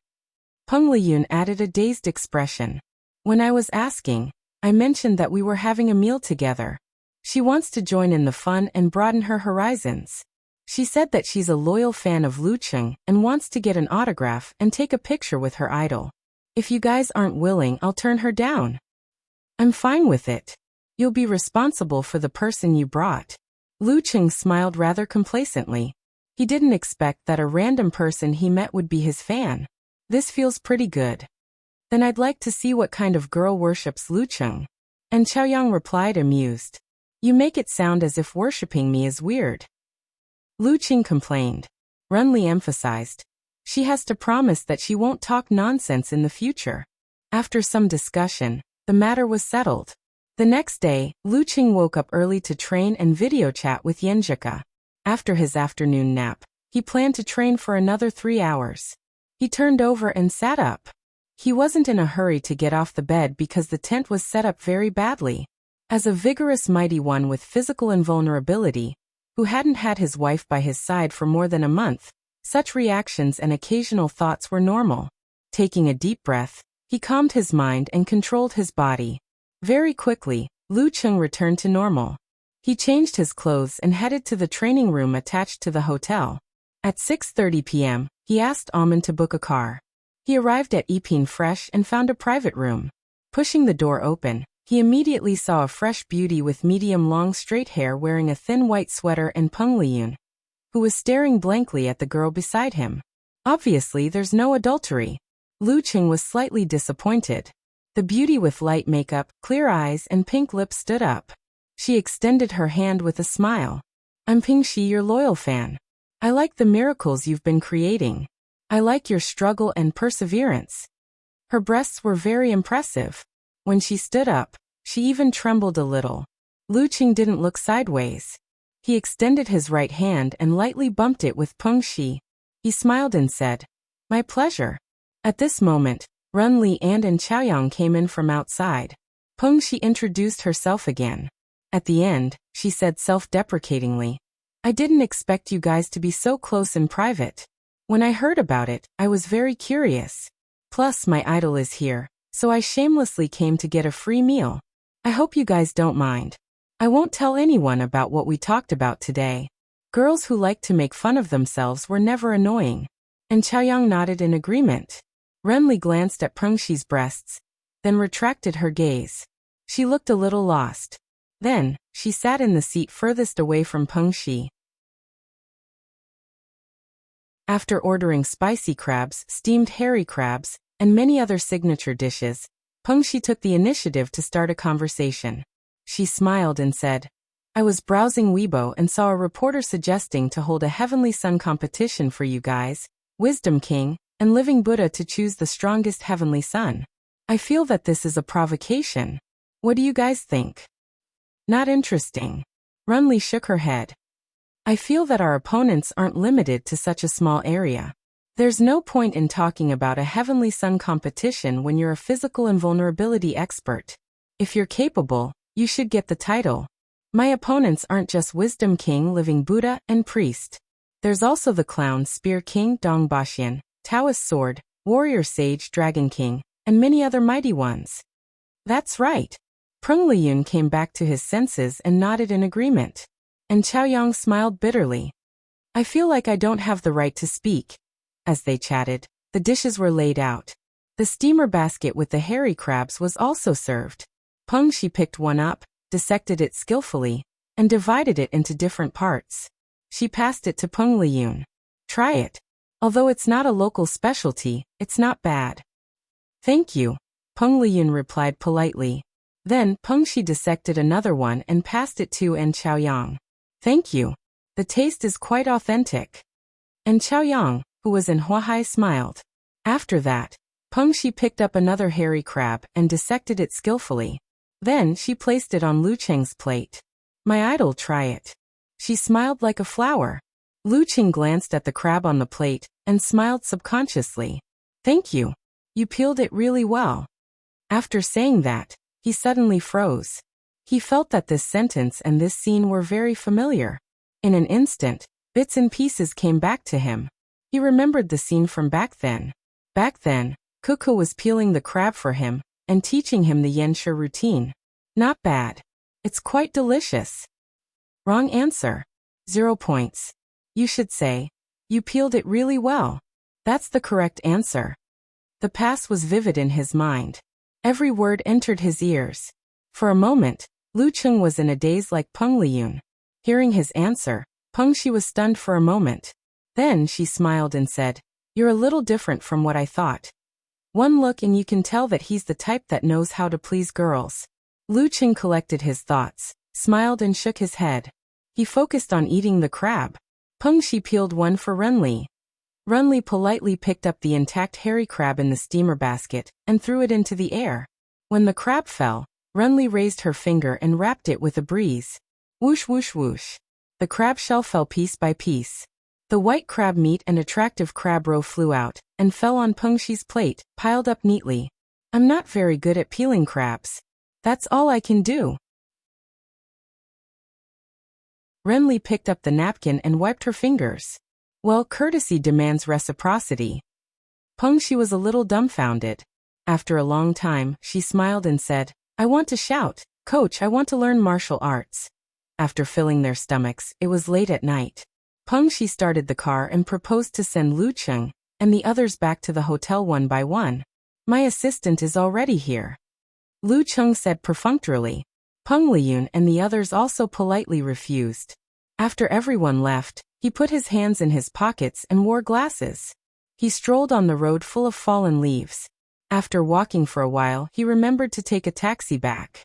Peng Liyun added a dazed expression. When I was asking, I mentioned that we were having a meal together. She wants to join in the fun and broaden her horizons. She said that she's a loyal fan of Lu Qing and wants to get an autograph and take a picture with her idol. If you guys aren't willing, I'll turn her down. I'm fine with it. You'll be responsible for the person you brought. Lu Qing smiled rather complacently. He didn't expect that a random person he met would be his fan. This feels pretty good. Then I'd like to see what kind of girl worships Lu Qing. And Chaoyang replied amused. You make it sound as if worshipping me is weird. Lu Qing complained. Renli emphasized. She has to promise that she won't talk nonsense in the future. After some discussion, the matter was settled. The next day, Lu Qing woke up early to train and video chat with Yenjika. After his afternoon nap, he planned to train for another 3 hours. He turned over and sat up. He wasn't in a hurry to get off the bed because the tent was set up very badly. As a vigorous mighty one with physical invulnerability, who hadn't had his wife by his side for more than a month, such reactions and occasional thoughts were normal. Taking a deep breath, he calmed his mind and controlled his body. Very quickly, Lu Qing returned to normal. He changed his clothes and headed to the training room attached to the hotel. At 6:30 p.m., he asked Amin to book a car. He arrived at Ipin fresh and found a private room. Pushing the door open, he immediately saw a fresh beauty with medium-long straight hair wearing a thin white sweater and Peng Liyun, who was staring blankly at the girl beside him. Obviously, there's no adultery. Lu Qing was slightly disappointed. The beauty with light makeup, clear eyes, and pink lips stood up. She extended her hand with a smile. I'm Pingxi, your loyal fan. I like the miracles you've been creating. I like your struggle and perseverance. Her breasts were very impressive. When she stood up, she even trembled a little. Lu Qing didn't look sideways. He extended his right hand and lightly bumped it with Pengxi. He smiled and said, "My pleasure." At this moment, Run Li and Chaoyang came in from outside. Pengxi introduced herself again. At the end, she said self-deprecatingly, "I didn't expect you guys to be so close in private. When I heard about it, I was very curious. Plus, my idol is here, so I shamelessly came to get a free meal. I hope you guys don't mind. I won't tell anyone about what we talked about today." Girls who like to make fun of themselves were never annoying. And Chaoyang nodded in agreement. Renli glanced at Pengxi's breasts, then retracted her gaze. She looked a little lost. Then, she sat in the seat furthest away from Pengxi. After ordering spicy crabs, steamed hairy crabs, and many other signature dishes, Pengxi took the initiative to start a conversation. She smiled and said, "I was browsing Weibo and saw a reporter suggesting to hold a Heavenly Sun competition for you guys, Wisdom King, and Living Buddha to choose the strongest Heavenly Sun. I feel that this is a provocation. What do you guys think?" "Not interesting." Runli shook her head. "I feel that our opponents aren't limited to such a small area. There's no point in talking about a Heavenly Sun competition when you're a physical invulnerability expert. If you're capable, you should get the title. My opponents aren't just Wisdom King, Living Buddha, and Priest. There's also the Clown, Spear King, Dongbaxian, Taoist Sword, Warrior Sage, Dragon King, and many other mighty ones." "That's right." Peng Liyun came back to his senses and nodded in agreement. And Chaoyang smiled bitterly. "I feel like I don't have the right to speak." As they chatted, the dishes were laid out. The steamer basket with the hairy crabs was also served. Pengxi picked one up, dissected it skillfully, and divided it into different parts. She passed it to Peng Liyun. "Try it. Although it's not a local specialty, it's not bad." "Thank you," Peng Liyun replied politely. Then Pengxi dissected another one and passed it to Chaoyang. "Thank you. The taste is quite authentic." And Chaoyang, who was in Huahai, smiled. After that, Pengxi picked up another hairy crab and dissected it skillfully. Then she placed it on Lu Cheng's plate. "My idol, try it." She smiled like a flower. Lu Cheng glanced at the crab on the plate and smiled subconsciously. "Thank you. You peeled it really well." After saying that, he suddenly froze. He felt that this sentence and this scene were very familiar. In an instant, bits and pieces came back to him. He remembered the scene from back then. Back then, Kuku was peeling the crab for him and teaching him the Yanshi routine. Not bad. It's quite delicious. Wrong answer. 0 points. You should say, "You peeled it really well." That's the correct answer. The past was vivid in his mind. Every word entered his ears. For a moment, Lu Cheng was in a daze like Peng Liyun. Hearing his answer, Pengxi was stunned for a moment. Then she smiled and said, "You're a little different from what I thought. One look and you can tell that he's the type that knows how to please girls." Lu Cheng collected his thoughts, smiled and shook his head. He focused on eating the crab. Pengxi peeled one for Renli. Renli politely picked up the intact hairy crab in the steamer basket and threw it into the air. When the crab fell, Renli raised her finger and rapped it with a breeze. Whoosh whoosh whoosh. The crab shell fell piece by piece. The white crab meat and attractive crab roe flew out and fell on Pengxi's plate, piled up neatly. "I'm not very good at peeling crabs. That's all I can do." Renli picked up the napkin and wiped her fingers. "Well, courtesy demands reciprocity." Pengxi was a little dumbfounded. After a long time, she smiled and said, "I want to shout, 'Coach, I want to learn martial arts.'" After filling their stomachs, it was late at night. Pengxi started the car and proposed to send Lu Cheng and the others back to the hotel one by one. "My assistant is already here." Lu Cheng said perfunctorily. Peng Liyun and the others also politely refused. After everyone left, he put his hands in his pockets and wore glasses. He strolled on the road full of fallen leaves. After walking for a while, he remembered to take a taxi back.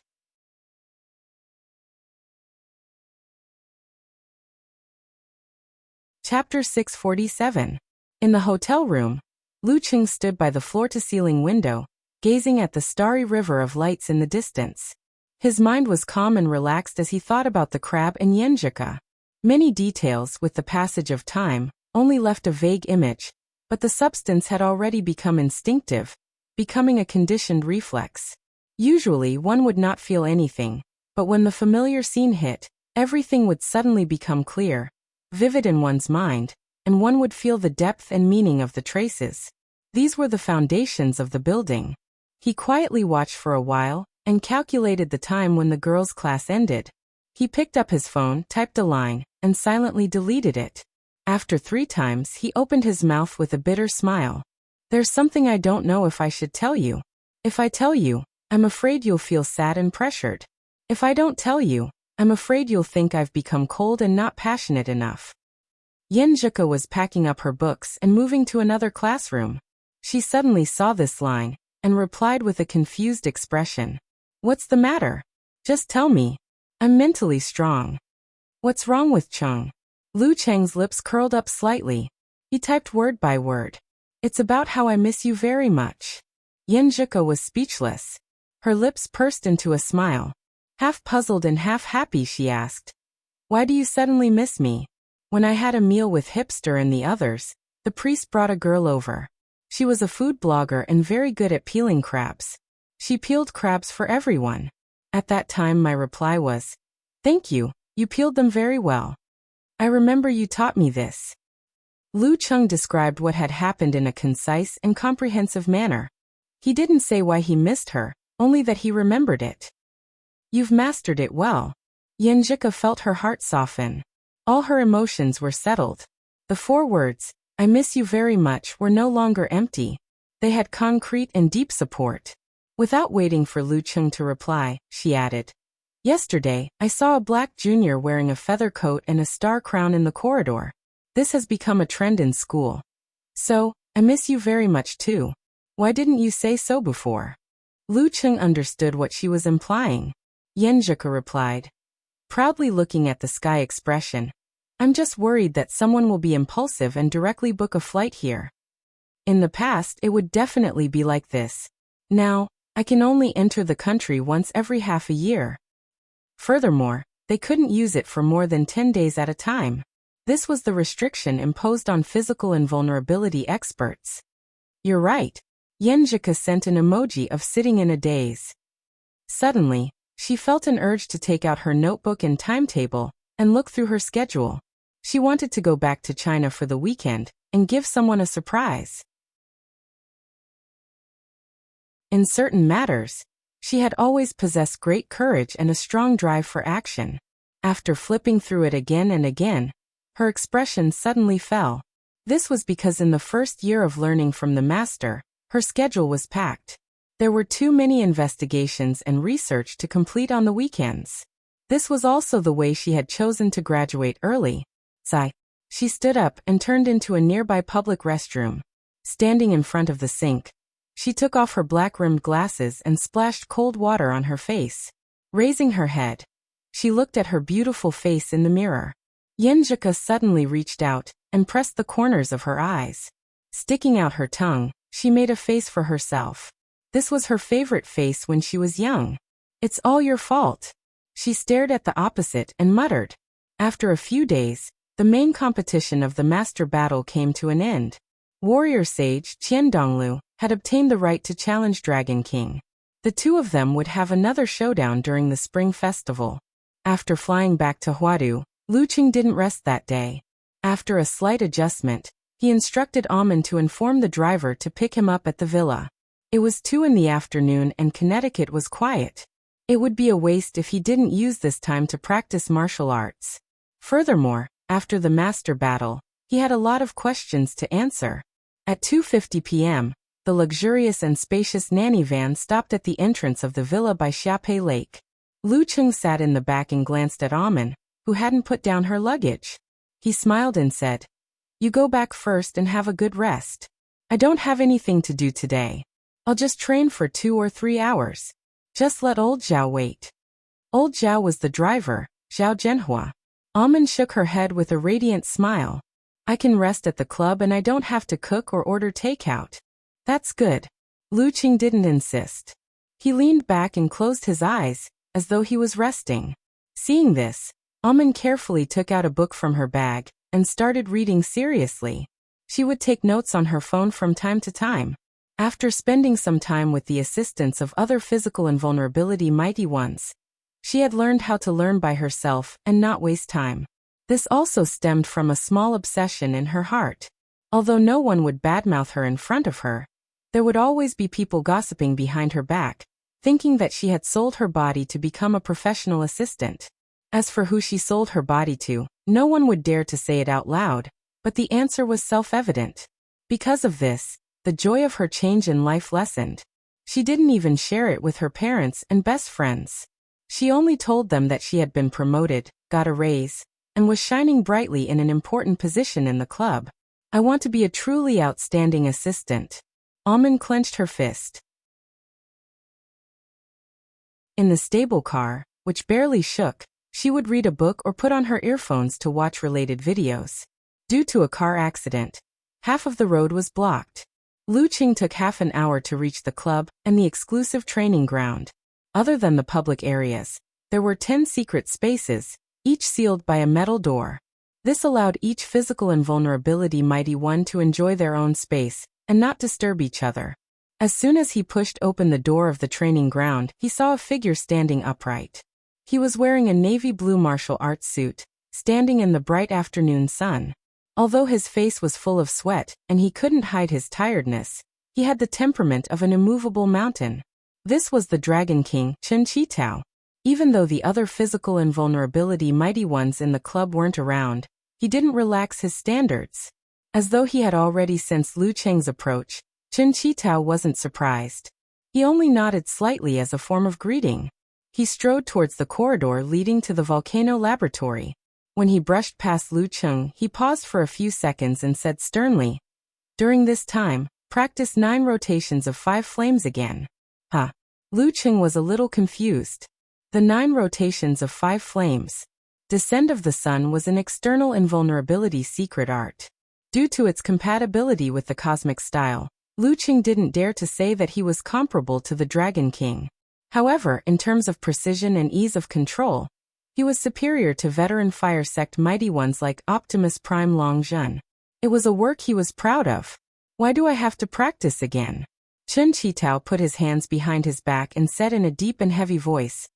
Chapter 647. In the hotel room, Lu Cheng stood by the floor-to-ceiling window, gazing at the starry river of lights in the distance. His mind was calm and relaxed as he thought about the crab and Yenjika. Many details, with the passage of time, only left a vague image, but the substance had already become instinctive, becoming a conditioned reflex. Usually one would not feel anything, but when the familiar scene hit, everything would suddenly become clear, vivid in one's mind, and one would feel the depth and meaning of the traces. These were the foundations of the building. He quietly watched for a while, and calculated the time when the girls' class ended. He picked up his phone, typed a line, and silently deleted it. After 3 times, he opened his mouth with a bitter smile. There's something I don't know if I should tell you. If I tell you, I'm afraid you'll feel sad and pressured. If I don't tell you, I'm afraid you'll think I've become cold and not passionate enough. Yenjika was packing up her books and moving to another classroom. She suddenly saw this line, and replied with a confused expression. What's the matter? Just tell me. I'm mentally strong. What's wrong with Chung? Lu Cheng's lips curled up slightly. He typed word by word. It's about how I miss you very much. Yenjika was speechless. Her lips pursed into a smile. Half puzzled and half happy, she asked. Why do you suddenly miss me? When I had a meal with Hipster and the others, the priest brought a girl over. She was a food blogger and very good at peeling crabs. She peeled crabs for everyone. At that time my reply was, thank you, you peeled them very well. I remember you taught me this. Lu Cheng described what had happened in a concise and comprehensive manner. He didn't say why he missed her, only that he remembered it. You've mastered it well. Yenjika felt her heart soften. All her emotions were settled. The 4 words, I miss you very much, were no longer empty. They had concrete and deep support. Without waiting for Lu Cheng to reply, she added, yesterday, I saw a black junior wearing a feather coat and a star crown in the corridor. This has become a trend in school. So, I miss you very much too. Why didn't you say so before? Lu Cheng understood what she was implying. Yenjika replied, proudly looking at the sky expression, I'm just worried that someone will be impulsive and directly book a flight here. In the past, it would definitely be like this. Now, I can only enter the country once every half a year. Furthermore, they couldn't use it for more than 10 days at a time. This was the restriction imposed on physical invulnerability experts. You're right. Yenjika sent an emoji of sitting in a daze. Suddenly, she felt an urge to take out her notebook and timetable and look through her schedule. She wanted to go back to China for the weekend and give someone a surprise. In certain matters, she had always possessed great courage and a strong drive for action. After flipping through it again and again, her expression suddenly fell. This was because in the first year of learning from the master, her schedule was packed. There were too many investigations and research to complete on the weekends. This was also the way she had chosen to graduate early. Sigh. She stood up and turned into a nearby public restroom. Standing in front of the sink, she took off her black-rimmed glasses and splashed cold water on her face. Raising her head, she looked at her beautiful face in the mirror. Yenjika suddenly reached out and pressed the corners of her eyes. Sticking out her tongue, she made a face for herself. This was her favorite face when she was young. It's all your fault. She stared at the opposite and muttered. After a few days, the main competition of the master battle came to an end. Warrior sage Qian Donglu had obtained the right to challenge Dragon King. The 2 of them would have another showdown during the spring festival. After flying back to Huadu, Lu Cheng didn't rest that day. After a slight adjustment, he instructed Amen to inform the driver to pick him up at the villa. It was 2 in the afternoon and Connecticut was quiet. It would be a waste if he didn't use this time to practice martial arts. Furthermore, after the master battle, he had a lot of questions to answer. At 2:50 p.m., the luxurious and spacious nanny van stopped at the entrance of the villa by Xiaopei Lake. Lu Cheng sat in the back and glanced at Amen, who hadn't put down her luggage. He smiled and said, You go back first and have a good rest. I don't have anything to do today. I'll just train for 2 or 3 hours. Just let old Zhao wait. Old Zhao was the driver, Zhao Zhenhua. Amen shook her head with a radiant smile. I can rest at the club and I don't have to cook or order takeout. That's good. Luqing didn't insist. He leaned back and closed his eyes, as though he was resting. Seeing this, Amin carefully took out a book from her bag and started reading seriously. She would take notes on her phone from time to time. After spending some time with the assistance of other physical invulnerability mighty ones, she had learned how to learn by herself and not waste time. This also stemmed from a small obsession in her heart. Although no one would badmouth her in front of her, there would always be people gossiping behind her back, thinking that she had sold her body to become a professional assistant. As for who she sold her body to, no one would dare to say it out loud, but the answer was self-evident. Because of this, the joy of her change in life lessened. She didn't even share it with her parents and best friends. She only told them that she had been promoted, got a raise, and was shining brightly in an important position in the club. I want to be a truly outstanding assistant. Amin clenched her fist. In the stable car, which barely shook, she would read a book or put on her earphones to watch related videos. Due to a car accident, half of the road was blocked. Luqing took half an hour to reach the club and the exclusive training ground. Other than the public areas, there were 10 secret spaces, each sealed by a metal door. This allowed each physical invulnerability mighty one to enjoy their own space and not disturb each other. As soon as he pushed open the door of the training ground, he saw a figure standing upright. He was wearing a navy blue martial arts suit, standing in the bright afternoon sun. Although his face was full of sweat and he couldn't hide his tiredness, he had the temperament of an immovable mountain. This was the Dragon King, Chen Qitao. Even though the other physical invulnerability mighty ones in the club weren't around, he didn't relax his standards. As though he had already sensed Luqing's approach, Chen Qitao wasn't surprised. He only nodded slightly as a form of greeting. He strode towards the corridor leading to the volcano laboratory. When he brushed past Luqing, he paused for a few seconds and said sternly, "During this time, practice 9 rotations of 5 flames again." Huh. Luqing was a little confused. The 9 rotations of 5 flames. Descent of the Sun was an external invulnerability secret art. Due to its compatibility with the cosmic style, Luqing didn't dare to say that he was comparable to the Dragon King. However, in terms of precision and ease of control, he was superior to veteran fire sect mighty ones like Optimus Prime Long Zhen. It was a work he was proud of. Why do I have to practice again? Chen Qitao put his hands behind his back and said in a deep and heavy voice,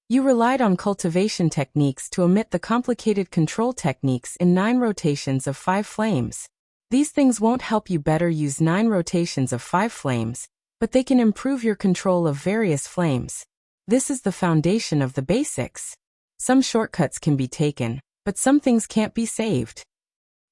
"You relied on cultivation techniques to omit the complicated control techniques in 9 rotations of 5 flames. These things won't help you better use 9 rotations of 5 flames, but they can improve your control of various flames. This is the foundation of the basics. Some shortcuts can be taken, but some things can't be saved."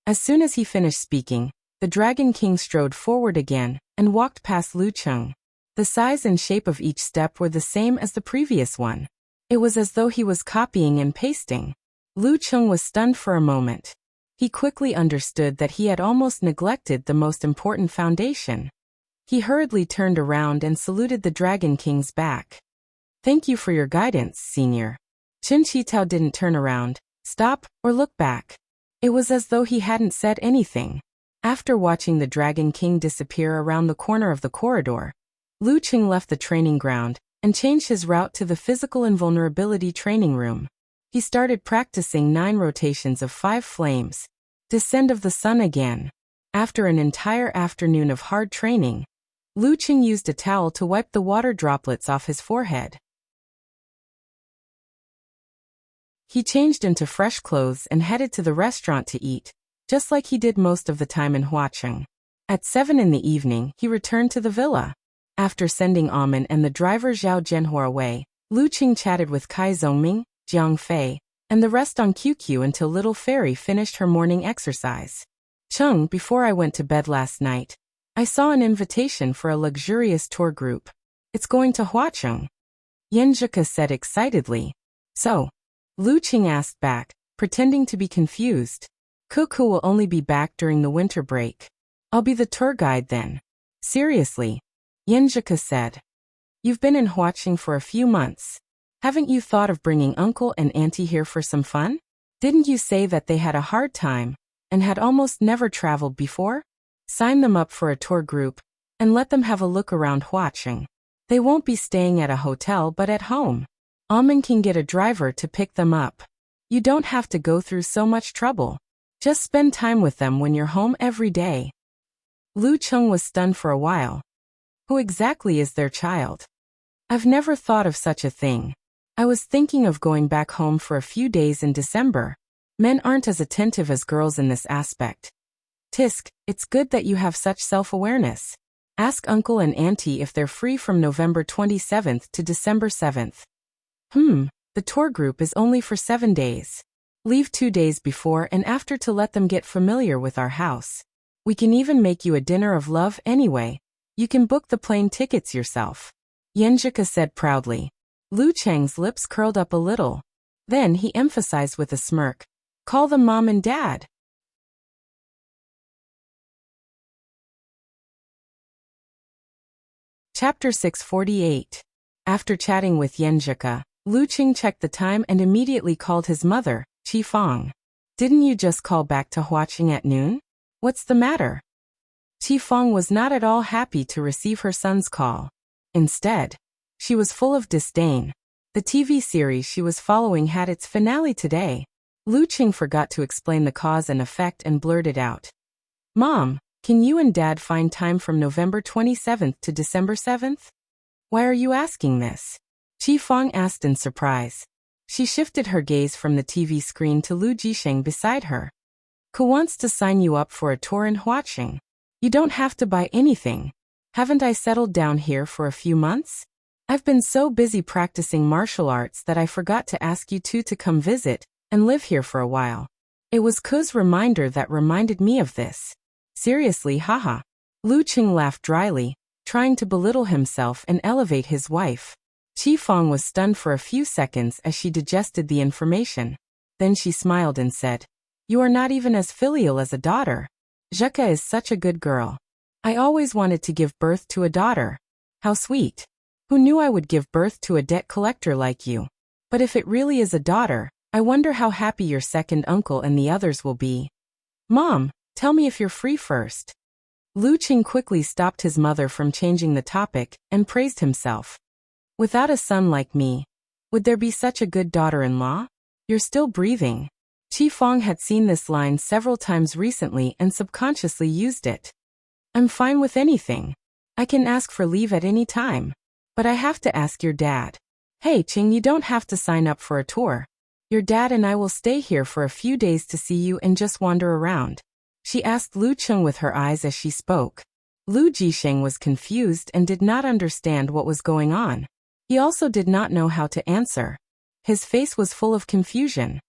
As soon as he finished speaking, the Dragon King strode forward again and walked past Luqing. The size and shape of each step were the same as the previous one. It was as though he was copying and pasting. Luqing was stunned for a moment. He quickly understood that he had almost neglected the most important foundation. He hurriedly turned around and saluted the Dragon King's back. "Thank you for your guidance, Senior." Chen Qitao didn't turn around, stop, or look back. It was as though he hadn't said anything. After watching the Dragon King disappear around the corner of the corridor, Luqing left the training ground and changed his route to the physical invulnerability training room. He started practicing 9 rotations of 5 flames. Descent of the Sun again. After an entire afternoon of hard training, Luqing used a towel to wipe the water droplets off his forehead. He changed into fresh clothes and headed to the restaurant to eat, just like he did most of the time in Huacheng. At 7 in the evening, he returned to the villa. After sending Amin and the driver Zhao Zhenhua away, Luqing chatted with Kai Zongming, Jiang Fei, and the rest on QQ until Little Fairy finished her morning exercise. "Cheng, before I went to bed last night, I saw an invitation for a luxurious tour group. It's going to Huacheng," Yanzhika said excitedly. "So?" Luqing asked back, pretending to be confused. "Cuckoo will only be back during the winter break. I'll be the tour guide then." "Seriously?" Yanzhika said. "You've been in Huacheng for a few months. Haven't you thought of bringing uncle and auntie here for some fun? Didn't you say that they had a hard time, and had almost never traveled before? Sign them up for a tour group, and let them have a look around Huaqing. They won't be staying at a hotel but at home. Amen can get a driver to pick them up. You don't have to go through so much trouble. Just spend time with them when you're home every day. Lu Cheng was stunned for a while. Who exactly is their child? I've never thought of such a thing. I was thinking of going back home for a few days in December. Men aren't as attentive as girls in this aspect. Tisk, it's good that you have such self-awareness. Ask uncle and auntie if they're free from November 27th to December 7th. The tour group is only for 7 days. Leave 2 days before and after to let them get familiar with our house. We can even make you a dinner of love anyway. You can book the plane tickets yourself. Yenjika said proudly. Lu Cheng's lips curled up a little. Then he emphasized with a smirk. Call them mom and dad. Chapter 648. After chatting with Yenjika, Lu Cheng checked the time and immediately called his mother, Qi Fang. Didn't you just call back to Huaqing at noon? What's the matter? Qi Fang was not at all happy to receive her son's call. Instead, she was full of disdain. The TV series she was following had its finale today. Lu Cheng forgot to explain the cause and effect and blurted out. Mom, can you and Dad find time from November 27th to December 7th? Why are you asking this? Qi Fang asked in surprise. She shifted her gaze from the TV screen to Lu Jisheng beside her. Who wants to sign you up for a tour in Huaqing? You don't have to buy anything. Haven't I settled down here for a few months? I've been so busy practicing martial arts that I forgot to ask you two to come visit and live here for a while. It was Ku's reminder that reminded me of this. Seriously, haha. Lu Cheng laughed dryly, trying to belittle himself and elevate his wife. Qi Fang was stunned for a few seconds as she digested the information. Then she smiled and said, You are not even as filial as a daughter. Zheka is such a good girl. I always wanted to give birth to a daughter. How sweet. Who knew I would give birth to a debt collector like you? But if it really is a daughter, I wonder how happy your second uncle and the others will be. Mom, tell me if you're free first. Lu Cheng quickly stopped his mother from changing the topic and praised himself. Without a son like me, would there be such a good daughter-in-law? You're still breathing. Qi Fang had seen this line several times recently and subconsciously used it. I'm fine with anything. I can ask for leave at any time. But I have to ask your dad. Hey Cheng, you don't have to sign up for a tour. Your dad and I will stay here for a few days to see you and just wander around. She asked Lu Cheng with her eyes as she spoke. Lu Jisheng was confused and did not understand what was going on. He also did not know how to answer. His face was full of confusion.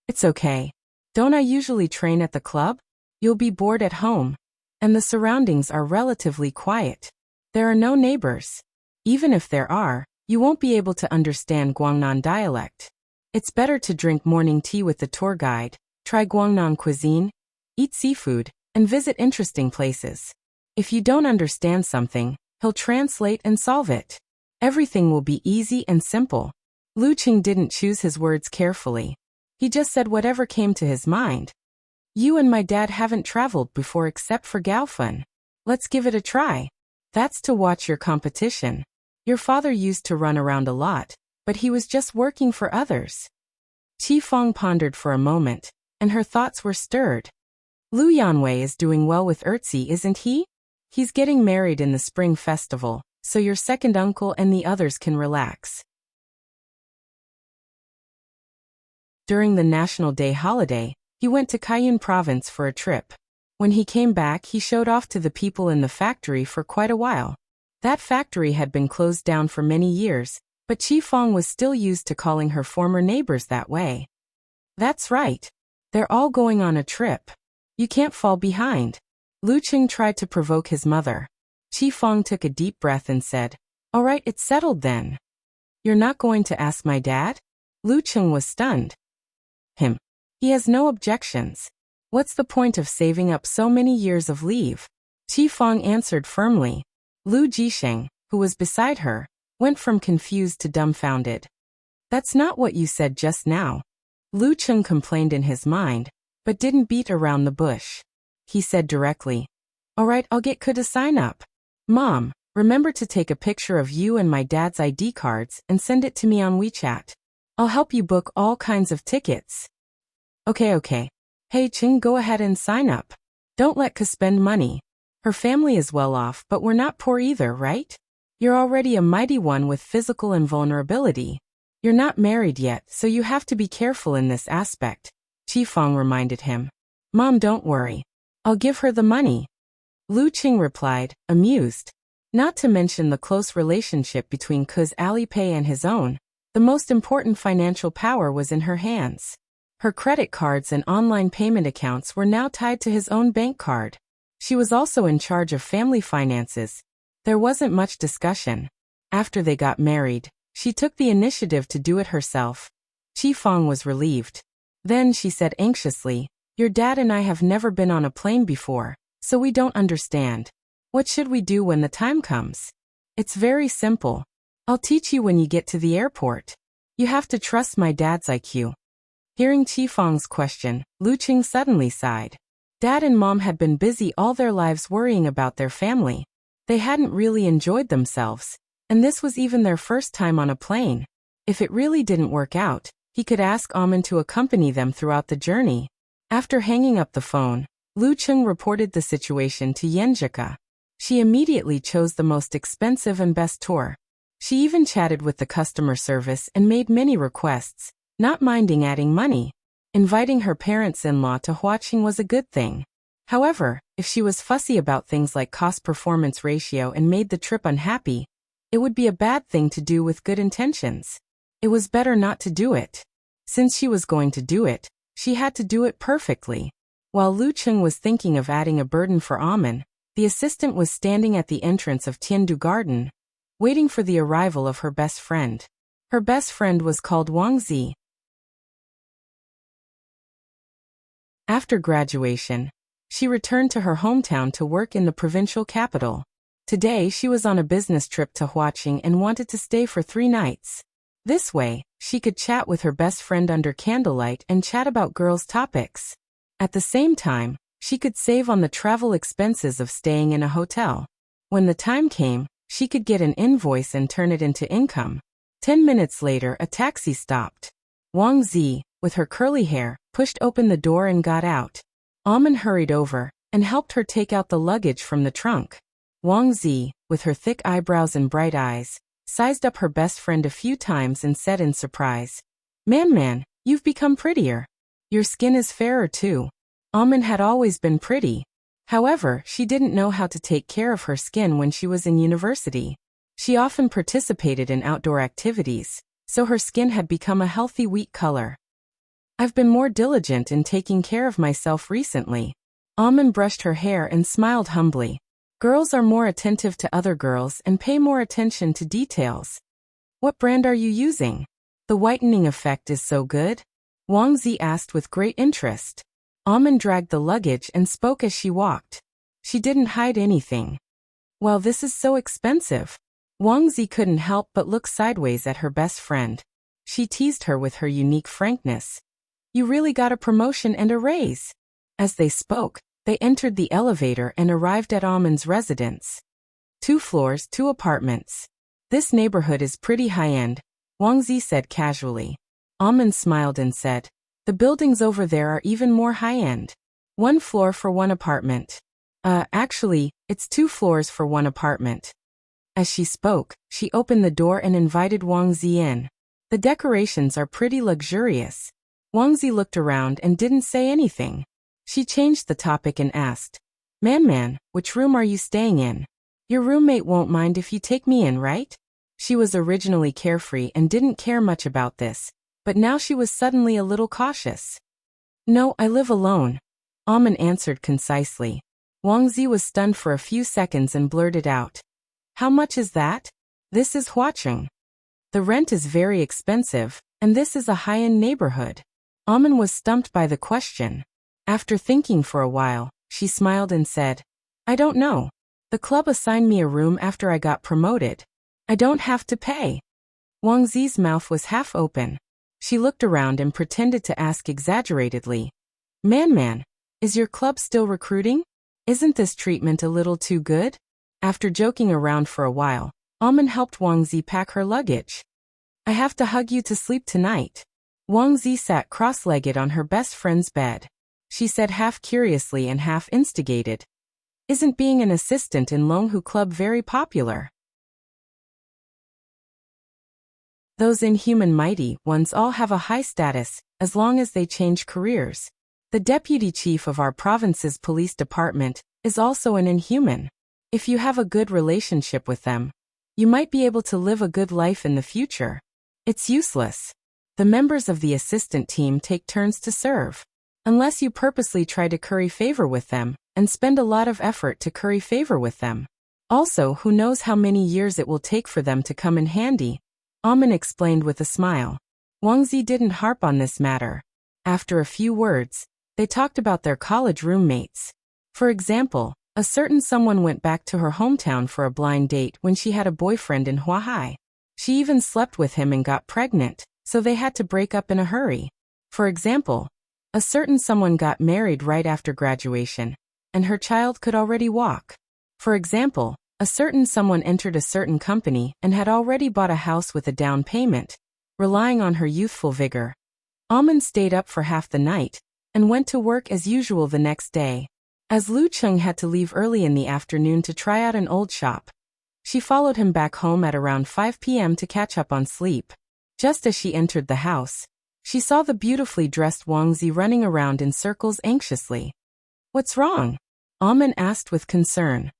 It's okay. Don't I usually train at the club? You'll be bored at home. And the surroundings are relatively quiet. There are no neighbors. Even if there are, you won't be able to understand Guangnan dialect. It's better to drink morning tea with the tour guide, try Guangnan cuisine, eat seafood, and visit interesting places. If you don't understand something, he'll translate and solve it. Everything will be easy and simple. Lu Cheng didn't choose his words carefully. He just said whatever came to his mind. You and my dad haven't traveled before except for Gaofan. Let's give it a try. That's to watch your competition. Your father used to run around a lot, but he was just working for others. Qi Fang pondered for a moment, and her thoughts were stirred. Lu Yanwei is doing well with Erzi, isn't he? He's getting married in the spring festival, so your second uncle and the others can relax. During the National Day holiday, he went to Kaiyun province for a trip. When he came back, he showed off to the people in the factory for quite a while. That factory had been closed down for many years, but Qi Fang was still used to calling her former neighbors that way. That's right. They're all going on a trip. You can't fall behind. Lu Cheng tried to provoke his mother. Qi Fang took a deep breath and said, All right, it's settled then. You're not going to ask my dad? Lu Cheng was stunned. He has no objections. What's the point of saving up so many years of leave? Qi Fang answered firmly. Lu Jisheng, who was beside her, went from confused to dumbfounded. That's not what you said just now. Lu Cheng complained in his mind, but didn't beat around the bush. He said directly, "All right, I'll get Ke to sign up. Mom, remember to take a picture of you and my dad's ID cards and send it to me on WeChat. I'll help you book all kinds of tickets." Okay. Hey Ching, go ahead and sign up. Don't let Ke spend money. Her family is well off, but we're not poor either, right? You're already a mighty one with physical invulnerability. You're not married yet, so you have to be careful in this aspect, Qifeng reminded him. Mom, don't worry. I'll give her the money. Lu Qing replied, amused. Not to mention the close relationship between Ke's Alipay and his own, the most important financial power was in her hands. Her credit cards and online payment accounts were now tied to his own bank card. She was also in charge of family finances. There wasn't much discussion. After they got married, she took the initiative to do it herself. Qifeng was relieved. Then she said anxiously, "Your dad and I have never been on a plane before, so we don't understand. What should we do when the time comes?" "It's very simple. I'll teach you when you get to the airport. You have to trust my dad's IQ." Hearing Qifeng's question, Lu Qing suddenly sighed. Dad and Mom had been busy all their lives worrying about their family. They hadn't really enjoyed themselves, and this was even their first time on a plane. If it really didn't work out, he could ask Amen to accompany them throughout the journey. After hanging up the phone, Lu Qing reported the situation to Yenjika. She immediately chose the most expensive and best tour. She even chatted with the customer service and made many requests, not minding adding money. Inviting her parents-in-law to Huaqing was a good thing. However, if she was fussy about things like cost-performance ratio and made the trip unhappy, it would be a bad thing to do with good intentions. It was better not to do it. Since she was going to do it, she had to do it perfectly. While Lu Qing was thinking of adding a burden for Amen, the assistant was standing at the entrance of Tiandu Garden, waiting for the arrival of her best friend. Her best friend was called Wang Zi. After graduation, she returned to her hometown to work in the provincial capital. Today she was on a business trip to Huaqing and wanted to stay for 3 nights. This way, she could chat with her best friend under candlelight and chat about girls' topics. At the same time, she could save on the travel expenses of staying in a hotel. When the time came, she could get an invoice and turn it into income. 10 minutes later, a taxi stopped. Wang Zi, with her curly hair, pushed open the door and got out. Amen hurried over and helped her take out the luggage from the trunk. Wang Zi, with her thick eyebrows and bright eyes, sized up her best friend a few times and said in surprise, Man, you've become prettier. Your skin is fairer too." Amen had always been pretty. However, she didn't know how to take care of her skin when she was in university. She often participated in outdoor activities, so her skin had become a healthy wheat color. "I've been more diligent in taking care of myself recently." Amen brushed her hair and smiled humbly. Girls are more attentive to other girls and pay more attention to details. "What brand are you using? The whitening effect is so good?" Wang Zi asked with great interest. Amen dragged the luggage and spoke as she walked. She didn't hide anything. "Well, this is so expensive." Wang Zi couldn't help but look sideways at her best friend. She teased her with her unique frankness. "You really got a promotion and a raise." As they spoke, they entered the elevator and arrived at Amen's residence. 2 floors, 2 apartments. "This neighborhood is pretty high-end," Wang Zi said casually. Amen smiled and said, "The buildings over there are even more high-end. 1 floor for 1 apartment." Actually, it's 2 floors for 1 apartment." As she spoke, she opened the door and invited Wang Zi in. The decorations are pretty luxurious. Wang Zi looked around and didn't say anything. She changed the topic and asked, Man, which room are you staying in? Your roommate won't mind if you take me in, right?" She was originally carefree and didn't care much about this, but now she was suddenly a little cautious. "No, I live alone," Amen answered concisely. Wang Zi was stunned for a few seconds and blurted out, "How much is that?" "This is Huaqing. The rent is very expensive, and this is a high-end neighborhood." Amen was stumped by the question. After thinking for a while, she smiled and said, "I don't know. The club assigned me a room after I got promoted. I don't have to pay." Wang Zi's mouth was half open. She looked around and pretended to ask exaggeratedly, Man, is your club still recruiting? Isn't this treatment a little too good? After joking around for a while, Almond helped Wang Zi pack her luggage. I have to hug you to sleep tonight. Wang Zi sat cross-legged on her best friend's bed. She said half curiously and half instigated. Isn't being an assistant in Longhu Club very popular? Those inhuman mighty ones all have a high status, as long as they change careers. The deputy chief of our province's police department is also an inhuman. If you have a good relationship with them, you might be able to live a good life in the future. It's useless. The members of the assistant team take turns to serve. Unless you purposely try to curry favor with them, and spend a lot of effort to curry favor with them. Also, who knows how many years it will take for them to come in handy, Amin explained with a smile. Wang Zi didn't harp on this matter. After a few words, they talked about their college roommates. For example, a certain someone went back to her hometown for a blind date when she had a boyfriend in Huahai. She even slept with him and got pregnant, so they had to break up in a hurry. For example, a certain someone got married right after graduation, and her child could already walk. For example, a certain someone entered a certain company and had already bought a house with a down payment, relying on her youthful vigor. Almond stayed up for half the night, and went to work as usual the next day. As Lu Cheng had to leave early in the afternoon to try out an old shop, she followed him back home at around 5 p.m. to catch up on sleep. Just as she entered the house, she saw the beautifully dressed Wang Zi running around in circles anxiously. What's wrong? Amin asked with concern.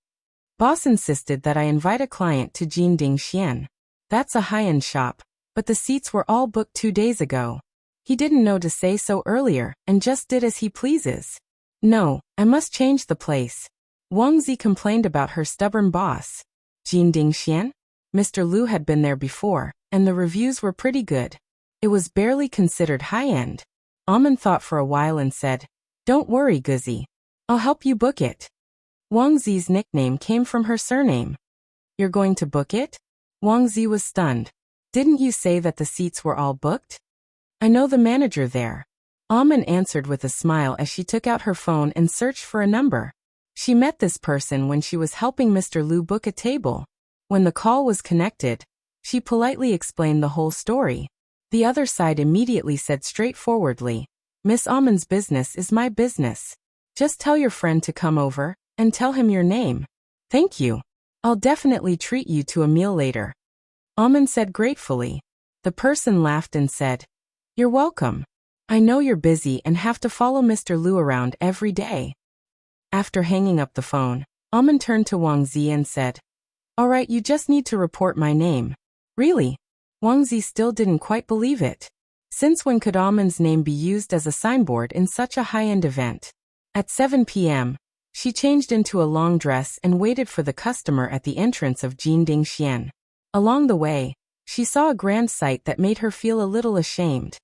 Boss insisted that I invite a client to Jinding Xian. That's a high-end shop, but the seats were all booked 2 days ago. He didn't know to say so earlier and just did as he pleases. No, I must change the place. Wang Zi complained about her stubborn boss. Jinding Xian? Mr. Lu had been there before, and the reviews were pretty good. It was barely considered high-end. Amin thought for a while and said, Don't worry, Guzi. I'll help you book it. Wang Zi's nickname came from her surname. You're going to book it? Wang Zi was stunned. Didn't you say that the seats were all booked? I know the manager there. Amin answered with a smile as she took out her phone and searched for a number. She met this person when she was helping Mr. Lu book a table. When the call was connected, she politely explained the whole story. The other side immediately said straightforwardly, Miss Amin's business is my business. Just tell your friend to come over, and tell him your name. Thank you. I'll definitely treat you to a meal later. Amin said gratefully. The person laughed and said, You're welcome. I know you're busy and have to follow Mr. Lu around every day. After hanging up the phone, Amin turned to Wang Zi and said, Alright, you just need to report my name. Really? Wang Zi still didn't quite believe it. Since when could Amin's name be used as a signboard in such a high-end event? At 7 p.m., she changed into a long dress and waited for the customer at the entrance of Jinding Xian. Along the way, she saw a grand sight that made her feel a little ashamed.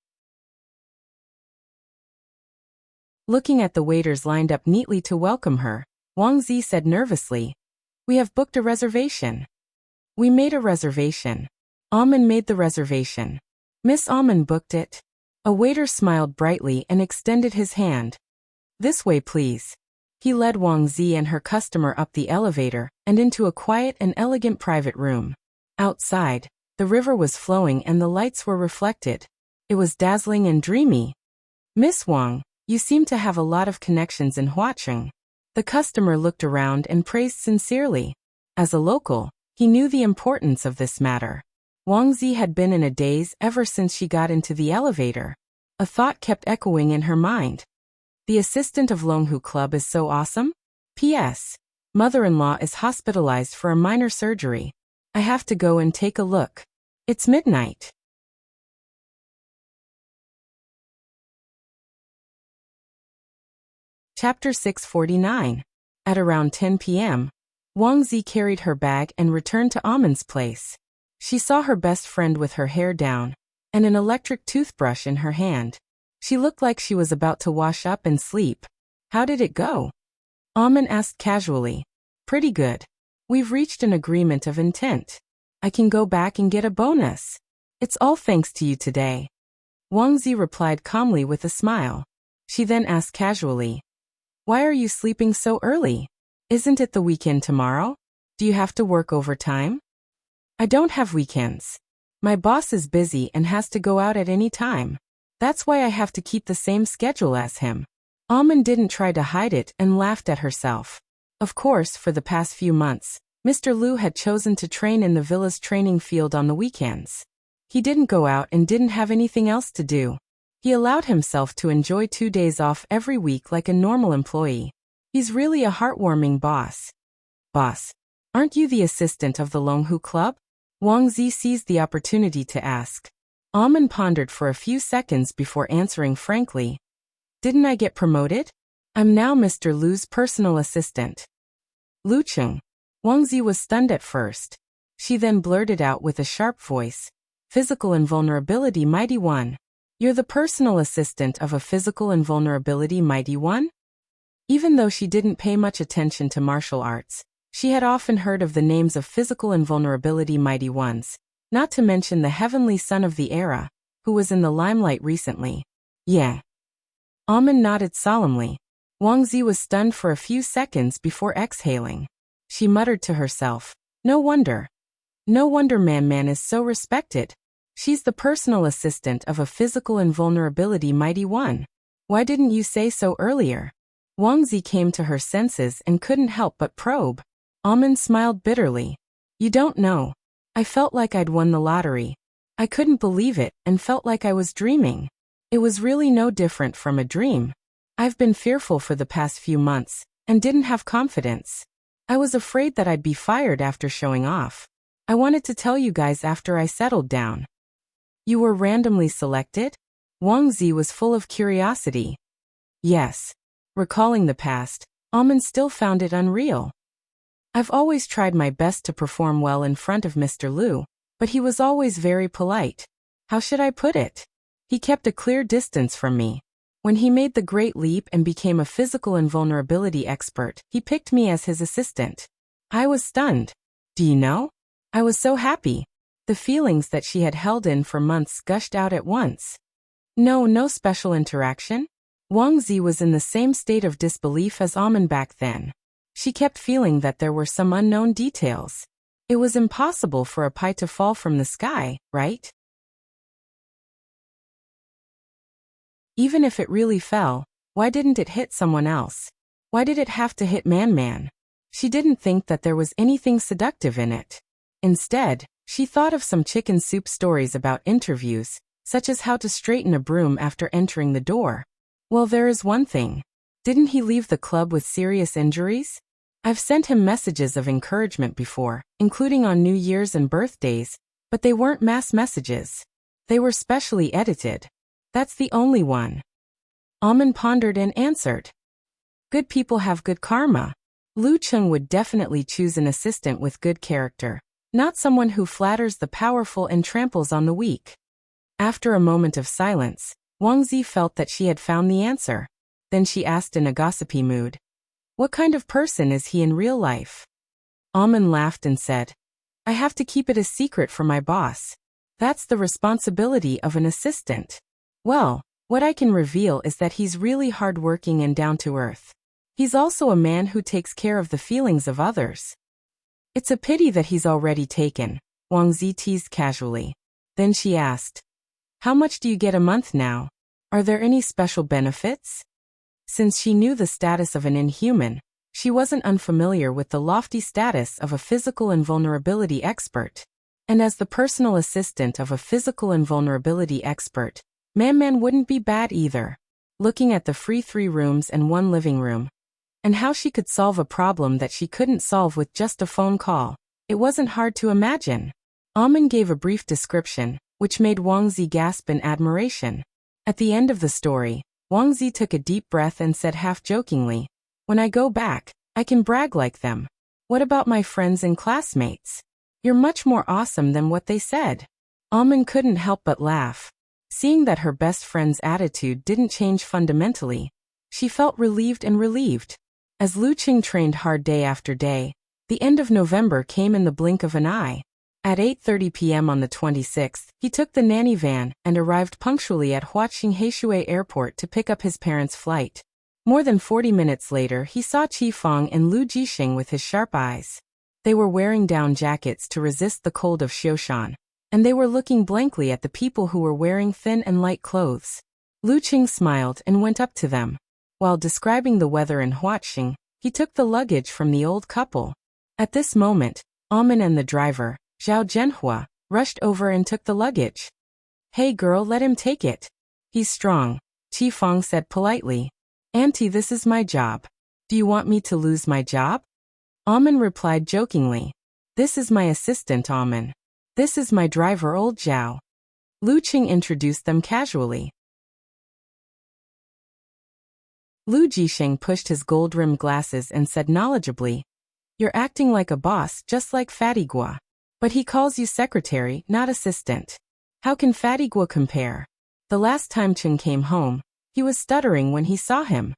Looking at the waiters lined up neatly to welcome her, Wang Zi said nervously, We have booked a reservation. We made a reservation. Amin made the reservation. Miss Amin booked it. A waiter smiled brightly and extended his hand. This way, please. He led Wang Zi and her customer up the elevator and into a quiet and elegant private room. Outside, the river was flowing and the lights were reflected. It was dazzling and dreamy. Miss Wang, you seem to have a lot of connections in Huacheng. The customer looked around and praised sincerely. As a local, he knew the importance of this matter. Wang Zi had been in a daze ever since she got into the elevator. A thought kept echoing in her mind. The assistant of Longhu Club is so awesome? P.S. Mother-in-law is hospitalized for a minor surgery. I have to go and take a look. It's midnight. Chapter 649. At around 10 p.m., Wang Zi carried her bag and returned to Amin's place. She saw her best friend with her hair down and an electric toothbrush in her hand. She looked like she was about to wash up and sleep. How did it go? Amin asked casually. Pretty good. We've reached an agreement of intent. I can go back and get a bonus. It's all thanks to you today. Wang Zi replied calmly with a smile. She then asked casually, "Why are you sleeping so early? Isn't it the weekend tomorrow? Do you have to work overtime?" "I don't have weekends. My boss is busy and has to go out at any time. That's why I have to keep the same schedule as him." Almond didn't try to hide it and laughed at herself. Of course, for the past few months, Mr. Liu had chosen to train in the villa's training field on the weekends. He didn't go out and didn't have anything else to do. He allowed himself to enjoy 2 days off every week like a normal employee. He's really a heartwarming boss. "Boss, aren't you the assistant of the Longhu Club?" Wang Zi seized the opportunity to ask. Almond pondered for a few seconds before answering frankly, "Didn't I get promoted? I'm now Mr. Liu's personal assistant." "Lu Cheng." Wang Zi was stunned at first. She then blurted out with a sharp voice, "Physical Invulnerability Mighty One. You're the personal assistant of a Physical Invulnerability Mighty One?" Even though she didn't pay much attention to martial arts, she had often heard of the names of Physical Invulnerability Mighty Ones, not to mention the Heavenly Son of the Era, who was in the limelight recently. "Yeah." Almond nodded solemnly. Wang Zi was stunned for a few seconds before exhaling. She muttered to herself, No wonder Man is so respected. She's the personal assistant of a Physical Invulnerability Mighty One. Why didn't you say so earlier?" Wang Zi came to her senses and couldn't help but probe. Almond smiled bitterly. "You don't know. I felt like I'd won the lottery. I couldn't believe it and felt like I was dreaming. It was really no different from a dream. I've been fearful for the past few months and didn't have confidence. I was afraid that I'd be fired after showing off. I wanted to tell you guys after I settled down." "You were randomly selected?" Wang Zi was full of curiosity. "Yes." Recalling the past, Almond still found it unreal. "I've always tried my best to perform well in front of Mr. Liu, but he was always very polite. How should I put it? He kept a clear distance from me. When he made the great leap and became a Physical Invulnerability expert, he picked me as his assistant. I was stunned. Do you know? I was so happy. The feelings that she had held in for months gushed out at once. No special interaction?" Wang Zi was in the same state of disbelief as Almond back then. She kept feeling that there were some unknown details. It was impossible for a pie to fall from the sky, right? Even if it really fell, why didn't it hit someone else? Why did it have to hit Man? She didn't think that there was anything seductive in it. Instead, she thought of some chicken soup stories about interviews, such as how to straighten a broom after entering the door. Well, there is one thing. Didn't he leave the club with serious injuries? I've sent him messages of encouragement before, including on New Year's and birthdays, but they weren't mass messages. They were specially edited. That's the only one. Almond pondered and answered. Good people have good karma. Lu Cheng would definitely choose an assistant with good character, not someone who flatters the powerful and tramples on the weak. After a moment of silence, Wang Zi felt that she had found the answer. Then she asked in a gossipy mood, "What kind of person is he in real life?" Almond laughed and said, "I have to keep it a secret from my boss. That's the responsibility of an assistant. Well, what I can reveal is that he's really hardworking and down to earth. He's also a man who takes care of the feelings of others." "It's a pity that he's already taken," Wang Zi teased casually. Then she asked, "How much do you get a month now? Are there any special benefits?" Since she knew the status of an inhuman, she wasn't unfamiliar with the lofty status of a Physical Invulnerability expert. And as the personal assistant of a Physical Invulnerability expert, Man wouldn't be bad either. Looking at the free 3 rooms and 1 living room, and how she could solve a problem that she couldn't solve with just a phone call, it wasn't hard to imagine. Almond gave a brief description, which made Wang Zi gasp in admiration. At the end of the story, Wang Zi took a deep breath and said half-jokingly, "When I go back, I can brag like them. What about my friends and classmates? You're much more awesome than what they said." Almond couldn't help but laugh. Seeing that her best friend's attitude didn't change fundamentally, she felt relieved. As Lu Qing trained hard day after day, the end of November came in the blink of an eye. At 8:30 p.m. on the 26th, he took the nanny van and arrived punctually at Huaqing Heishui Airport to pick up his parents' flight. More than 40 minutes later, he saw Qi Feng and Lu Jixing with his sharp eyes. They were wearing down jackets to resist the cold of Xiushan, and they were looking blankly at the people who were wearing thin and light clothes. Lu Qing smiled and went up to them. While describing the weather in Huaqing, he took the luggage from the old couple. At this moment, Amen and the driver, Zhao Zhenhua, rushed over and took the luggage. "Hey girl, let him take it. He's strong," Qi Feng said politely. "Auntie, this is my job. Do you want me to lose my job?" Amen replied jokingly. "This is my assistant, Amen. This is my driver, old Zhao." Lu Qing introduced them casually. Lu Jixing pushed his gold-rimmed glasses and said knowledgeably, "You're acting like a boss, just like Fatigua. But he calls you secretary, not assistant. How can Fatigua compare? The last time Chen came home, he was stuttering when he saw him."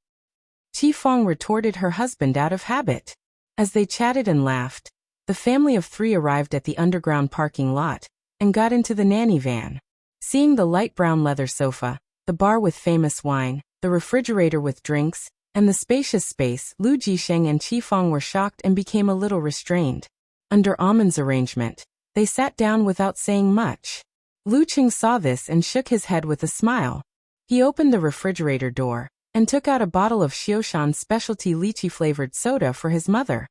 Qi Feng retorted her husband out of habit. As they chatted and laughed, the family of three arrived at the underground parking lot and got into the nanny van. Seeing the light brown leather sofa, the bar with famous wine, the refrigerator with drinks, and the spacious space, Lu Jixing and Qi Feng were shocked and became a little restrained. Under Amen's arrangement, they sat down without saying much. Lu Qing saw this and shook his head with a smile. He opened the refrigerator door and took out a bottle of Xiushan's specialty lychee-flavored soda for his mother.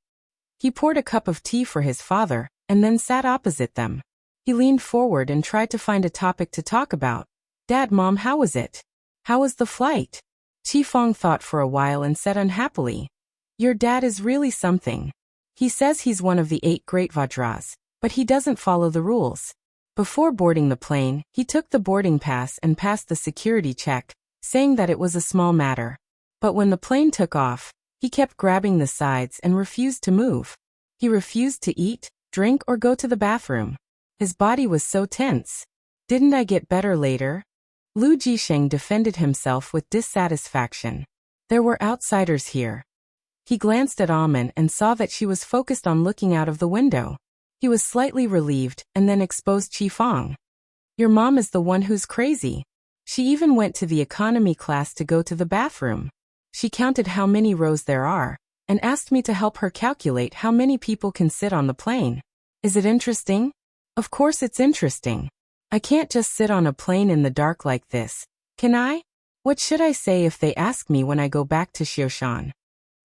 He poured a cup of tea for his father and then sat opposite them. He leaned forward and tried to find a topic to talk about. "Dad, Mom, how was it? How was the flight?" Qi Feng thought for a while and said unhappily, "Your dad is really something. He says he's one of the 8 great Vajras, but he doesn't follow the rules." Before boarding the plane, he took the boarding pass and passed the security check, saying that it was a small matter. But when the plane took off, he kept grabbing the sides and refused to move. He refused to eat, drink, or go to the bathroom. His body was so tense. "Didn't I get better later?" Lu Jixing defended himself with dissatisfaction. There were outsiders here. He glanced at Amen and saw that she was focused on looking out of the window. He was slightly relieved and then exposed Qi Feng. "Your mom is the one who's crazy. She even went to the economy class to go to the bathroom. She counted how many rows there are and asked me to help her calculate how many people can sit on the plane. Is it interesting? Of course it's interesting. I can't just sit on a plane in the dark like this, can I? What should I say if they ask me when I go back to Xiushan?"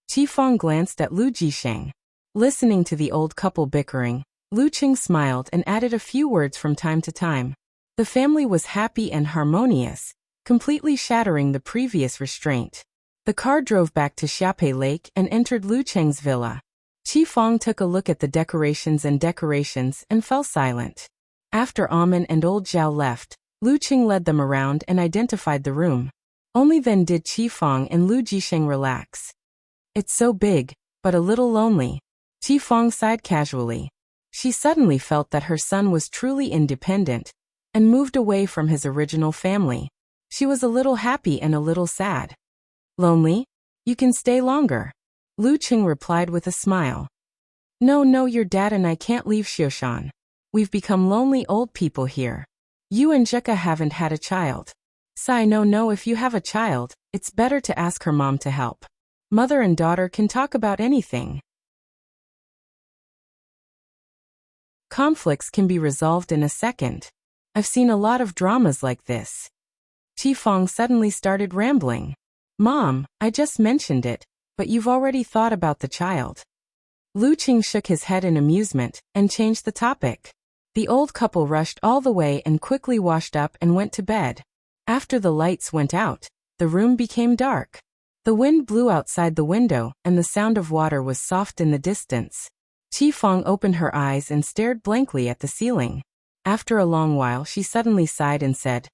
Qi Feng glanced at Lu Jixing. Listening to the old couple bickering, Lu Qing smiled and added a few words from time to time. The family was happy and harmonious, completely shattering the previous restraint. The car drove back to Xiape Lake and entered Lu Cheng's villa. Qi Feng took a look at the decorations and fell silent. After Amen and old Zhao left, Lu Qing led them around and identified the room. Only then did Qi Feng and Lu Jixing relax. "It's so big, but a little lonely," Qi Feng sighed casually. She suddenly felt that her son was truly independent and moved away from his original family. She was a little happy and a little sad. "Lonely? You can stay longer," Lu Qing replied with a smile. No, your dad and I can't leave Xiushan. We've become lonely old people here. You and Zheka haven't had a child. Sai, no, if you have a child, it's better to ask her mom to help. Mother and daughter can talk about anything. Conflicts can be resolved in a second. I've seen a lot of dramas like this." Qi Feng suddenly started rambling. "Mom, I just mentioned it, but you've already thought about the child." Lu Qing shook his head in amusement and changed the topic. The old couple rushed all the way and quickly washed up and went to bed. After the lights went out, the room became dark. The wind blew outside the window and the sound of water was soft in the distance. Qi Feng opened her eyes and stared blankly at the ceiling. After a long while she suddenly sighed and said,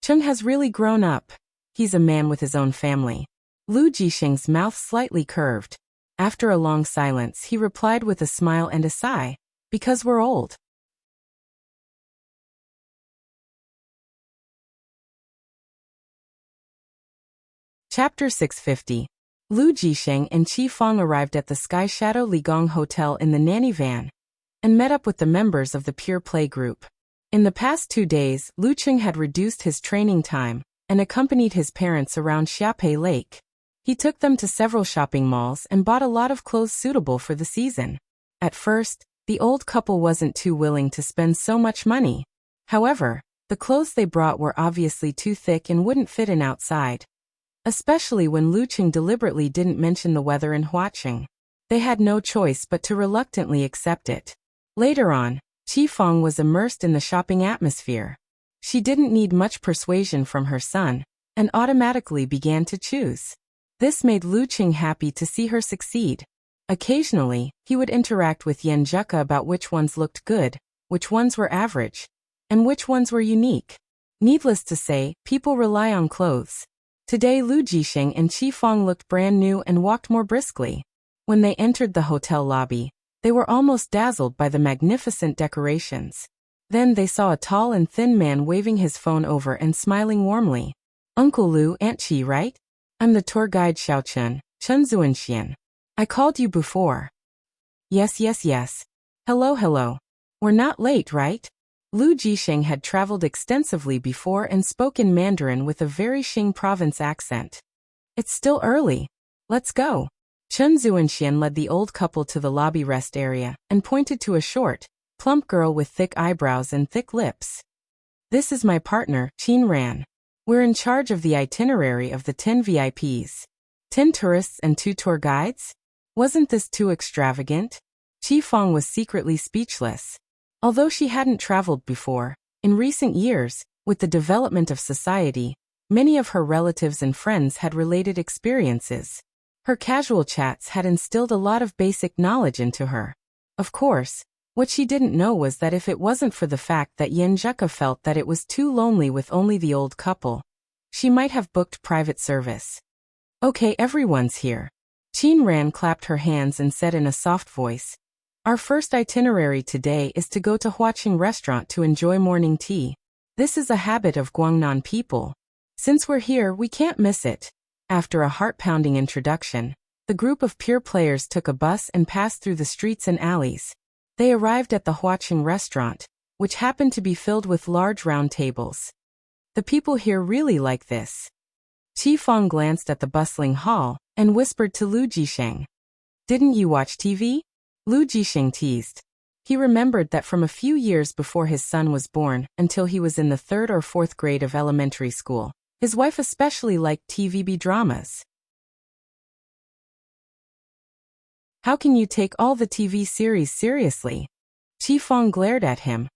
"Cheng has really grown up. He's a man with his own family." Lu Jixing's mouth slightly curved. After a long silence he replied with a smile and a sigh, "Because we're old." Chapter 650. Lu Jixing and Qi Feng arrived at the Sky Shadow Ligong Hotel in the nanny van, and met up with the members of the Pure Play group. In the past 2 days, Luqing had reduced his training time and accompanied his parents around Xiaopei Lake. He took them to several shopping malls and bought a lot of clothes suitable for the season. At first, the old couple wasn't too willing to spend so much money. However, the clothes they brought were obviously too thick and wouldn't fit in outside. Especially when Luqing deliberately didn't mention the weather in Huaqing. They had no choice but to reluctantly accept it. Later on, Qifeng was immersed in the shopping atmosphere. She didn't need much persuasion from her son, and automatically began to choose. This made Luqing happy to see her succeed. Occasionally, he would interact with Yanjuka about which ones looked good, which ones were average, and which ones were unique. Needless to say, people rely on clothes. Today Lu Jixing and Qifeng looked brand new and walked more briskly. When they entered the hotel lobby, they were almost dazzled by the magnificent decorations. Then they saw a tall and thin man waving his phone over and smiling warmly. "Uncle Lu, Aunt Qi, right? I'm the tour guide Xiaochen, Chen Zuanxian. I called you before." Yes. Hello. We're not late, right?" Lu Jixing had traveled extensively before and spoke in Mandarin with a very Xing province accent. "It's still early. Let's go." Chen Zuanxian led the old couple to the lobby rest area and pointed to a short, plump girl with thick eyebrows and thick lips. "This is my partner, Qin Ran. We're in charge of the itinerary of the 10 VIPs. 10 tourists and 2 tour guides? Wasn't this too extravagant?" Qifeng was secretly speechless. Although she hadn't traveled before, in recent years, with the development of society, many of her relatives and friends had related experiences. Her casual chats had instilled a lot of basic knowledge into her. Of course, what she didn't know was that if it wasn't for the fact that Yanjuka felt that it was too lonely with only the old couple, she might have booked private service. "Okay, everyone's here." Qin Ran clapped her hands and said in a soft voice, "Our first itinerary today is to go to Huaqing restaurant to enjoy morning tea. This is a habit of Guangnan people. Since we're here, we can't miss it." After a heart-pounding introduction, the group of pure players took a bus and passed through the streets and alleys. They arrived at the Huaqing restaurant, which happened to be filled with large round tables. "The people here really like this." Qifeng glanced at the bustling hall and whispered to Lu Jixing, "Didn't you watch TV?" Lu Jixing teased. He remembered that from a few years before his son was born until he was in the 3rd or 4th grade of elementary school, his wife especially liked TVB dramas. "How can you take all the TV series seriously?" Qifeng glared at him,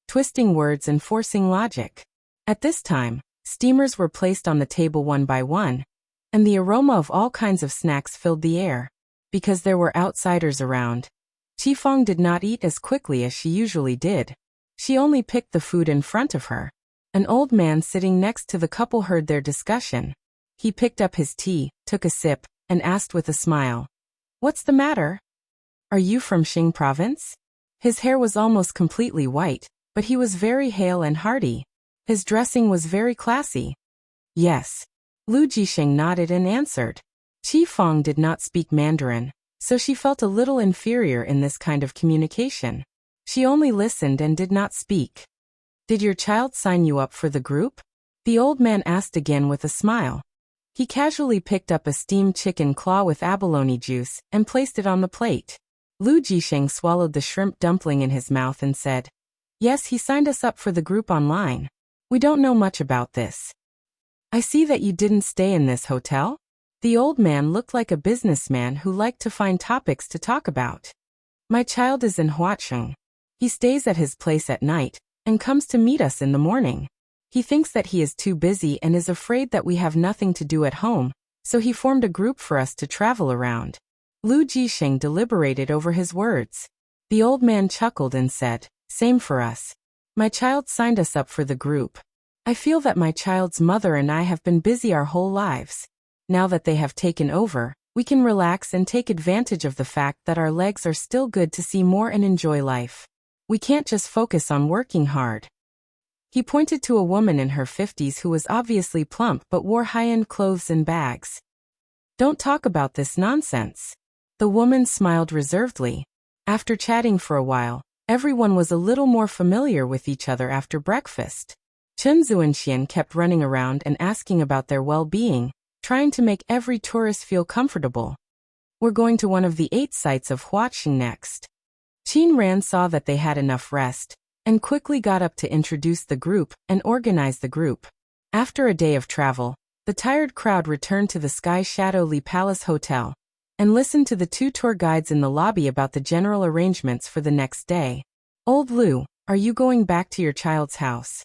twisting words and forcing logic. At this time, steamers were placed on the table one by one, and the aroma of all kinds of snacks filled the air. Because there were outsiders around, Qifeng did not eat as quickly as she usually did. She only picked the food in front of her. An old man sitting next to the couple heard their discussion. He picked up his tea, took a sip, and asked with a smile, "What's the matter? Are you from Xing province?" His hair was almost completely white, but he was very hale and hearty. His dressing was very classy. "Yes." Lu Jixing nodded and answered. Qifeng did not speak Mandarin, so she felt a little inferior in this kind of communication. She only listened and did not speak. "Did your child sign you up for the group?" the old man asked again with a smile. He casually picked up a steamed chicken claw with abalone juice and placed it on the plate. Lu Jixing swallowed the shrimp dumpling in his mouth and said, "Yes, he signed us up for the group online. We don't know much about this." "I see that you didn't stay in this hotel?" The old man looked like a businessman who liked to find topics to talk about. "My child is in Huaqing. He stays at his place at night and comes to meet us in the morning. He thinks that he is too busy and is afraid that we have nothing to do at home, so he formed a group for us to travel around." Lu Jixing deliberated over his words. The old man chuckled and said, "Same for us. My child signed us up for the group. I feel that my child's mother and I have been busy our whole lives. Now that they have taken over, we can relax and take advantage of the fact that our legs are still good to see more and enjoy life. We can't just focus on working hard." He pointed to a woman in her 50s who was obviously plump but wore high-end clothes and bags. "Don't talk about this nonsense." The woman smiled reservedly. After chatting for a while, Everyone was a little more familiar with each other after breakfast. Chen Zuanxian kept running around and asking about their well-being, trying to make every tourist feel comfortable. We're going to one of the 8 sites of Huaqing next. Qin Ran saw that they had enough rest, and quickly got up to introduce the group and organize the group. After a day of travel, the tired crowd returned to the Sky Shadow Li Palace Hotel, and listened to the 2 tour guides in the lobby about the general arrangements for the next day. Old Lu, are you going back to your child's house?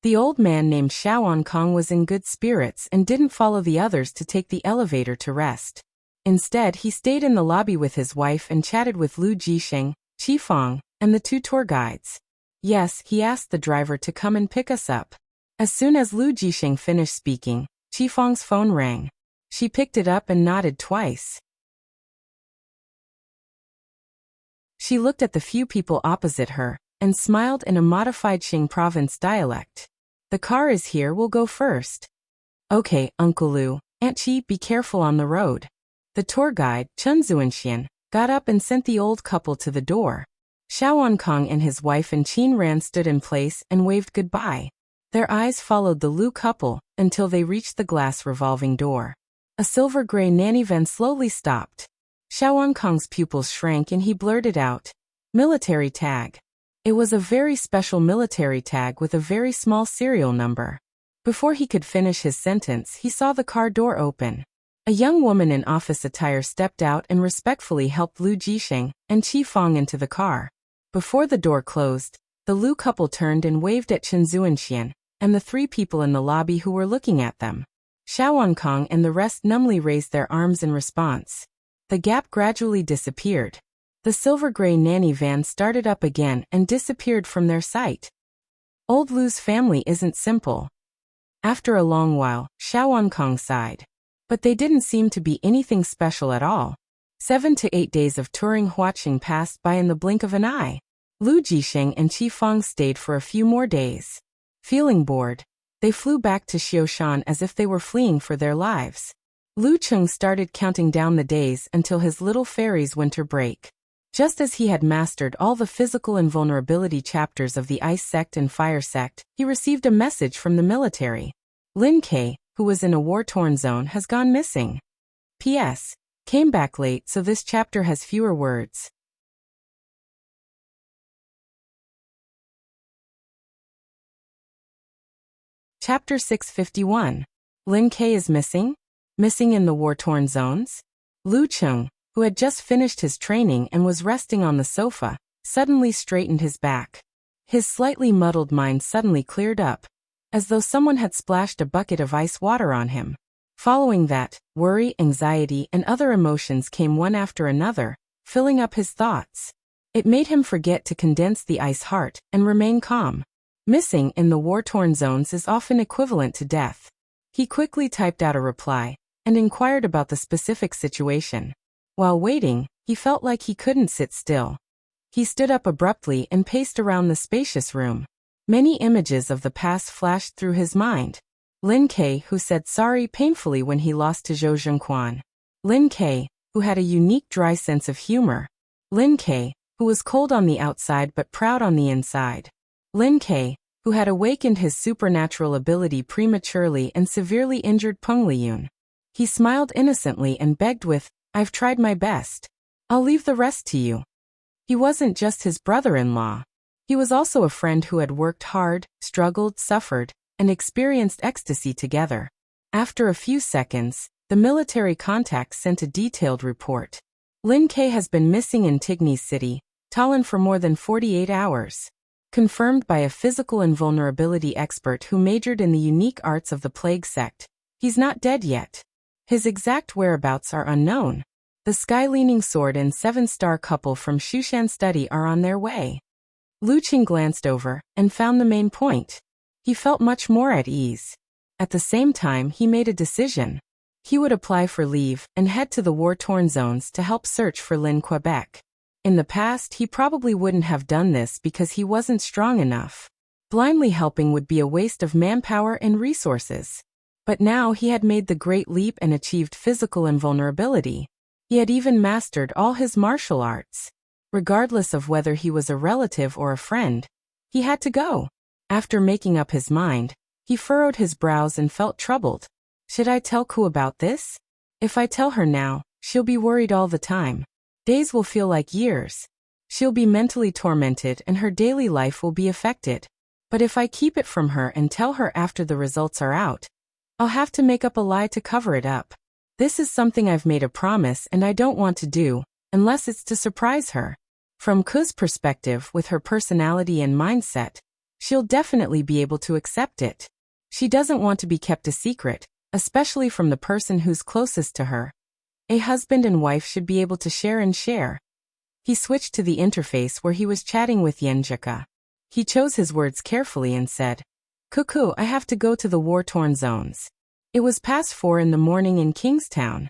The old man named Xiaoan Kong was in good spirits and didn't follow the others to take the elevator to rest. Instead, he stayed in the lobby with his wife and chatted with Lu Jisheng, Qi Feng, and the 2 tour guides. Yes, he asked the driver to come and pick us up. As soon as Lu Jisheng finished speaking, Qi Feng's phone rang. She picked it up and nodded twice. She looked at the few people opposite her, and smiled in a modified Qing province dialect. The car is here, we'll go first. Okay, Uncle Lu, Aunt Qi, be careful on the road. The tour guide, Chen Zuanxian, got up and sent the old couple to the door. Xiaoan Kong and his wife and Qin Ran stood in place and waved goodbye. Their eyes followed the Lu couple until they reached the glass revolving door. A silver-gray nanny van slowly stopped. Xiaoan Kong's pupils shrank and he blurted out, "Military tag." It was a very special military tag with a very small serial number. Before he could finish his sentence, he saw the car door open. A young woman in office attire stepped out and respectfully helped Lu Jisheng and Qi Feng into the car. Before the door closed, the Lu couple turned and waved at Chen Zuanxian and the 3 people in the lobby who were looking at them. Xiaoan Kong and the rest numbly raised their arms in response. The gap gradually disappeared. The silver-gray nanny van started up again and disappeared from their sight. Old Lu's family isn't simple. After a long while, Xiaoan Kong sighed. But they didn't seem to be anything special at all. 7 to 8 days of touring Huaqing passed by in the blink of an eye. Lu Jisheng and Qi Feng stayed for a few more days. Feeling bored, they flew back to Xiaoshan as if they were fleeing for their lives. Lu Cheng started counting down the days until his little fairy's winter break. Just as he had mastered all the physical invulnerability chapters of the Ice Sect and Fire Sect, he received a message from the military. Lin Ke, who was in a war-torn zone, has gone missing. P.S. Came back late, so this chapter has fewer words. Chapter 651. Lin Ke is missing? Missing in the war-torn zones? Lu Cheng, who had just finished his training and was resting on the sofa, suddenly straightened his back. His slightly muddled mind suddenly cleared up, as though someone had splashed a bucket of ice water on him. Following that, worry, anxiety, and other emotions came one after another, filling up his thoughts. It made him forget to condense the ice heart and remain calm. Missing in the war-torn zones is often equivalent to death. He quickly typed out a reply and inquired about the specific situation. While waiting, he felt like he couldn't sit still. He stood up abruptly and paced around the spacious room. Many images of the past flashed through his mind. Lin Ke, who said sorry painfully when he lost to Zhou Zhengquan. Lin Ke, who had a unique dry sense of humor. Lin Ke, who was cold on the outside but proud on the inside. Lin Ke, who had awakened his supernatural ability prematurely and severely injured Peng Liyun. He smiled innocently and begged with, "I've tried my best. I'll leave the rest to you." He wasn't just his brother-in-law. He was also a friend who had worked hard, struggled, suffered, and experienced ecstasy together. After a few seconds, the military contact sent a detailed report. Lin Ke has been missing in Tigny's city, Talon, for more than 48 hours. Confirmed by a physical invulnerability expert who majored in the unique arts of the Plague Sect. He's not dead yet. His exact whereabouts are unknown. The Sky-Leaning Sword and 7-star couple from Shushan Study are on their way. Lu Qing glanced over and found the main point. He felt much more at ease. At the same time, he made a decision. He would apply for leave and head to the war-torn zones to help search for Lin Quebec. In the past, he probably wouldn't have done this because he wasn't strong enough. Blindly helping would be a waste of manpower and resources. But now he had made the great leap and achieved physical invulnerability. He had even mastered all his martial arts. Regardless of whether he was a relative or a friend, he had to go. After making up his mind, he furrowed his brows and felt troubled. Should I tell Ku about this? If I tell her now, she'll be worried all the time. Days will feel like years. She'll be mentally tormented and her daily life will be affected. But if I keep it from her and tell her after the results are out, I'll have to make up a lie to cover it up. This is something I've made a promise and I don't want to do, unless it's to surprise her. From Ku's perspective, with her personality and mindset, she'll definitely be able to accept it. She doesn't want to be kept a secret, especially from the person who's closest to her. A husband and wife should be able to share and share. He switched to the interface where he was chatting with Yenjika. He chose his words carefully and said, "Cuckoo, I have to go to the war-torn zones." It was past 4 in the morning in Kingstown.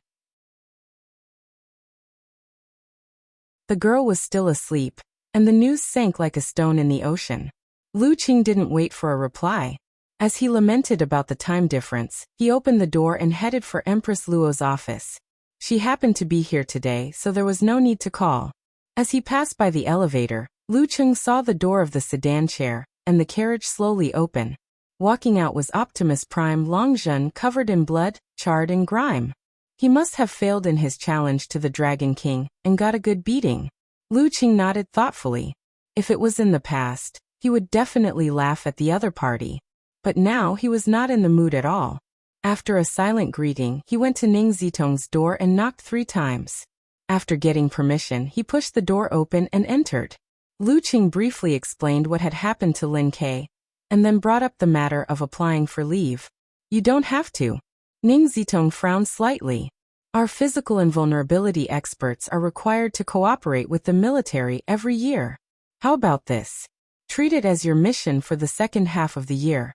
The girl was still asleep, and the news sank like a stone in the ocean. Lu Qing didn't wait for a reply. As he lamented about the time difference, he opened the door and headed for Empress Luo's office. She happened to be here today, so there was no need to call. As he passed by the elevator, Lu Qing saw the door of the sedan chair, and the carriage slowly open. Walking out was Optimus Prime Longzhen, covered in blood, charred and grime. He must have failed in his challenge to the Dragon King, and got a good beating. Lu Qing nodded thoughtfully. If it was in the past, he would definitely laugh at the other party. But now he was not in the mood at all. After a silent greeting, he went to Ning Zitong's door and knocked 3 times. After getting permission, he pushed the door open and entered. Lu Qing briefly explained what had happened to Lin Ke, and then brought up the matter of applying for leave. "You don't have to." Ning Zitong frowned slightly. "Our physical and vulnerability experts are required to cooperate with the military every year. How about this? Treat it as your mission for the second half of the year."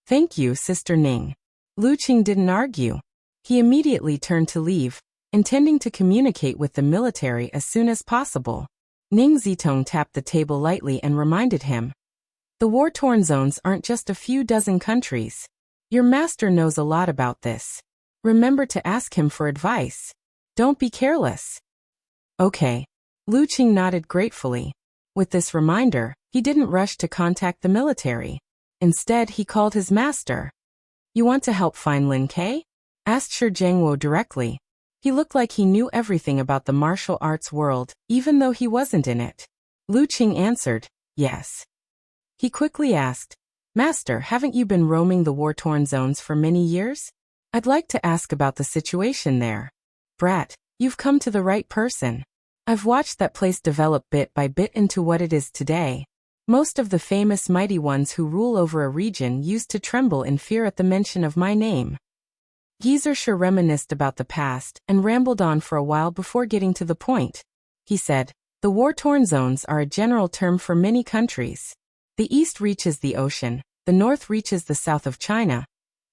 "Thank you, Sister Ning." Lu Qing didn't argue. He immediately turned to leave, intending to communicate with the military as soon as possible. Ning Zitong tapped the table lightly and reminded him, "The war-torn zones aren't just a few dozen countries. Your master knows a lot about this. Remember to ask him for advice. Don't be careless." "Okay." Lu Qing nodded gratefully. With this reminder, he didn't rush to contact the military. Instead, he called his master. "You want to help find Lin Ke?" asked Shi Zhengwo directly. He looked like he knew everything about the martial arts world, even though he wasn't in it. Lu Qing answered, "Yes." He quickly asked, "Master, haven't you been roaming the war-torn zones for many years? I'd like to ask about the situation there." "Brat, you've come to the right person. I've watched that place develop bit by bit into what it is today. Most of the famous mighty ones who rule over a region used to tremble in fear at the mention of my name." Geezer Shi reminisced about the past and rambled on for a while before getting to the point. He said, "The war-torn zones are a general term for many countries. The east reaches the ocean, the north reaches the south of China,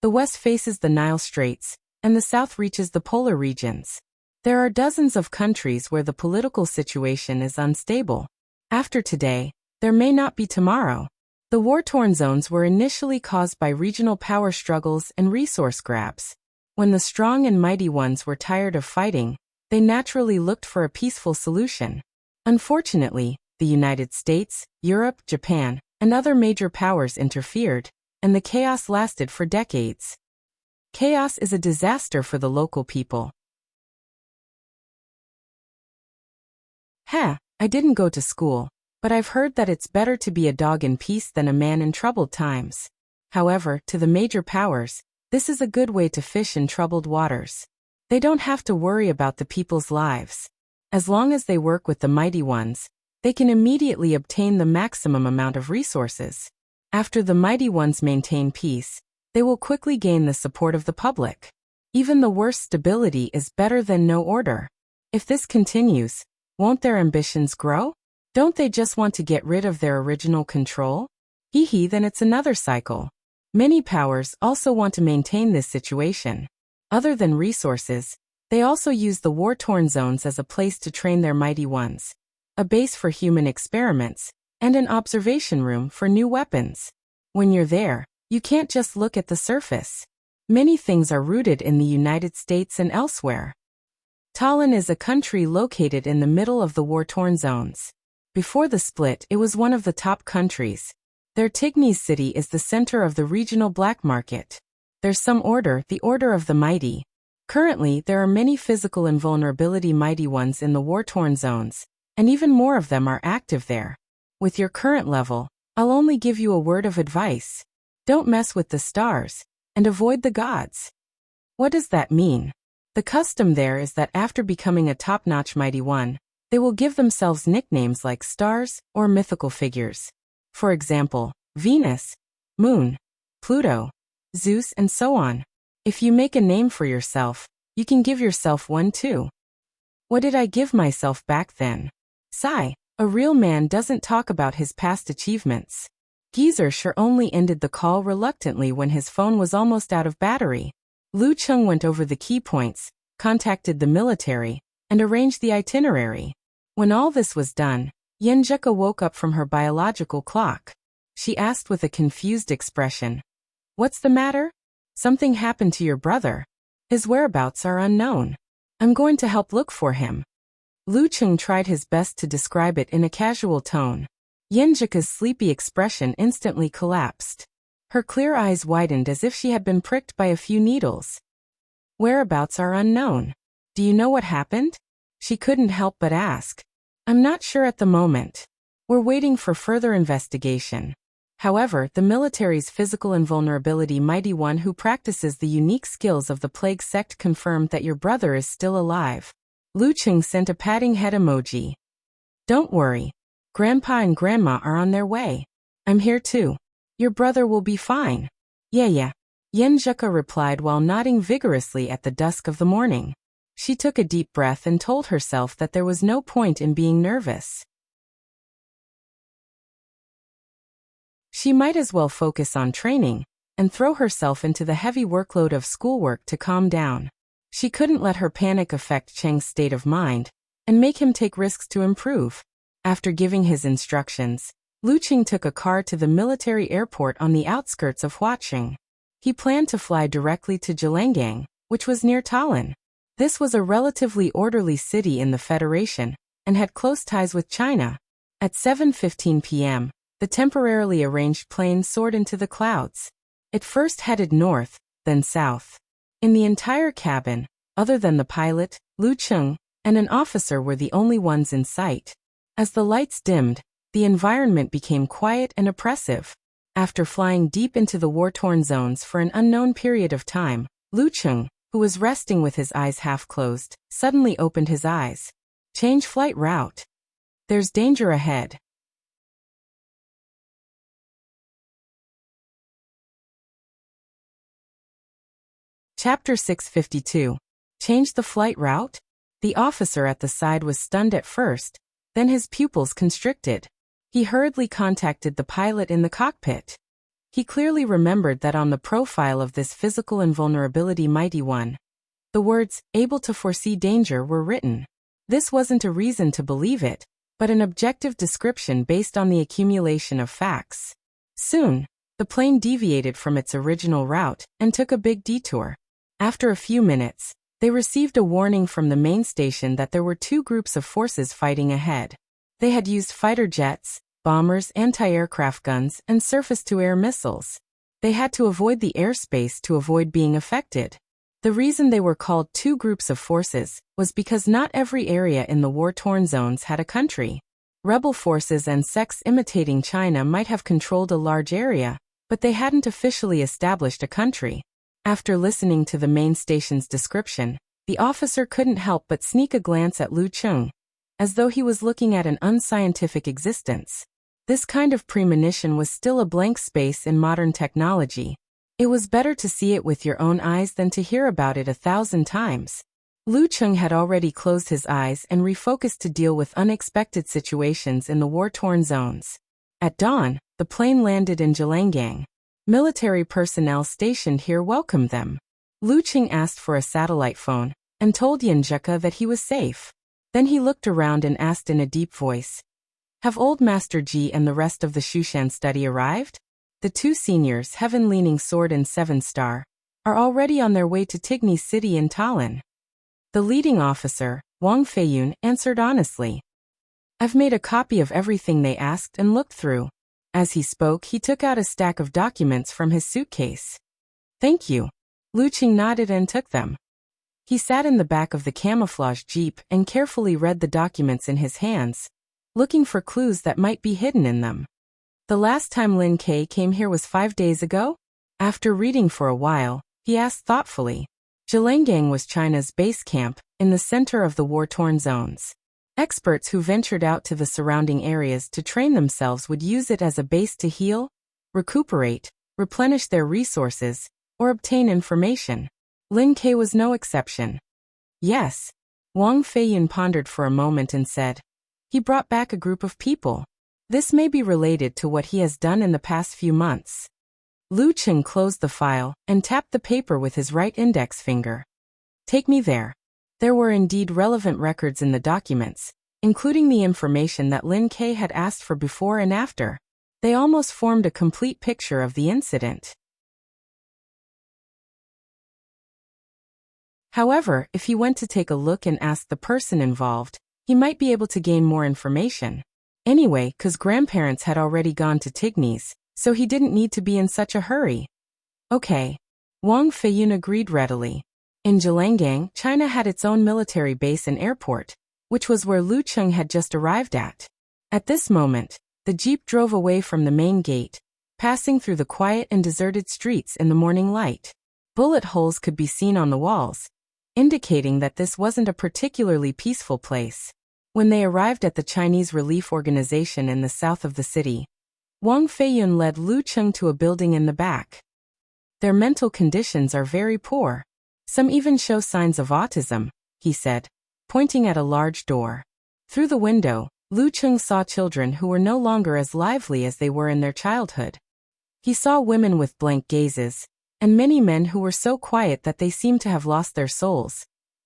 the west faces the Nile Straits, and the south reaches the polar regions. There are dozens of countries where the political situation is unstable. After today, there may not be tomorrow. The war-torn zones were initially caused by regional power struggles and resource grabs. When the strong and mighty ones were tired of fighting, they naturally looked for a peaceful solution. Unfortunately, the United States, Europe, Japan, and other major powers interfered, and the chaos lasted for decades. Chaos is a disaster for the local people." I didn't go to school, but I've heard that it's better to be a dog in peace than a man in troubled times. However, to the major powers, this is a good way to fish in troubled waters. They don't have to worry about the people's lives. As long as they work with the mighty ones, they can immediately obtain the maximum amount of resources. After the mighty ones maintain peace, they will quickly gain the support of the public. Even the worst stability is better than no order. If this continues, won't their ambitions grow? Don't they just want to get rid of their original control? Then it's another cycle. Many powers also want to maintain this situation. Other than resources, they also use the war-torn zones as a place to train their mighty ones, a base for human experiments, and an observation room for new weapons. When you're there, you can't just look at the surface. Many things are rooted in the United States and elsewhere. Tallinn is a country located in the middle of the war-torn zones. Before the split, it was one of the top countries. Their Tignes city is the center of the regional black market. There's some order, the order of the mighty. Currently, there are many physical invulnerability mighty ones in the war-torn zones, and even more of them are active there. With your current level, I'll only give you a word of advice. Don't mess with the stars, and avoid the gods. What does that mean? The custom there is that after becoming a top-notch mighty one, they will give themselves nicknames like stars or mythical figures. For example, Venus, Moon, Pluto, Zeus, and so on. If you make a name for yourself, you can give yourself one too. What did I give myself back then? Sigh. A real man doesn't talk about his past achievements. Geezer sure only ended the call reluctantly when his phone was almost out of battery. Lu Cheng went over the key points, contacted the military, and arranged the itinerary. When all this was done, Yenjika woke up from her biological clock. She asked with a confused expression, "What's the matter? Something happened to your brother. His whereabouts are unknown. I'm going to help look for him." Lu Cheng tried his best to describe it in a casual tone. Yenjika's sleepy expression instantly collapsed. Her clear eyes widened as if she had been pricked by a few needles. "Whereabouts are unknown. Do you know what happened?" She couldn't help but ask. "I'm not sure at the moment. We're waiting for further investigation." However, the military's physical invulnerability mighty one who practices the unique skills of the plague sect confirmed that your brother is still alive. Lu Cheng sent a patting head emoji. "Don't worry. Grandpa and Grandma are on their way. I'm here too. Your brother will be fine." Yeah. Yenjika replied while nodding vigorously at the dusk of the morning. She took a deep breath and told herself that there was no point in being nervous. She might as well focus on training and throw herself into the heavy workload of schoolwork to calm down. She couldn't let her panic affect Cheng's state of mind and make him take risks to improve. After giving his instructions, Lu Cheng took a car to the military airport on the outskirts of Huaqing. He planned to fly directly to Jelengang, which was near Tallinn. This was a relatively orderly city in the Federation and had close ties with China. At 7:15 p.m., the temporarily arranged plane soared into the clouds. It first headed north, then south. In the entire cabin, other than the pilot, Lu Cheng, and an officer were the only ones in sight. As the lights dimmed, the environment became quiet and oppressive. After flying deep into the war-torn zones for an unknown period of time, Lu Cheng, who was resting with his eyes half closed, suddenly opened his eyes. "Change flight route. There's danger ahead." Chapter 652. Change the flight route? The officer at the side was stunned at first, then his pupils constricted. He hurriedly contacted the pilot in the cockpit. He clearly remembered that on the profile of this physical invulnerability mighty one, the words, "able to foresee danger," were written. This wasn't a reason to believe it, but an objective description based on the accumulation of facts. Soon, the plane deviated from its original route and took a big detour. After a few minutes, they received a warning from the main station that there were two groups of forces fighting ahead. They had used fighter jets, bombers, anti-aircraft guns, and surface-to-air missiles. They had to avoid the airspace to avoid being affected. The reason they were called two groups of forces was because not every area in the war-torn zones had a country. Rebel forces and sects imitating China might have controlled a large area, but they hadn't officially established a country. After listening to the main station's description, the officer couldn't help but sneak a glance at Lu Cheng, as though he was looking at an unscientific existence. This kind of premonition was still a blank space in modern technology. It was better to see it with your own eyes than to hear about it 1,000 times. Lu Cheng had already closed his eyes and refocused to deal with unexpected situations in the war-torn zones. At dawn, the plane landed in Jelengang. Military personnel stationed here welcomed them. Lu Cheng asked for a satellite phone and told Yenjika that he was safe. Then he looked around and asked in a deep voice, "Have Old Master Ji and the rest of the Shushan study arrived?" The two seniors, Heaven-leaning sword and 7-star, are already on their way to Tignes city in Tallinn. The leading officer, Wang Feiyun, answered honestly. I've made a copy of everything they asked and looked through. As he spoke, he took out a stack of documents from his suitcase. Thank you. Lu Qing nodded and took them. He sat in the back of the camouflage jeep and carefully read the documents in his hands, looking for clues that might be hidden in them. The last time Lin Ke came here was 5 days ago? After reading for a while, he asked thoughtfully. Zhelangang was China's base camp, in the center of the war-torn zones. Experts who ventured out to the surrounding areas to train themselves would use it as a base to heal, recuperate, replenish their resources, or obtain information. Lin Ke was no exception. Yes. Wang Feiyun pondered for a moment and said, he brought back a group of people. This may be related to what he has done in the past few months. Lu Qing closed the file and tapped the paper with his right index finger. Take me there. There were indeed relevant records in the documents, including the information that Lin Ke had asked for before and after. They almost formed a complete picture of the incident. However, if he went to take a look and ask the person involved, he might be able to gain more information. Anyway, 'cause grandparents had already gone to Tignes, so he didn't need to be in such a hurry. Okay. Wang Feiyun agreed readily. In Zhelangang, China had its own military base and airport, which was where Lu Qing had just arrived at. At this moment, the jeep drove away from the main gate, passing through the quiet and deserted streets in the morning light. Bullet holes could be seen on the walls, indicating that this wasn't a particularly peaceful place. When they arrived at the Chinese Relief Organization in the south of the city, Wang Feiyun led Lu Qing to a building in the back. Their mental conditions are very poor. Some even show signs of autism, he said, pointing at a large door. Through the window, Lu Qing saw children who were no longer as lively as they were in their childhood. He saw women with blank gazes, and many men who were so quiet that they seemed to have lost their souls,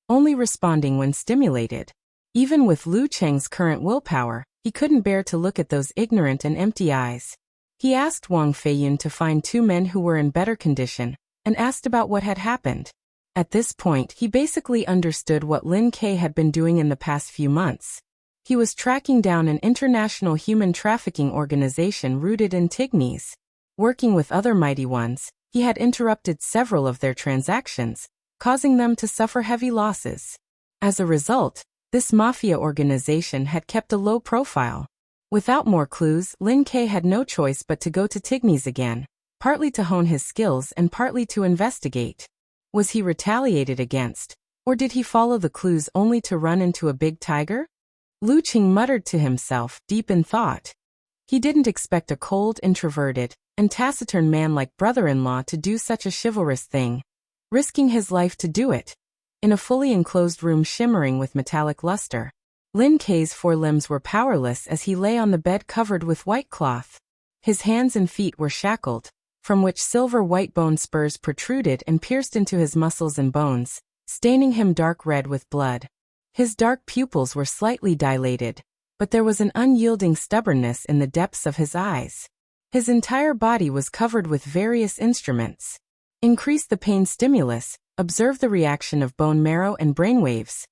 only responding when stimulated. Even with Lu Qing's current willpower, he couldn't bear to look at those ignorant and empty eyes. He asked Wang Feiyun to find 2 men who were in better condition, and asked about what had happened. At this point, he basically understood what Lin Ke had been doing in the past few months. He was tracking down an international human trafficking organization rooted in Tignes. Working with other mighty ones, he had interrupted several of their transactions, causing them to suffer heavy losses. As a result, this mafia organization had kept a low profile. Without more clues, Lin Ke had no choice but to go to Tignes again, partly to hone his skills and partly to investigate. Was he retaliated against, or did he follow the clues only to run into a big tiger? Lu Qing muttered to himself, deep in thought. He didn't expect a cold, introverted, and taciturn man like brother-in-law to do such a chivalrous thing, risking his life to do it. In a fully enclosed room shimmering with metallic luster, Lin Ke's 4 limbs were powerless as he lay on the bed covered with white cloth. His hands and feet were shackled, from which silver-white bone spurs protruded and pierced into his muscles and bones, staining him dark red with blood. His dark pupils were slightly dilated, but there was an unyielding stubbornness in the depths of his eyes. His entire body was covered with various instruments. Increase the pain stimulus, observe the reaction of bone marrow and brainwaves.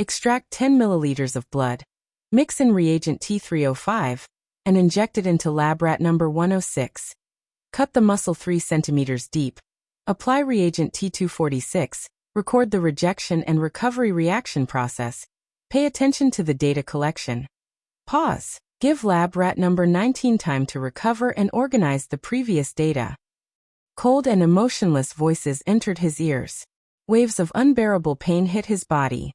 Extract 10 milliliters of blood. Mix in reagent T305, and inject it into lab rat number 106. Cut the muscle 3 centimeters deep. Apply reagent T246. Record the rejection and recovery reaction process. Pay attention to the data collection. Pause. Give lab rat number 19 time to recover and organize the previous data. Cold and emotionless voices entered his ears. Waves of unbearable pain hit his body.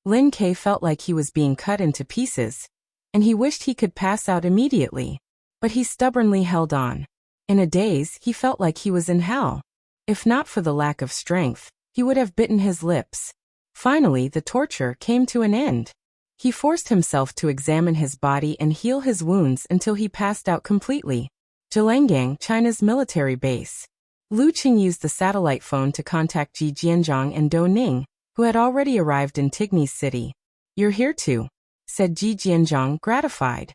Lin Ke felt like he was being cut into pieces, and he wished he could pass out immediately. But he stubbornly held on. In a daze, he felt like he was in hell. If not for the lack of strength, he would have bitten his lips. Finally, the torture came to an end. He forced himself to examine his body and heal his wounds until he passed out completely. Zhelangang, China's military base. Lu Qing used the satellite phone to contact Ji Jianzhong and Dou Ning, who had already arrived in Tignes City. "You're here too," said Ji Jianzhong, gratified.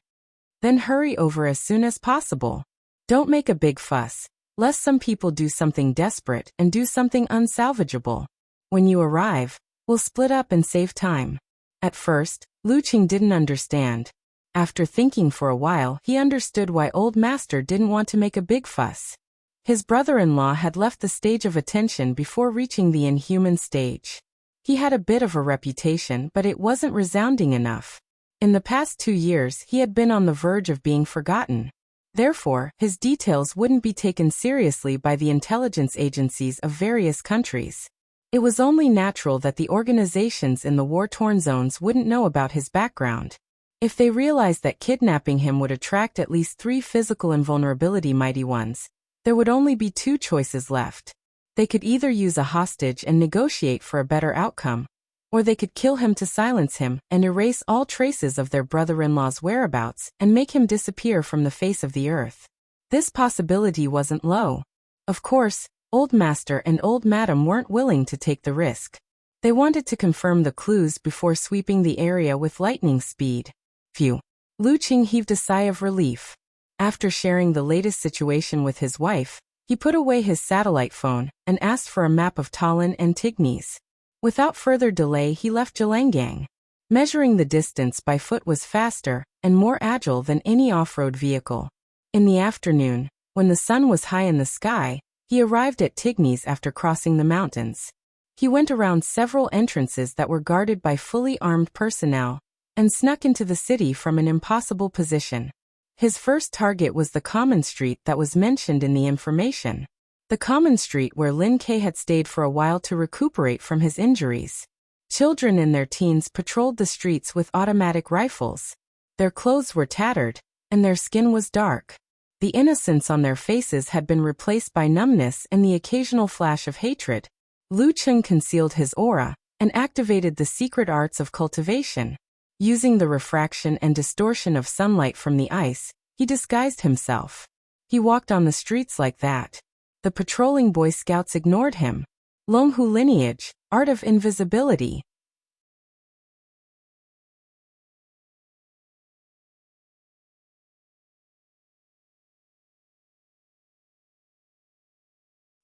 "Then hurry over as soon as possible. Don't make a big fuss. lest some people do something desperate and do something unsalvageable. When you arrive, we'll split up and save time. At first, Luqing didn't understand. After thinking for a while, he understood why Old Master didn't want to make a big fuss. His brother-in-law had left the stage of attention before reaching the inhuman stage. He had a bit of a reputation, but it wasn't resounding enough. In the past 2 years, he had been on the verge of being forgotten. Therefore, his details wouldn't be taken seriously by the intelligence agencies of various countries. It was only natural that the organizations in the war-torn zones wouldn't know about his background. If they realized that kidnapping him would attract at least 3 physical invulnerability mighty ones, there would only be 2 choices left. They could either use a hostage and negotiate for a better outcome, or they could kill him to silence him and erase all traces of their brother-in-law's whereabouts and make him disappear from the face of the earth. This possibility wasn't low. Of course, Old Master and Old Madam weren't willing to take the risk. They wanted to confirm the clues before sweeping the area with lightning speed. Phew. Luqing heaved a sigh of relief. After sharing the latest situation with his wife, he put away his satellite phone and asked for a map of Tallinn and Tignes. Without further delay, he left Jelangang. Measuring the distance by foot was faster and more agile than any off-road vehicle. In the afternoon, when the sun was high in the sky, he arrived at Tignes after crossing the mountains. He went around several entrances that were guarded by fully armed personnel and snuck into the city from an impossible position. His first target was the common street that was mentioned in the information. The common street where Lin Ke had stayed for a while to recuperate from his injuries. Children in their teens patrolled the streets with automatic rifles. Their clothes were tattered, and their skin was dark. The innocence on their faces had been replaced by numbness and the occasional flash of hatred. Luqing concealed his aura and activated the secret arts of cultivation. Using the refraction and distortion of sunlight from the ice, he disguised himself. He walked on the streets like that. The patrolling Boy Scouts ignored him. Longhu lineage, art of invisibility.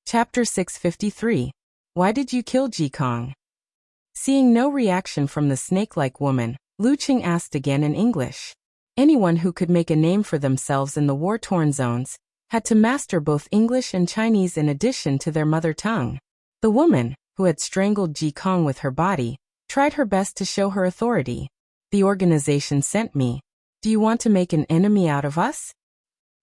Chapter 653. Why did you kill Jikong? Seeing no reaction from the snake-like woman, Luqing asked again in English. Anyone who could make a name for themselves in the war-torn zones had to master both English and Chinese in addition to their mother tongue. The woman, who had strangled Jikong with her body, tried her best to show her authority. The organization sent me. Do you want to make an enemy out of us?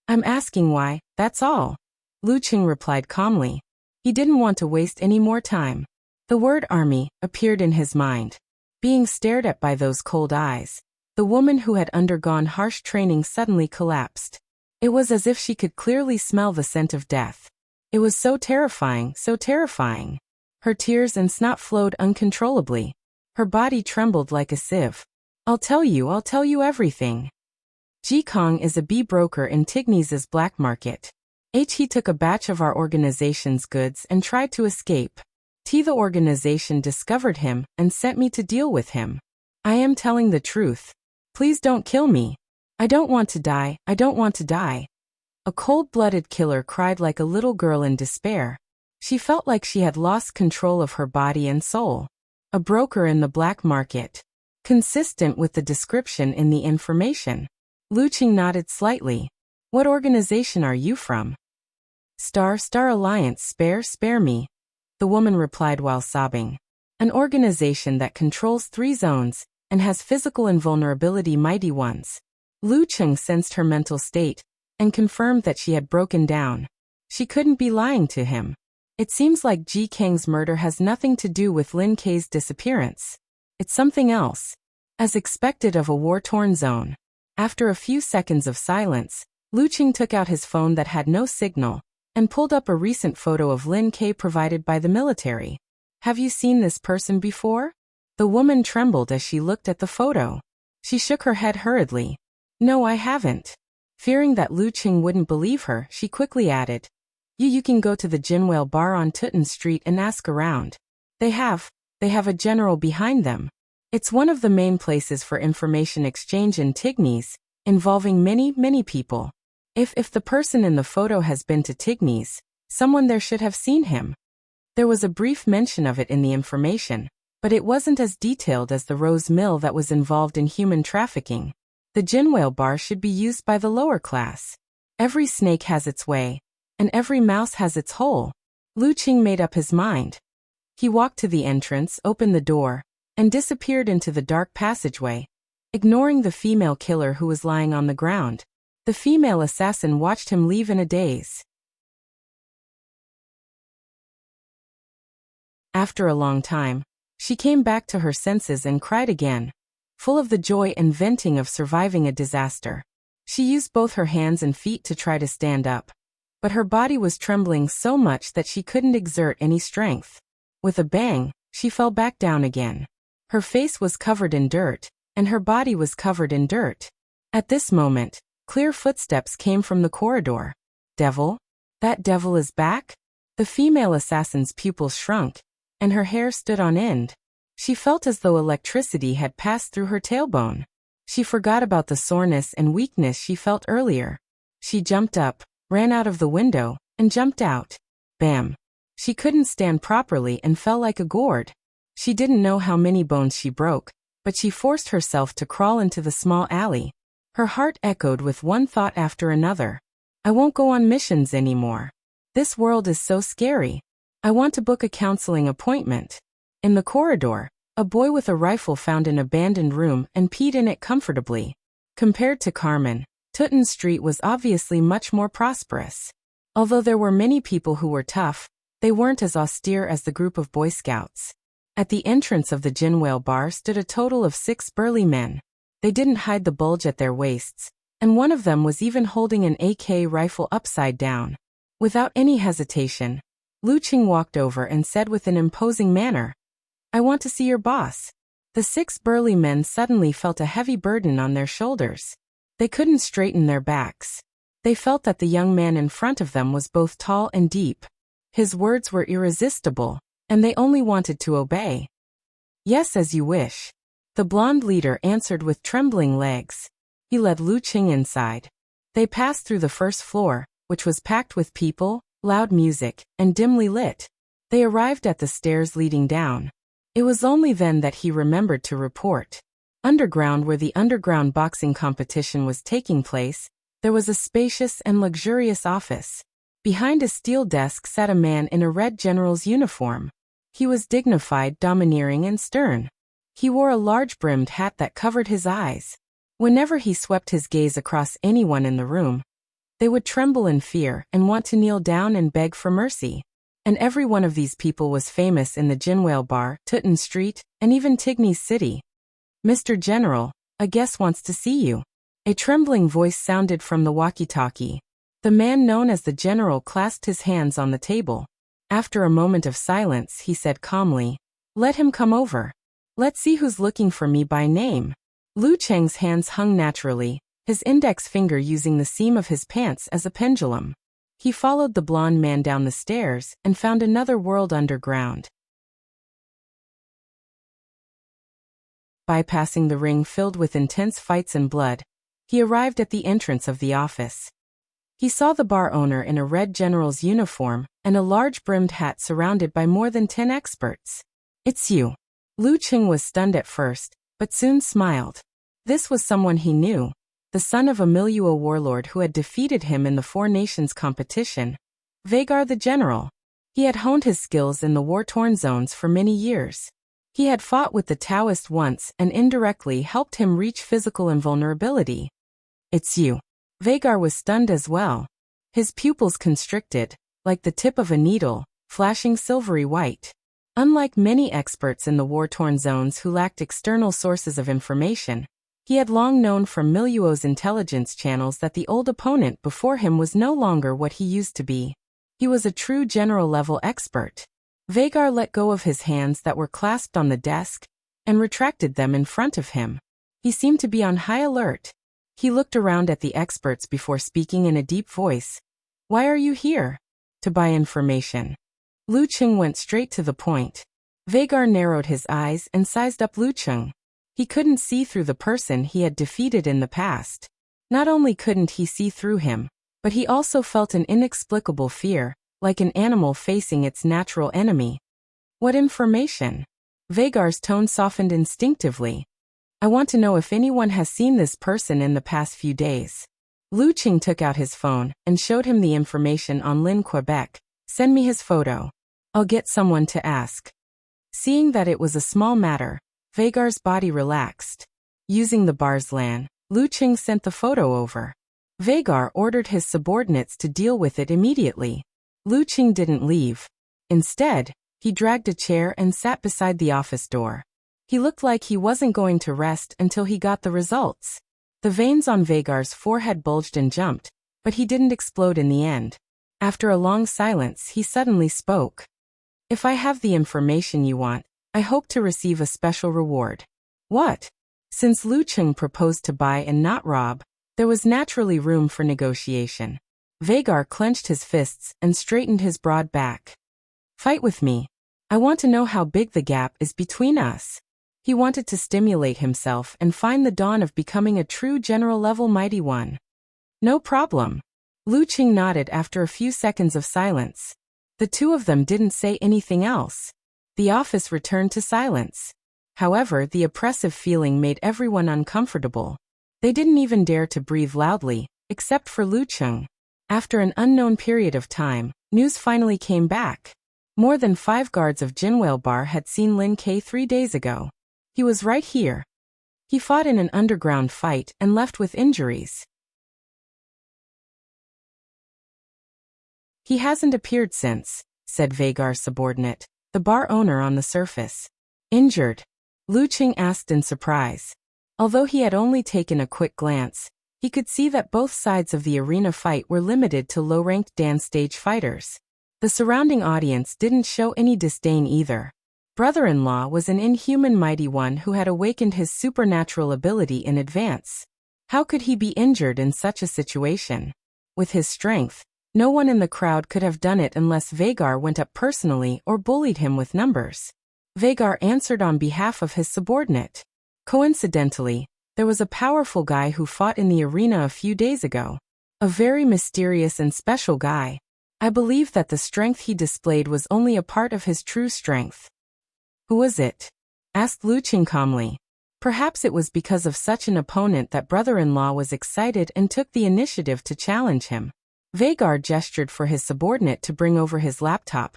I'm asking why, that's all. Luqing replied calmly. He didn't want to waste any more time. The word army appeared in his mind. Being stared at by those cold eyes, the woman who had undergone harsh training suddenly collapsed. It was as if she could clearly smell the scent of death. It was so terrifying, so terrifying. Her tears and snot flowed uncontrollably. Her body trembled like a sieve. I'll tell you everything. Jikong is a bee broker in Tignes' black market. He took a batch of our organization's goods and tried to escape. The organization discovered him and sent me to deal with him. I am telling the truth. Please don't kill me. I don't want to die, I don't want to die. A cold-blooded killer cried like a little girl in despair. She felt like she had lost control of her body and soul. A broker in the black market. Consistent with the description in the information. Luqing nodded slightly. What organization are you from? Star Alliance, spare me. The woman replied while sobbing. An organization that controls 3 zones and has physical invulnerability mighty ones. Luqing sensed her mental state and confirmed that she had broken down. She couldn't be lying to him. It seems like Jikong's murder has nothing to do with Lin Ke's disappearance. It's something else. As expected of a war-torn zone. After a few seconds of silence, Luqing took out his phone that had no signal and pulled up a recent photo of Lin Ke provided by the military. Have you seen this person before? The woman trembled as she looked at the photo. She shook her head hurriedly. No, I haven't. Fearing that Luqing wouldn't believe her, she quickly added. You can go to the Jinwale bar on Tutten Street and ask around. They have a general behind them. It's one of the main places for information exchange in Tignes, involving many people. If the person in the photo has been to Tigny's, someone there should have seen him. There was a brief mention of it in the information, but it wasn't as detailed as the Rose Mill that was involved in human trafficking. The Jinwhale bar should be used by the lower class. Every snake has its way, and every mouse has its hole. Lu Qing made up his mind. He walked to the entrance, opened the door, and disappeared into the dark passageway, ignoring the female killer who was lying on the ground. The female assassin watched him leave in a daze. After a long time, she came back to her senses and cried again, full of the joy and venting of surviving a disaster. She used both her hands and feet to try to stand up, but her body was trembling so much that she couldn't exert any strength. With a bang, she fell back down again. Her face was covered in dirt, and her body was covered in dirt. At this moment, clear footsteps came from the corridor. Devil? That devil is back? The female assassin's pupils shrunk, and her hair stood on end. She felt as though electricity had passed through her tailbone. She forgot about the soreness and weakness she felt earlier. She jumped up, ran out of the window, and jumped out. Bam! She couldn't stand properly and fell like a gourd. She didn't know how many bones she broke, but she forced herself to crawl into the small alley. Her heart echoed with one thought after another. I won't go on missions anymore. This world is so scary. I want to book a counseling appointment. In the corridor, a boy with a rifle found an abandoned room and peed in it comfortably. Compared to Carmen, Tutton Street was obviously much more prosperous. Although there were many people who were tough, they weren't as austere as the group of Boy Scouts. At the entrance of the Jinwhale bar stood a total of 6 burly men. They didn't hide the bulge at their waists, and one of them was even holding an AK rifle upside down. Without any hesitation, Lu Qing walked over and said with an imposing manner, I want to see your boss. The 6 burly men suddenly felt a heavy burden on their shoulders. They couldn't straighten their backs. They felt that the young man in front of them was both tall and deep. His words were irresistible, and they only wanted to obey. Yes, as you wish. The blonde leader answered with trembling legs. He led Lu Qing inside. They passed through the first floor, which was packed with people, loud music, and dimly lit. They arrived at the stairs leading down. It was only then that he remembered to report. Underground, where the underground boxing competition was taking place, there was a spacious and luxurious office. Behind a steel desk sat a man in a red general's uniform. He was dignified, domineering, and stern. He wore a large-brimmed hat that covered his eyes. Whenever he swept his gaze across anyone in the room, they would tremble in fear and want to kneel down and beg for mercy. And every one of these people was famous in the Jinwhale bar, Tutton Street, and even Tigny's city. Mr. General, a guest wants to see you. A trembling voice sounded from the walkie-talkie. The man known as the general clasped his hands on the table. After a moment of silence, he said calmly, Let him come over. Let's see who's looking for me by name. Lu Cheng's hands hung naturally, his index finger using the seam of his pants as a pendulum. He followed the blonde man down the stairs and found another world underground. Bypassing the ring filled with intense fights and blood, he arrived at the entrance of the office. He saw the bar owner in a red general's uniform and a large-brimmed hat surrounded by more than 10 experts. It's you. Lu Qing was stunned at first, but soon smiled. This was someone he knew, the son of a Miluo warlord who had defeated him in the Four Nations competition, Vagar the General. He had honed his skills in the war-torn zones for many years. He had fought with the Taoist once and indirectly helped him reach physical invulnerability. It's you. Vagar was stunned as well. His pupils constricted, like the tip of a needle, flashing silvery white. Unlike many experts in the war-torn zones who lacked external sources of information, he had long known from Miluo's intelligence channels that the old opponent before him was no longer what he used to be. He was a true general-level expert. Vagar let go of his hands that were clasped on the desk and retracted them in front of him. He seemed to be on high alert. He looked around at the experts before speaking in a deep voice. Why are you here? To buy information. Lu Qing went straight to the point. Vagar narrowed his eyes and sized up Lu Qing. He couldn't see through the person he had defeated in the past. Not only couldn't he see through him, But he also felt an inexplicable fear, like an animal facing its natural enemy. What information? Vagar's tone softened instinctively. I want to know if anyone has seen this person in the past few days. Lu Qing took out his phone and showed him the information on Lin Quebec. Send me his photo. I'll get someone to ask. Seeing that it was a small matter, Vagar's body relaxed. Using the Barslan, Lu Qing sent the photo over. Vagar ordered his subordinates to deal with it immediately. Lu Qing didn't leave. Instead, he dragged a chair and sat beside the office door. He looked like he wasn't going to rest until he got the results. The veins on Vagar's forehead bulged and jumped, but he didn't explode in the end. After a long silence, he suddenly spoke. If I have the information you want, I hope to receive a special reward. What? Since Lu Qing proposed to buy and not rob, there was naturally room for negotiation. Vagar clenched his fists and straightened his broad back. Fight with me. I want to know how big the gap is between us. He wanted to stimulate himself and find the dawn of becoming a true general-level mighty one. No problem. Lu Qing nodded after a few seconds of silence. The two of them didn't say anything else. The office returned to silence. However, the oppressive feeling made everyone uncomfortable. They didn't even dare to breathe loudly, except for Lu Qing. After an unknown period of time, news finally came back. More than 5 guards of Jinwale Bar had seen Lin Ke 3 days ago. He was right here. He fought in an underground fight and left with injuries. He hasn't appeared since, said Vagar's subordinate, the bar owner on the surface. Injured? Lu Qing asked in surprise. Although he had only taken a quick glance, he could see that both sides of the arena fight were limited to low-ranked dance stage fighters. The surrounding audience didn't show any disdain either. Brother-in-law was an inhuman mighty one who had awakened his supernatural ability in advance. How could he be injured in such a situation? With his strength, no one in the crowd could have done it unless Vagar went up personally or bullied him with numbers. Vagar answered on behalf of his subordinate. Coincidentally, there was a powerful guy who fought in the arena a few days ago. A very mysterious and special guy. I believe that the strength he displayed was only a part of his true strength. Who was it? Asked Lu Qing calmly. Perhaps it was because of such an opponent that brother-in-law was excited and took the initiative to challenge him. Vagar gestured for his subordinate to bring over his laptop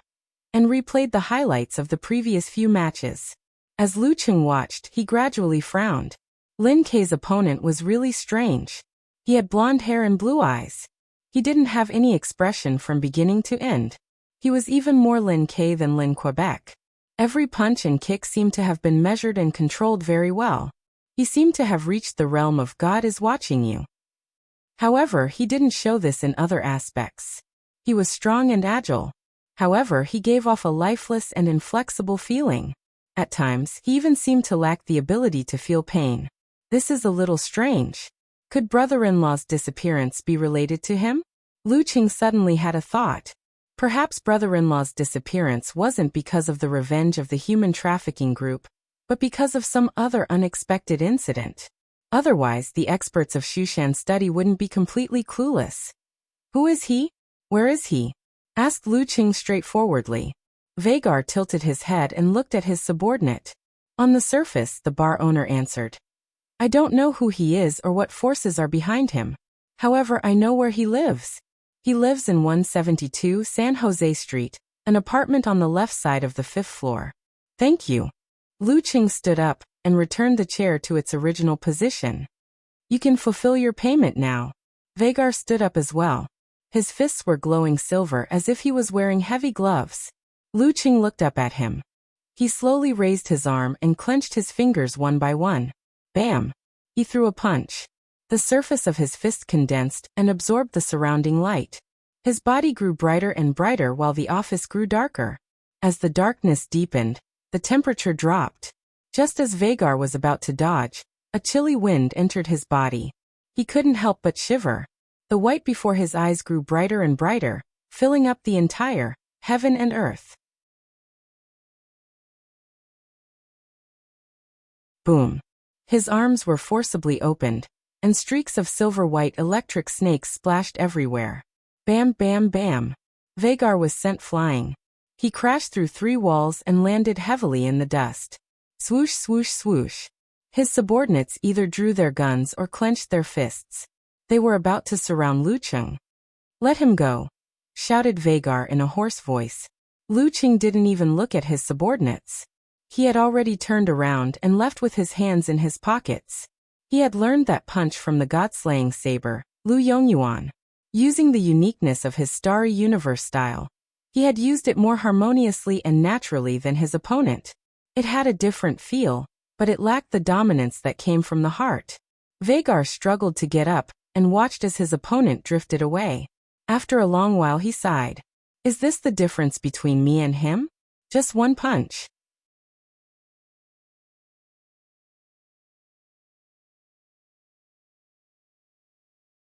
and replayed the highlights of the previous few matches. As Lu Qing watched, he gradually frowned. Lin Ke's opponent was really strange. He had blonde hair and blue eyes. He didn't have any expression from beginning to end. He was even more Lin Ke than Lin Quebec. Every punch and kick seemed to have been measured and controlled very well. He seemed to have reached the realm of God is watching you. However, he didn't show this in other aspects. He was strong and agile. However, he gave off a lifeless and inflexible feeling. At times, he even seemed to lack the ability to feel pain. This is a little strange. Could brother-in-law's disappearance be related to him? Lu Qing suddenly had a thought. Perhaps brother-in-law's disappearance wasn't because of the revenge of the human trafficking group, but because of some other unexpected incident. Otherwise, the experts of Shushan study wouldn't be completely clueless. Who is he? Where is he? Asked Lu Qing straightforwardly. Vagar tilted his head and looked at his subordinate. On the surface, the bar owner answered. I don't know who he is or what forces are behind him. However, I know where he lives. He lives in 172 San Jose Street, an apartment on the left side of the 5th floor. Thank you. Lu Qing stood up and returned the chair to its original position. You can fulfill your payment now. Vagar stood up as well. His fists were glowing silver as if he was wearing heavy gloves. Lu Qing looked up at him. He slowly raised his arm and clenched his fingers one by one. Bam! He threw a punch. The surface of his fist condensed and absorbed the surrounding light. His body grew brighter and brighter while the office grew darker. As the darkness deepened, the temperature dropped. Just as Vagar was about to dodge, a chilly wind entered his body. He couldn't help but shiver. The white before his eyes grew brighter and brighter, filling up the entire heaven and earth. Boom. His arms were forcibly opened, and streaks of silver-white electric snakes splashed everywhere. Bam, bam, bam. Vagar was sent flying. He crashed through 3 walls and landed heavily in the dust. Swoosh, swoosh, swoosh. His subordinates either drew their guns or clenched their fists. They were about to surround Lu Cheng. "Let him go," shouted Vagar in a hoarse voice. Lu Cheng didn't even look at his subordinates. He had already turned around and left with his hands in his pockets. He had learned that punch from the god-slaying saber, Lu Yongyuan. Using the uniqueness of his Starry Universe style, he had used it more harmoniously and naturally than his opponent. It had a different feel, but it lacked the dominance that came from the heart. Vagar struggled to get up and watched as his opponent drifted away. After a long while he sighed. "Is this the difference between me and him? Just one punch."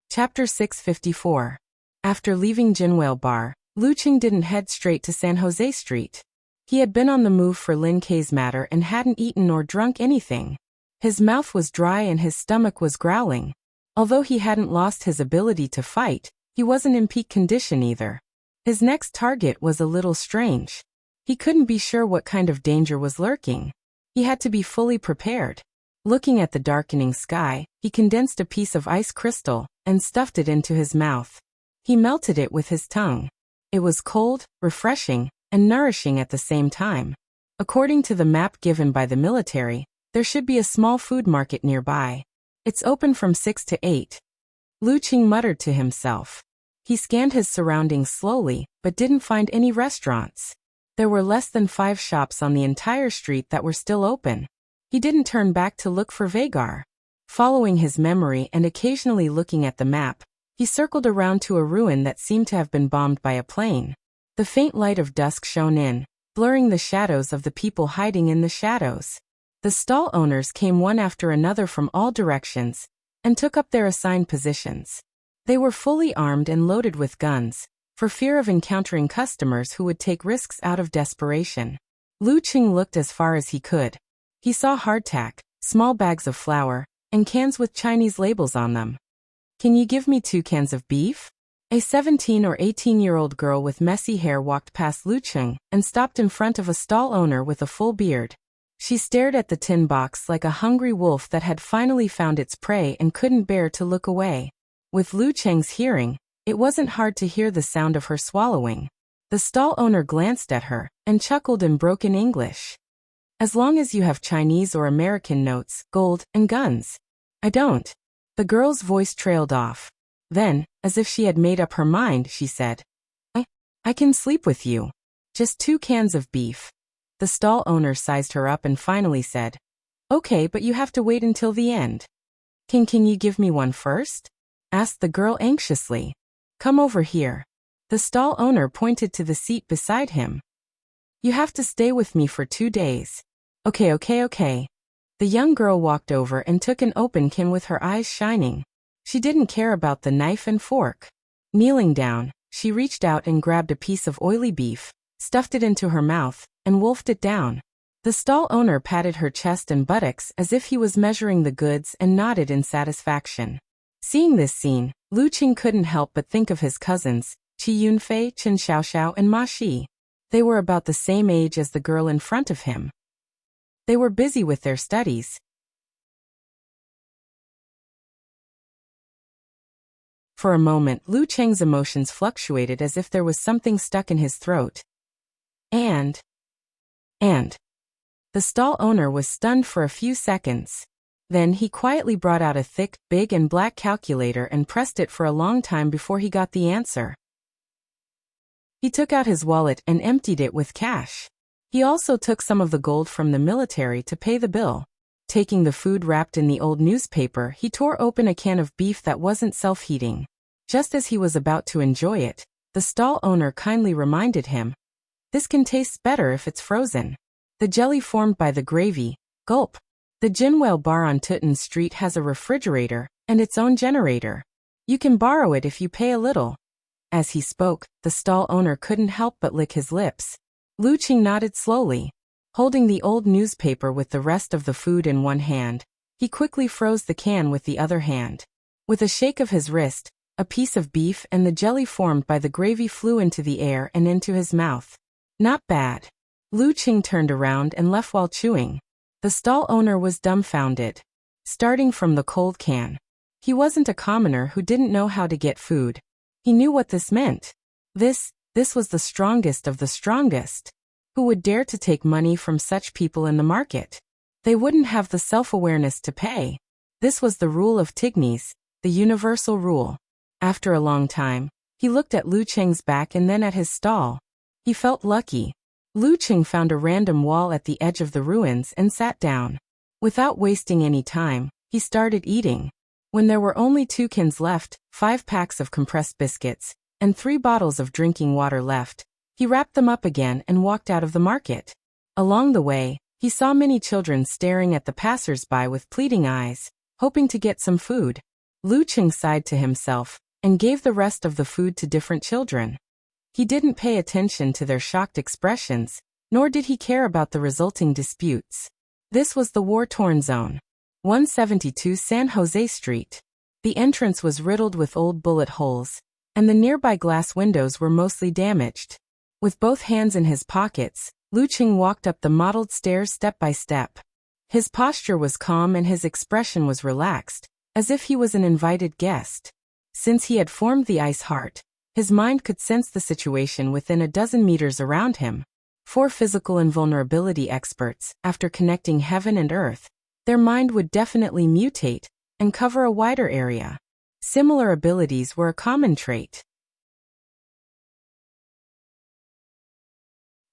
Chapter 654. After leaving Jinwale Bar, Lu Cheng didn't head straight to San Jose Street. He had been on the move for Lin Kei's matter and hadn't eaten or drunk anything. His mouth was dry and his stomach was growling. Although he hadn't lost his ability to fight, he wasn't in peak condition either. His next target was a little strange. He couldn't be sure what kind of danger was lurking. He had to be fully prepared. Looking at the darkening sky, he condensed a piece of ice crystal and stuffed it into his mouth. He melted it with his tongue. It was cold, refreshing, and nourishing at the same time. According to the map given by the military, there should be a small food market nearby. It's open from 6 to 8. Lu Cheng muttered to himself. He scanned his surroundings slowly, but didn't find any restaurants. There were less than 5 shops on the entire street that were still open. He didn't turn back to look for Vagar. Following his memory and occasionally looking at the map, he circled around to a ruin that seemed to have been bombed by a plane. The faint light of dusk shone in, blurring the shadows of the people hiding in the shadows. The stall owners came one after another from all directions and took up their assigned positions. They were fully armed and loaded with guns, for fear of encountering customers who would take risks out of desperation. Lu Cheng looked as far as he could. He saw hardtack, small bags of flour, and cans with Chinese labels on them. "Can you give me 2 cans of beef?" A 17 or 18-year-old girl with messy hair walked past Lu Cheng and stopped in front of a stall owner with a full beard. She stared at the tin box like a hungry wolf that had finally found its prey and couldn't bear to look away. With Lu Cheng's hearing, it wasn't hard to hear the sound of her swallowing. The stall owner glanced at her and chuckled in broken English. "As long as you have Chinese or American notes, gold, and guns." "I don't." The girl's voice trailed off. Then, as if she had made up her mind, she said, I can sleep with you. Just 2 cans of beef." The stall owner sized her up and finally said, "Okay, but you have to wait until the end." Can you give me one first?" asked the girl anxiously. "Come over here." The stall owner pointed to the seat beside him. "You have to stay with me for 2 days." Okay. The young girl walked over and took an open can with her eyes shining. She didn't care about the knife and fork. Kneeling down, she reached out and grabbed a piece of oily beef, stuffed it into her mouth, and wolfed it down. The stall owner patted her chest and buttocks as if he was measuring the goods and nodded in satisfaction. Seeing this scene, Lu Cheng couldn't help but think of his cousins, Qi Yunfei, Chen Xiaoxiao, and Ma Shi. They were about the same age as the girl in front of him. They were busy with their studies. For a moment, Lu Cheng's emotions fluctuated as if there was something stuck in his throat. And the stall owner was stunned for a few seconds. Then he quietly brought out a thick, big and black calculator and pressed it for a long time before he got the answer. He took out his wallet and emptied it with cash. He also took some of the gold from the military to pay the bill. Taking the food wrapped in the old newspaper, he tore open a can of beef that wasn't self-heating. Just as he was about to enjoy it, the stall owner kindly reminded him, "This can taste better if it's frozen." The jelly formed by the gravy, gulp. The Jinwale bar on Tutton Street has a refrigerator and its own generator. You can borrow it if you pay a little. As he spoke, the stall owner couldn't help but lick his lips. Lu Cheng nodded slowly. Holding the old newspaper with the rest of the food in one hand, He quickly froze the can with the other hand. With a shake of his wrist, a piece of beef and the jelly formed by the gravy flew into the air and into his mouth. Not bad. Lu Qing turned around and left while chewing. The stall owner was dumbfounded. Starting from the cold can. He wasn't a commoner who didn't know how to get food. He knew what this meant. This was the strongest of the strongest. Who would dare to take money from such people in the market? They wouldn't have the self-awareness to pay. This was the rule of Tignes, the universal rule. After a long time, he looked at Lu Qing's back and then at his stall. He felt lucky. Lu Qing found a random wall at the edge of the ruins and sat down. Without wasting any time, he started eating. When there were only 2 cans left, 5 packs of compressed biscuits, and 3 bottles of drinking water left, he wrapped them up again and walked out of the market. Along the way, he saw many children staring at the passers-by with pleading eyes, hoping to get some food. Lu Qing sighed to himself and gave the rest of the food to different children. He didn't pay attention to their shocked expressions, nor did he care about the resulting disputes. This was the war-torn zone. 172 San Jose Street. The entrance was riddled with old bullet holes, and the nearby glass windows were mostly damaged. With both hands in his pockets, Lu Qing walked up the mottled stairs step by step. His posture was calm and his expression was relaxed, as if he was an invited guest. Since he had formed the ice heart, his mind could sense the situation within a dozen meters around him. 4 physical invulnerability experts, after connecting heaven and earth, their mind would definitely mutate and cover a wider area. Similar abilities were a common trait.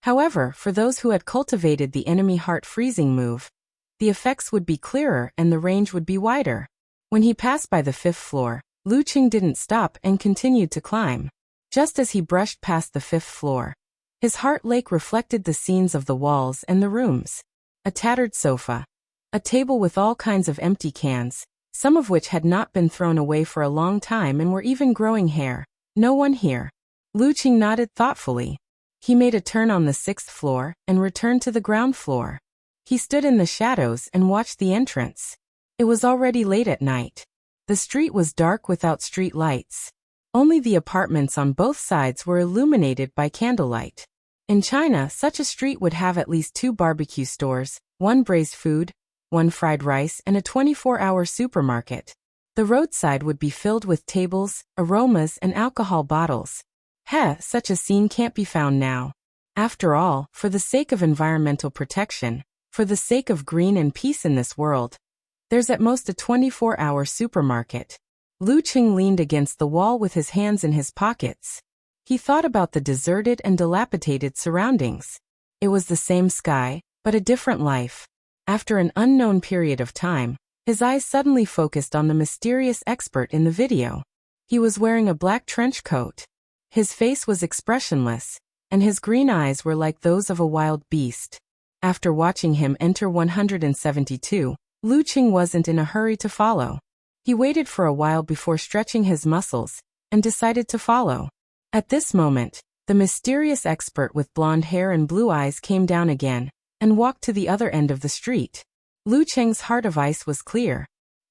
However, for those who had cultivated the enemy heart freezing move, the effects would be clearer and the range would be wider. When he passed by the 5th floor, Lu Qing didn't stop and continued to climb. Just as he brushed past the 5th floor, his heart lake reflected the scenes of the walls and the rooms. A tattered sofa. A table with all kinds of empty cans, some of which had not been thrown away for a long time and were even growing hair. No one here. Lu Qing nodded thoughtfully. He made a turn on the 6th floor and returned to the ground floor. He stood in the shadows and watched the entrance. It was already late at night. The street was dark without street lights. Only the apartments on both sides were illuminated by candlelight. In China, such a street would have at least 2 barbecue stores, 1 braised food, 1 fried rice, and a 24-hour supermarket. The roadside would be filled with tables, aromas, and alcohol bottles. Such a scene can't be found now. After all, for the sake of environmental protection, for the sake of green and peace in this world, there's at most a 24-hour supermarket. Lu Qing leaned against the wall with his hands in his pockets. He thought about the deserted and dilapidated surroundings. It was the same sky, but a different life. After an unknown period of time, his eyes suddenly focused on the mysterious expert in the video. He was wearing a black trench coat. His face was expressionless, and his green eyes were like those of a wild beast. After watching him enter 172, Lu Qing wasn't in a hurry to follow. He waited for a while before stretching his muscles, and decided to follow. At this moment, the mysterious expert with blonde hair and blue eyes came down again, and walked to the other end of the street. Lu Qing's heart of ice was clear.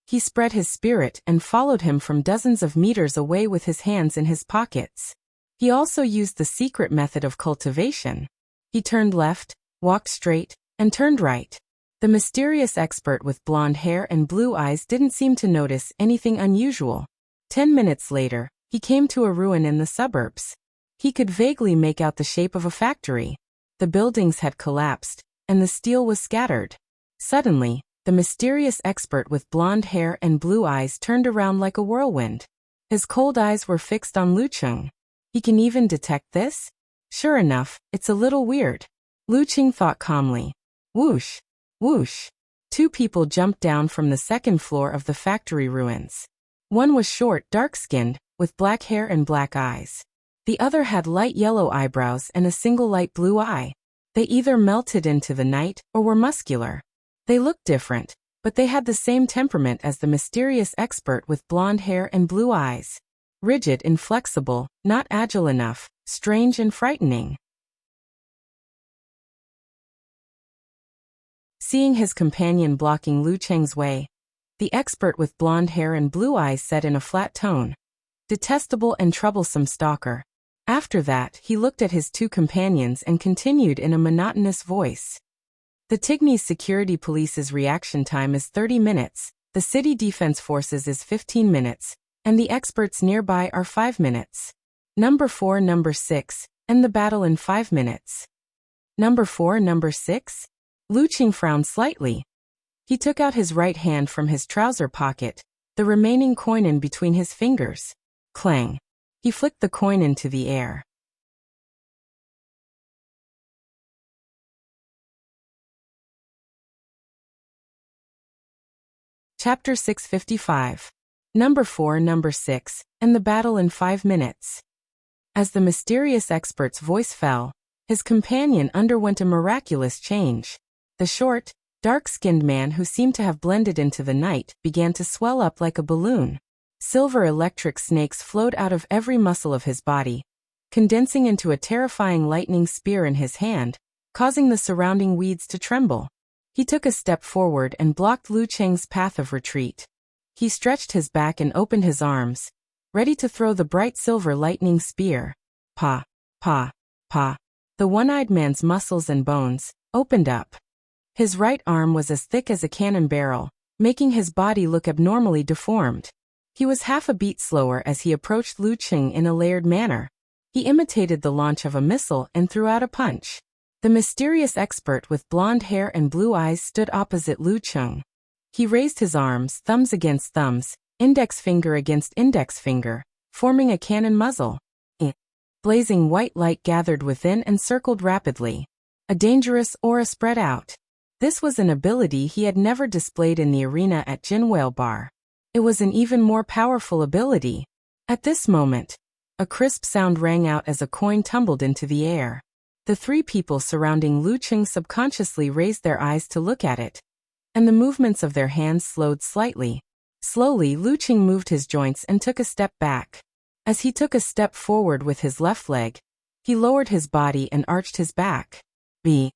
He spread his spirit and followed him from dozens of meters away with his hands in his pockets. He also used the secret method of cultivation. He turned left, walked straight, and turned right. The mysterious expert with blonde hair and blue eyes didn't seem to notice anything unusual. 10 minutes later, he came to a ruin in the suburbs. He could vaguely make out the shape of a factory. The buildings had collapsed, and the steel was scattered. Suddenly, the mysterious expert with blonde hair and blue eyes turned around like a whirlwind. His cold eyes were fixed on Lu Qing. He can even detect this? Sure enough, it's a little weird. Lu Qing thought calmly. Whoosh! Whoosh! 2 people jumped down from the 2nd floor of the factory ruins. One was short, dark-skinned, with black hair and black eyes. The other had light yellow eyebrows and a single light blue eye. They either melted into the night or were muscular. They looked different, but they had the same temperament as the mysterious expert with blonde hair and blue eyes. Rigid, inflexible, not agile enough, strange and frightening. Seeing his companion blocking Lu Qing's way, the expert with blonde hair and blue eyes said in a flat tone. Detestable and troublesome stalker. After that, he looked at his two companions and continued in a monotonous voice. The Tignes Security Police's reaction time is 30 minutes, the City Defense Forces is 15 minutes, and the experts nearby are 5 minutes. Number 4, Number 6, end the battle in 5 minutes. Number 4, Number 6? Lu Qing frowned slightly. He took out his right hand from his trouser pocket, the remaining coin in between his fingers. Clang. He flicked the coin into the air. Chapter 655. Number 4, Number 6, and the battle in 5 minutes. As the mysterious expert's voice fell, his companion underwent a miraculous change. The short, dark-skinned man who seemed to have blended into the night began to swell up like a balloon. Silver electric snakes flowed out of every muscle of his body, condensing into a terrifying lightning spear in his hand, causing the surrounding weeds to tremble. He took a step forward and blocked Lu Qing's path of retreat. He stretched his back and opened his arms, ready to throw the bright silver lightning spear. Pa, pa, pa. The one-eyed man's muscles and bones opened up. His right arm was as thick as a cannon barrel, making his body look abnormally deformed. He was half a beat slower as he approached Lu Qing in a layered manner. He imitated the launch of a missile and threw out a punch. The mysterious expert with blonde hair and blue eyes stood opposite Lu Qing. He raised his arms, thumbs against thumbs, index finger against index finger, forming a cannon muzzle. Blazing white light gathered within and circled rapidly. A dangerous aura spread out. This was an ability he had never displayed in the arena at Jinwhale Bar. It was an even more powerful ability. At this moment, a crisp sound rang out as a coin tumbled into the air. The three people surrounding Lu Qing subconsciously raised their eyes to look at it, and the movements of their hands slowed slightly. Slowly, Lu Qing moved his joints and took a step back. As he took a step forward with his left leg, he lowered his body and arched his back. The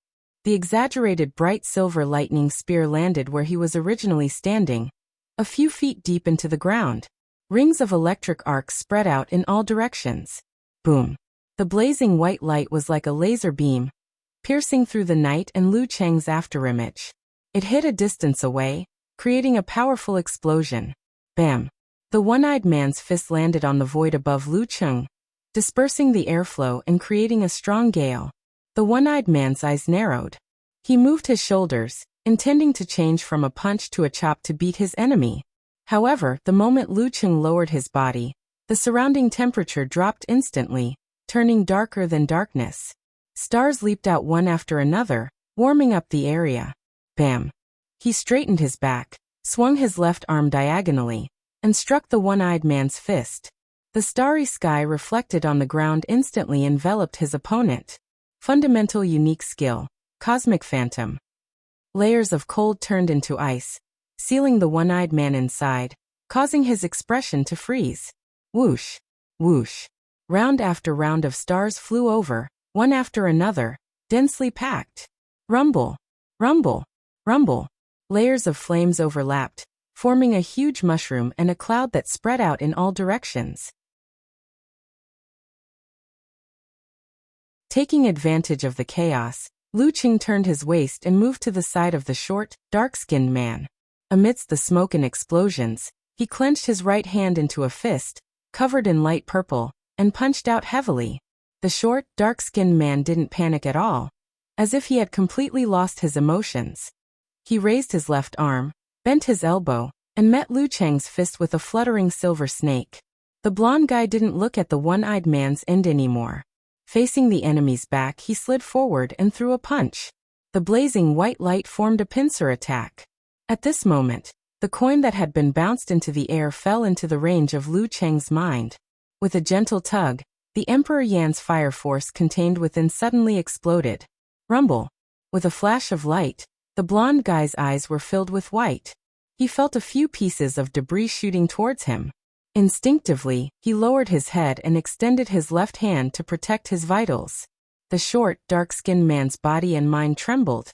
exaggerated bright silver lightning spear landed where he was originally standing, a few feet deep into the ground. Rings of electric arcs spread out in all directions. Boom. The blazing white light was like a laser beam, piercing through the night and Lu Qing's afterimage. It hit a distance away, creating a powerful explosion. Bam. The one-eyed man's fist landed on the void above Lu Qing, dispersing the airflow and creating a strong gale. The one-eyed man's eyes narrowed. He moved his shoulders, intending to change from a punch to a chop to beat his enemy. However, the moment Lu Qing lowered his body, the surrounding temperature dropped instantly, turning darker than darkness. Stars leaped out one after another, warming up the area. Bam. He straightened his back, swung his left arm diagonally, and struck the one-eyed man's fist. The starry sky reflected on the ground instantly enveloped his opponent. Fundamental unique skill, Cosmic Phantom. Layers of cold turned into ice, sealing the one-eyed man inside, causing his expression to freeze. Whoosh, whoosh. Round after round of stars flew over, one after another, densely packed. Rumble, rumble, rumble. Layers of flames overlapped, forming a huge mushroom and a cloud that spread out in all directions. Taking advantage of the chaos, Lu Qing turned his waist and moved to the side of the short, dark-skinned man. Amidst the smoke and explosions, he clenched his right hand into a fist, covered in light purple, and punched out heavily. The short, dark-skinned man didn't panic at all, as if he had completely lost his emotions. He raised his left arm, bent his elbow, and met Lu Qing's fist with a fluttering silver snake. The blonde guy didn't look at the one-eyed man's end anymore. Facing the enemy's back, he slid forward and threw a punch. The blazing white light formed a pincer attack. At this moment, the coin that had been bounced into the air fell into the range of Lu Qing's mind. With a gentle tug, the Emperor Yan's fire force contained within suddenly exploded. Rumble. With a flash of light, the blonde guy's eyes were filled with white. He felt a few pieces of debris shooting towards him. Instinctively, he lowered his head and extended his left hand to protect his vitals. The short, dark-skinned man's body and mind trembled,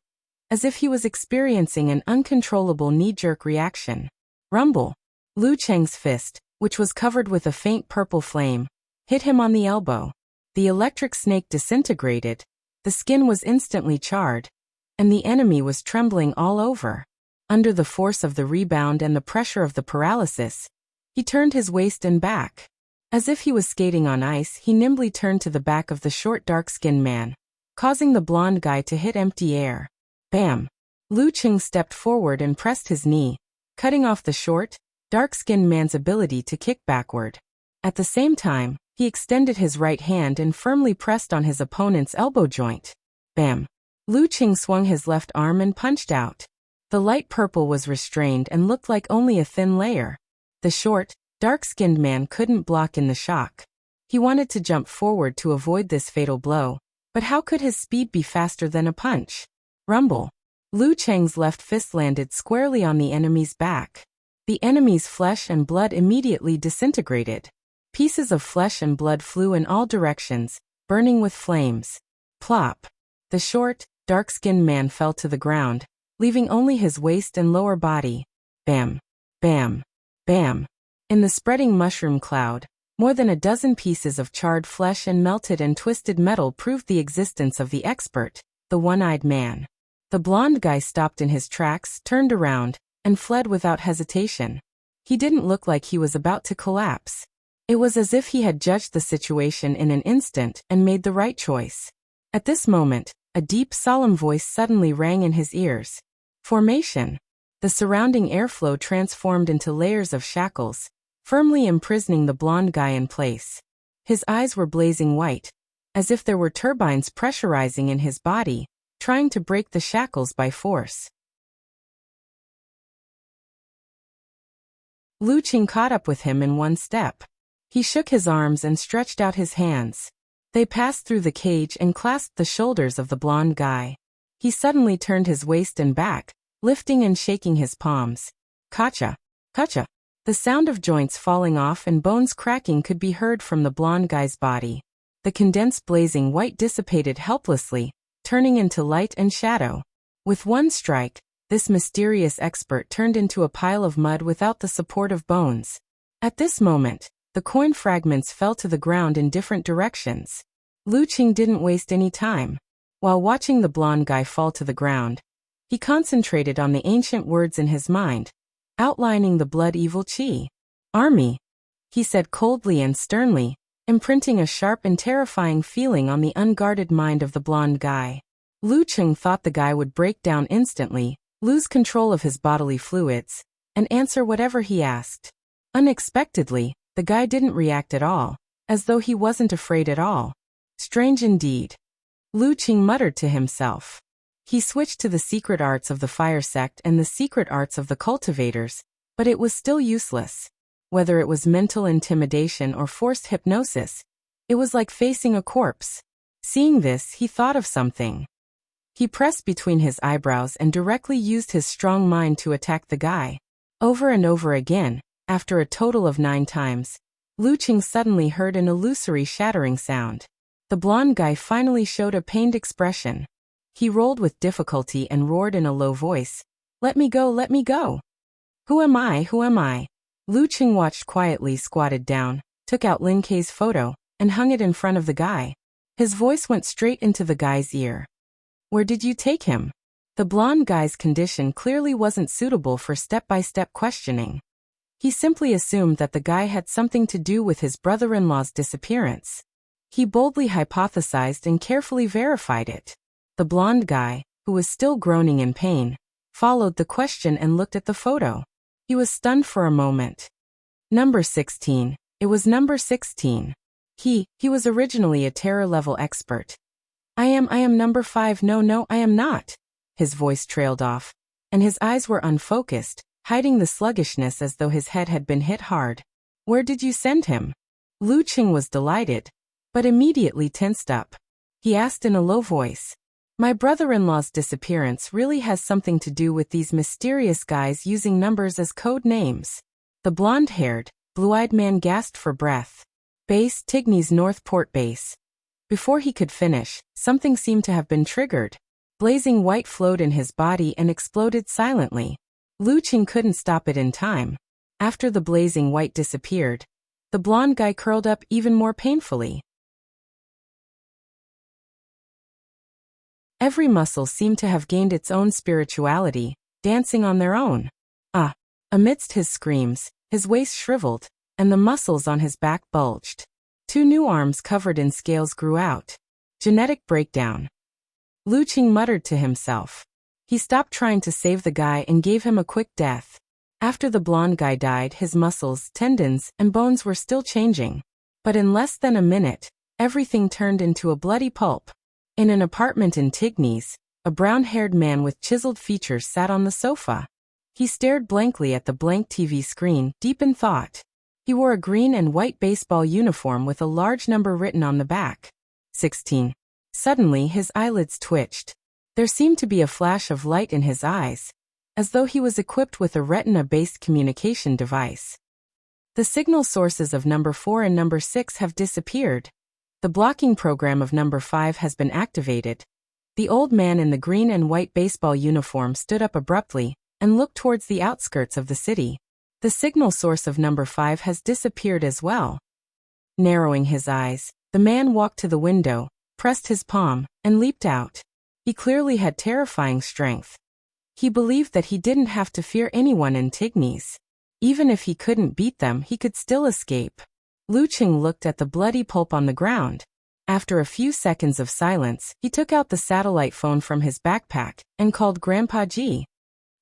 as if he was experiencing an uncontrollable knee-jerk reaction. Rumble. Lu Cheng's fist, which was covered with a faint purple flame, hit him on the elbow. The electric snake disintegrated, the skin was instantly charred, and the enemy was trembling all over. Under the force of the rebound and the pressure of the paralysis, he turned his waist and back. As if he was skating on ice, he nimbly turned to the back of the short dark-skinned man, causing the blonde guy to hit empty air. Bam! Lu Cheng stepped forward and pressed his knee, cutting off the short, dark-skinned man's ability to kick backward. At the same time, he extended his right hand and firmly pressed on his opponent's elbow joint. Bam! Lu Cheng swung his left arm and punched out. The light purple was restrained and looked like only a thin layer. The short, dark-skinned man couldn't block in the shock. He wanted to jump forward to avoid this fatal blow, but how could his speed be faster than a punch? Rumble. Lu Cheng's left fist landed squarely on the enemy's back. The enemy's flesh and blood immediately disintegrated. Pieces of flesh and blood flew in all directions, burning with flames. Plop. The short, dark-skinned man fell to the ground, leaving only his waist and lower body. Bam. Bam. Bam. In the spreading mushroom cloud, more than a dozen pieces of charred flesh and melted and twisted metal proved the existence of the expert, the one-eyed man. The blonde guy stopped in his tracks, turned around, and fled without hesitation. He didn't look like he was about to collapse. It was as if he had judged the situation in an instant and made the right choice. At this moment, a deep, solemn voice suddenly rang in his ears. Formation. The surrounding airflow transformed into layers of shackles, firmly imprisoning the blonde guy in place. His eyes were blazing white, as if there were turbines pressurizing in his body, trying to break the shackles by force. Lu Cheng caught up with him in one step. He shook his arms and stretched out his hands. They passed through the cage and clasped the shoulders of the blonde guy. He suddenly turned his waist and back, lifting and shaking his palms. Kacha! Kacha! The sound of joints falling off and bones cracking could be heard from the blonde guy's body. The condensed blazing white dissipated helplessly, turning into light and shadow. With one strike, this mysterious expert turned into a pile of mud without the support of bones. At this moment, the coin fragments fell to the ground in different directions. Lu Cheng didn't waste any time. While watching the blonde guy fall to the ground, he concentrated on the ancient words in his mind, outlining the blood-evil chi. Army, he said coldly and sternly, imprinting a sharp and terrifying feeling on the unguarded mind of the blonde guy. Lu Cheng thought the guy would break down instantly, lose control of his bodily fluids, and answer whatever he asked. Unexpectedly, the guy didn't react at all, as though he wasn't afraid at all. Strange indeed. Lu Cheng muttered to himself. He switched to the secret arts of the fire sect and the secret arts of the cultivators, but it was still useless. Whether it was mental intimidation or forced hypnosis, it was like facing a corpse. Seeing this, he thought of something. He pressed between his eyebrows and directly used his strong mind to attack the guy. Over and over again, after a total of 9 times, Lu Cheng suddenly heard an illusory shattering sound. The blonde guy finally showed a pained expression. He rolled with difficulty and roared in a low voice, "Let me go, let me go! Who am I, who am I?" Lu Cheng watched quietly, squatted down, took out Lin Kei's photo, and hung it in front of the guy. His voice went straight into the guy's ear. "Where did you take him?" The blonde guy's condition clearly wasn't suitable for step-by-step questioning. He simply assumed that the guy had something to do with his brother-in-law's disappearance. He boldly hypothesized and carefully verified it. The blonde guy, who was still groaning in pain, followed the question and looked at the photo. He was stunned for a moment. Number 16. It was number 16. He was originally a terror-level expert. I am number 5. No, I am not. His voice trailed off, and his eyes were unfocused, hiding the sluggishness as though his head had been hit hard. Where did you send him? Lu Cheng was delighted, but immediately tensed up. He asked in a low voice. My brother-in-law's disappearance really has something to do with these mysterious guys using numbers as code names. The blonde-haired, blue-eyed man gasped for breath. Base Tigny's Northport base. Before he could finish, something seemed to have been triggered. Blazing white flowed in his body and exploded silently. Lu Cheng couldn't stop it in time. After the blazing white disappeared, the blonde guy curled up even more painfully. Every muscle seemed to have gained its own spirituality, dancing on their own. Amidst his screams, his waist shriveled, and the muscles on his back bulged. 2 new arms covered in scales grew out. Genetic breakdown. Lu Qing muttered to himself. He stopped trying to save the guy and gave him a quick death. After the blonde guy died, his muscles, tendons, and bones were still changing. But in less than a minute, everything turned into a bloody pulp. In an apartment in Tignes, a brown-haired man with chiseled features sat on the sofa. He stared blankly at the blank TV screen, deep in thought. He wore a green and white baseball uniform with a large number written on the back. 16. Suddenly his eyelids twitched. There seemed to be a flash of light in his eyes, as though he was equipped with a retina-based communication device. The signal sources of number 4 and number 6 have disappeared. The blocking program of number 5 has been activated. The old man in the green and white baseball uniform stood up abruptly and looked towards the outskirts of the city. The signal source of number 5 has disappeared as well. Narrowing his eyes, the man walked to the window, pressed his palm, and leaped out. He clearly had terrifying strength. He believed that he didn't have to fear anyone in Tignes. Even if he couldn't beat them, he could still escape. Lu Qing looked at the bloody pulp on the ground. After a few seconds of silence, he took out the satellite phone from his backpack and called Grandpa G.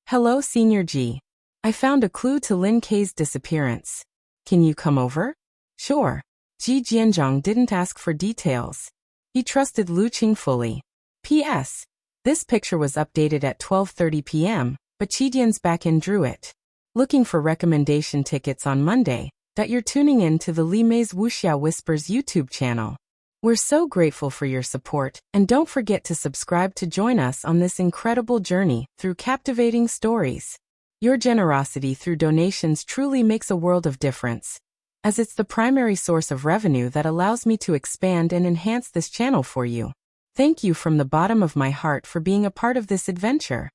Hello, Senior G. I found a clue to Lin Kei's disappearance. Can you come over? Sure. Ji Jianzhong didn't ask for details. He trusted Lu Qing fully. P.S. This picture was updated at 12:30 p.m., but Qidian's back-end drew it. Looking for recommendation tickets on Monday, that you're tuning in to the Li Mei's Wuxia Whispers YouTube channel. We're so grateful for your support, and don't forget to subscribe to join us on this incredible journey through captivating stories. Your generosity through donations truly makes a world of difference, as it's the primary source of revenue that allows me to expand and enhance this channel for you. Thank you from the bottom of my heart for being a part of this adventure.